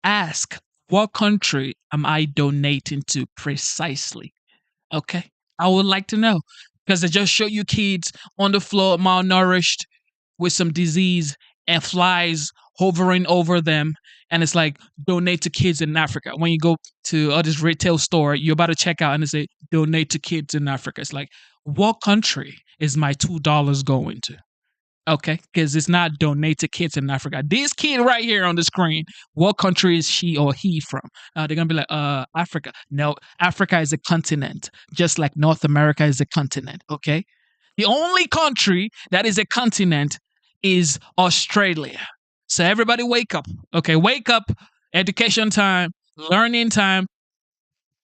ask, what country am I donating to precisely? Okay. I would like to know. Because they just show you kids on the floor, malnourished, with some disease and flies hovering over them. And it's like, donate to kids in Africa. When you go to this retail store, you're about to check out and they say, donate to kids in Africa. It's like, what country is my $2 going to? Okay, because it's not donate to kids in Africa. This kid right here on the screen, what country is she or he from? They're going to be like, Africa. No, Africa is a continent, just like North America is a continent, okay? The only country that is a continent is Australia. So everybody wake up. Okay, wake up. Education time, learning time.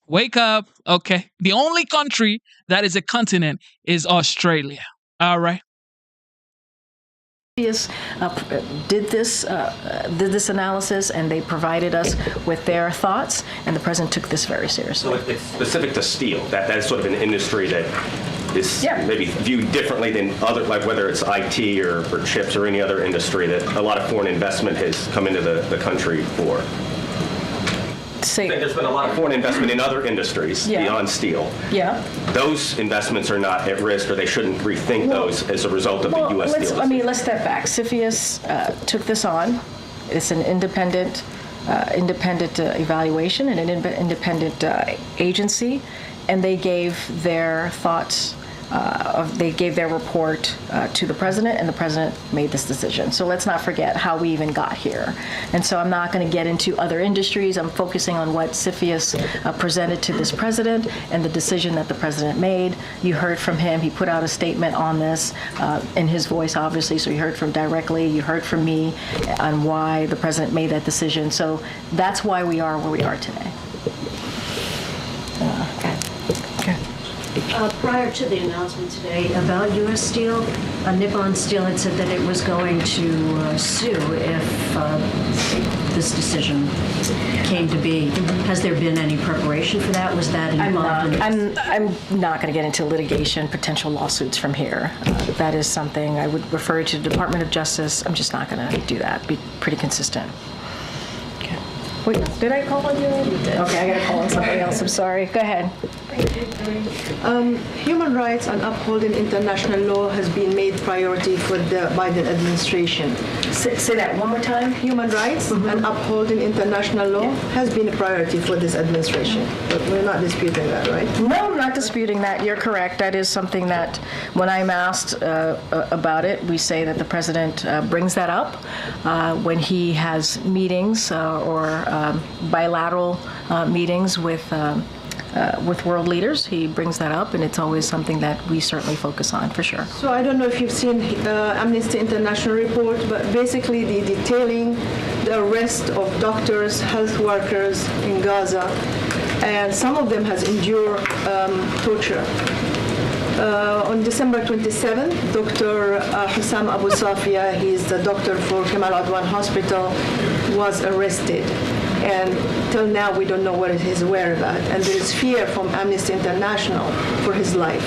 Wake up. Okay. The only country that is a continent is Australia. All right. Did this analysis, and they provided us with their thoughts, and the president took this very seriously. So it's specific to steel. That is sort of an industry that is maybe viewed differently than other, like whether it's IT or chips or any other industry that a lot of foreign investment has come into the country for. There's been a lot of foreign investment in other industries beyond steel. Yeah. Those investments are not at risk, or they shouldn't rethink those as a result of the U.S. steel. Let's step back. CFIUS took this on. It's an independent evaluation and an independent agency, and they gave their thoughts. They gave their report to the president, and the president made this decision. So let's not forget how we even got here. And so I'm not going to get into other industries. I'm focusing on what CFIUS presented to this president and the decision that the president made. You heard from him. He put out a statement on this in his voice, obviously. So you heard from directly. You heard from me on why the president made that decision. So that's why we are where we are today. Prior to the announcement today about U.S. Steel, Nippon Steel had said that it was going to sue if this decision came to be. Has there been any preparation for that? Was that involved? I'm not going to get into litigation, potential lawsuits from here. That is something I would refer you to the Department of Justice. I'm just not going to do that. Be pretty consistent. Okay. Wait, did I call on you? Okay, I got to call on somebody else. I'm sorry. Go ahead. Human rights and upholding international law has been made priority for the Biden administration. Say that one more time. Human rights and upholding international law has been a priority for this administration. But we're not disputing that, right? No, I'm not disputing that. You're correct. That is something that when I'm asked about it, we say that the president brings that up when he has meetings or bilateral meetings with world leaders. He brings that up, and it's always something that we certainly focus on, for sure. So I don't know if you've seen Amnesty International report, but basically the detailing the arrest of doctors, health workers in Gaza, and some of them has endured torture. On December 27th, Dr. Hussam Abu Safia, he's the doctor for Kamal Adwan Hospital, was arrested. And till now, we don't know what his whereabouts. And there is fear from Amnesty International for his life.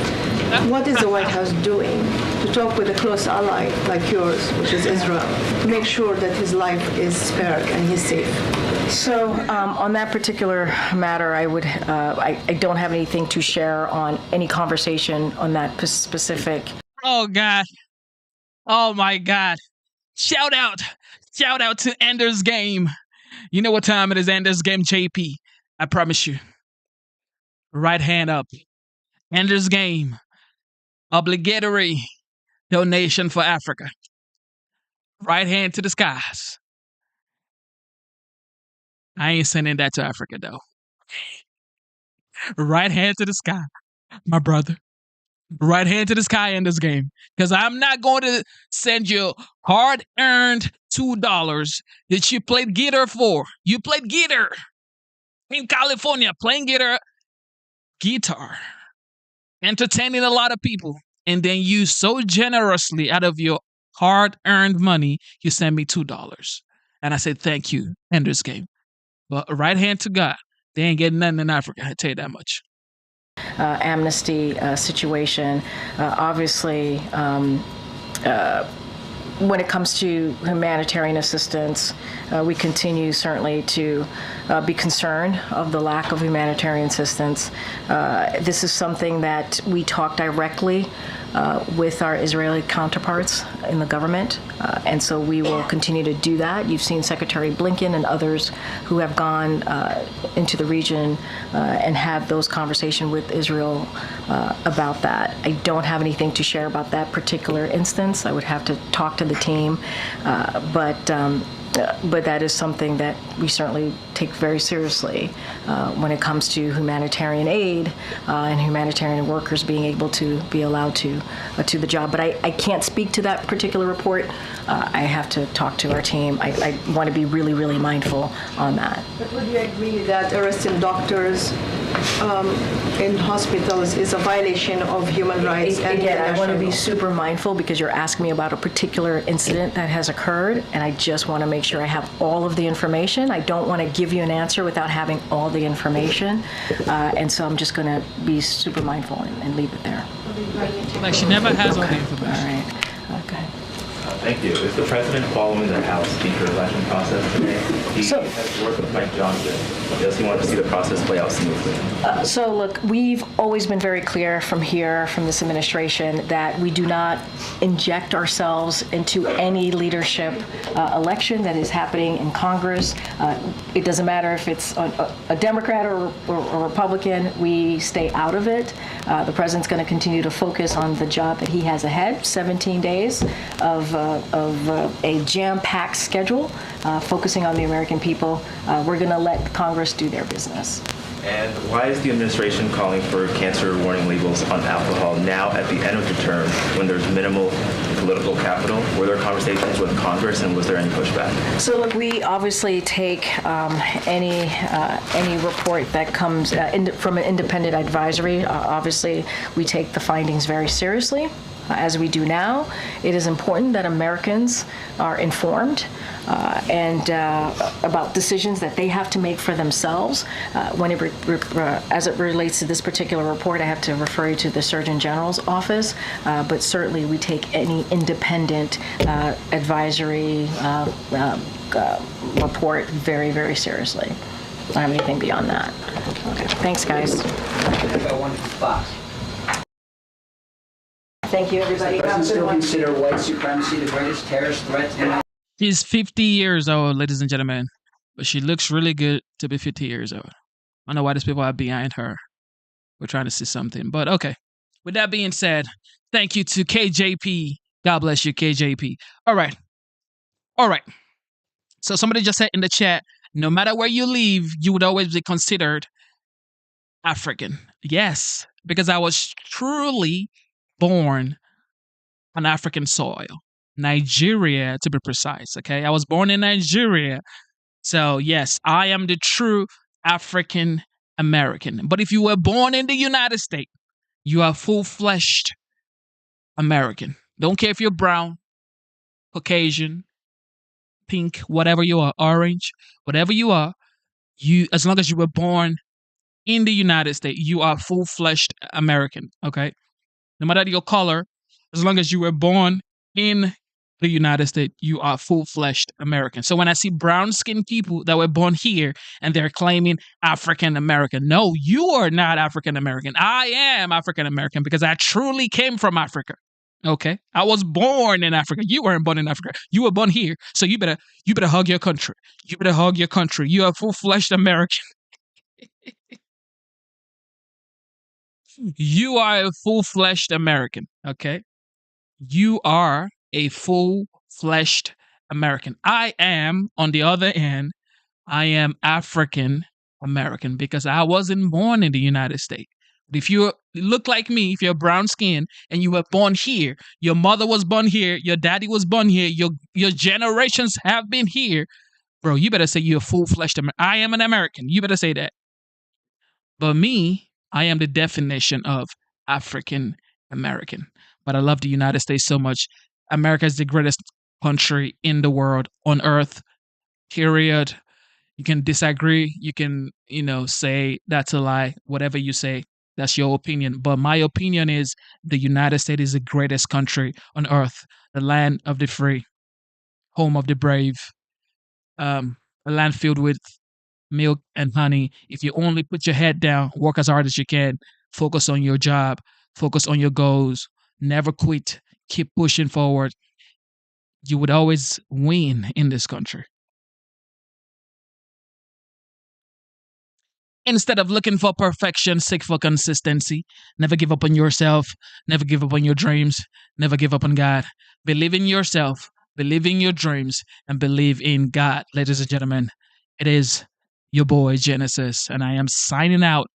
What is the White House doing to talk with a close ally like yours, which is Israel, to make sure that his life is spared and he's safe? So on that particular matter, I don't have anything to share on any conversation on that specific. Oh, God. Oh, my God. Shout out to Ender's Game. You know what time it is, Ender's Game, JP. I promise you. Right hand up. Ender's Game. Obligatory donation for Africa. Right hand to the skies. I ain't sending that to Africa, though. Right hand to the sky, my brother. Right hand to the sky, Ender's Game. Because I'm not going to send you hard-earned $2 that you played guitar for. You played guitar in California, playing guitar, entertaining a lot of people, and then you so generously out of your hard-earned money, you send me $2. And I said, thank you, Ender's Game. But right hand to God, they ain't getting nothing in Africa, I tell you that much. Amnesty situation, obviously, when it comes to humanitarian assistance, we continue certainly to be concerned of the lack of humanitarian assistance. This is something that we talk directly with our Israeli counterparts in the government, and so we will continue to do that. You've seen Secretary Blinken and others who have gone into the region and have those conversations with Israel about that. I don't have anything to share about that particular instance. I would have to talk to the team, but but that is something that we certainly take very seriously when it comes to humanitarian aid and humanitarian workers being able to be allowed to the job. But I can't speak to that particular report. I have to talk to our team. I want to be really, really mindful on that. But would you agree that arresting doctors in hospitals is a violation of human rights? Again, I want to be super mindful because you're asking me about a particular incident that has occurred, and I just want to make sure I have all of the information. I don't want to give you an answer without having all the information, and so I'm just going to be super mindful and leave it there. Like she never has all the information. All right. Okay. Thank you. Is the president following the House Speaker election process today? He has worked with Mike Johnson. Does he want to see the process play out smoothly? So look, we've always been very clear from this administration, that we do not inject ourselves into any leadership election that is happening in Congress. It doesn't matter if it's a Democrat or Republican, we stay out of it. The president's going to continue to focus on the job that he has ahead, 17 days of a jam-packed schedule, focusing on the American people. We're going to let Congress do their business. And why is the administration calling for cancer warning labels on alcohol now at the end of the term when there's minimal political capital? Were there conversations with Congress, and was there any pushback? So look, we obviously take any report that comes from an independent advisory. Obviously, we take the findings very seriously. As we do now, it is important that Americans are informed and about decisions that they have to make for themselves. As it relates to this particular report, I have to refer you to the Surgeon General's office, but certainly we take any independent advisory report very, very seriously. I don't have anything beyond that. Okay. Thanks, guys. Thank you, everybody. Does the president still consider white supremacy the greatest terrorist threat? She's 50 years old, ladies and gentlemen, but she looks really good to be 50 years old. I don't know why these people are behind her. We're trying to see something, but okay. With that being said, thank you to KJP. God bless you, KJP. All right. So somebody just said in the chat, no matter where you live, you would always be considered African. Yes, because I was truly born on African soil, Nigeria to be precise. Okay, I was born in Nigeria, so yes, I am the true African American. But if you were born in the United States, you are full-fleshed American. Don't care if you're brown, Caucasian, pink, whatever you are, orange, whatever you are, as long as you were born in the United States, you are full-fleshed American. Okay. No matter your color, as long as you were born in the United States, you are full-fleshed American. So when I see brown-skinned people that were born here and they're claiming African-American, no, you are not African-American. I am African-American because I truly came from Africa. Okay? I was born in Africa. You weren't born in Africa. You were born here. So you better hug your country. You better hug your country. You are full-fleshed American. You are a full-fleshed American, okay? You are a full-fleshed American. I am, on the other hand, I am African American because I wasn't born in the United States. But if you look like me, if you're brown skin and you were born here, your mother was born here, your daddy was born here, your generations have been here, bro, you better say you're full-fleshed American. I am an American. You better say that. But me, I am the definition of African American. But I love the United States so much. America is the greatest country in the world, on earth, period. You can disagree. You can, say that's a lie. Whatever you say, that's your opinion. But my opinion is the United States is the greatest country on earth, the land of the free, home of the brave, a land filled with milk and honey. If you only put your head down, work as hard as you can, focus on your job, focus on your goals, never quit, keep pushing forward, you would always win in this country. Instead of looking for perfection, seek for consistency. Never give up on yourself. Never give up on your dreams. Never give up on God. Believe in yourself. believe in your dreams, and believe in God. Ladies and gentlemen, it is your boy Genesis, and I am signing out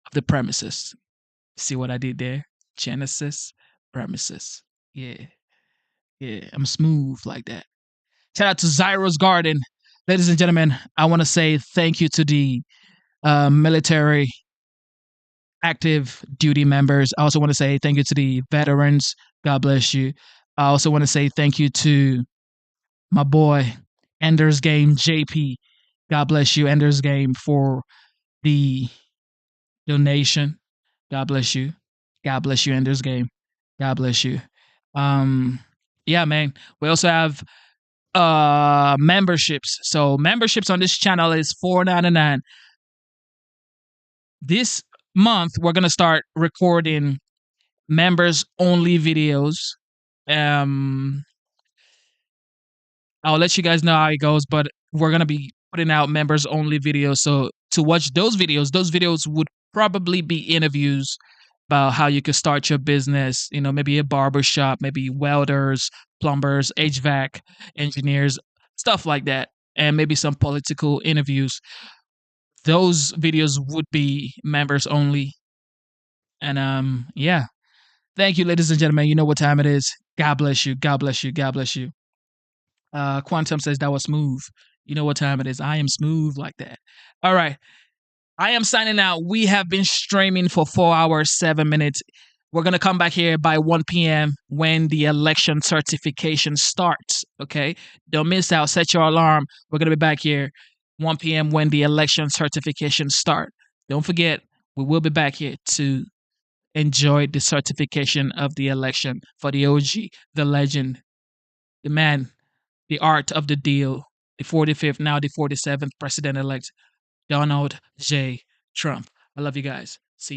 of the premises. See what I did there? Genesis premises. Yeah. Yeah, I'm smooth like that. Shout out to Zyro's Garden. Ladies and gentlemen, I want to say thank you to the military active duty members. I also want to say thank you to the veterans. God bless you. I also want to say thank you to my boy, Ender's Game JP. God bless you, Ender's Game, for the donation. God bless you. God bless you, Ender's Game. God bless you. Yeah, man. We also have memberships. So memberships on this channel is $4.99. This month we're gonna start recording members only videos. I'll let you guys know how it goes, but we're gonna be putting out members only videos. So to watch those videos would probably be interviews about how you could start your business, you know, maybe a barber shop, maybe welders, plumbers, HVAC engineers, stuff like that, and maybe some political interviews. Those videos would be members only. And yeah. Thank you, ladies and gentlemen. You know what time it is. God bless you. God bless you. God bless you. Quantum says that was smooth. You know what time it is. I am smooth like that. All right. I am signing out. We have been streaming for 4 hours, 7 minutes. We're going to come back here by 1 p.m. when the election certification starts. Okay? Don't miss out. Set your alarm. We're going to be back here 1 p.m. when the election certification start. Don't forget, we will be back here to enjoy the certification of the election for the OG, the legend, the man, the art of the deal, the 45th, now the 47th president-elect, Donald J. Trump. I love you guys.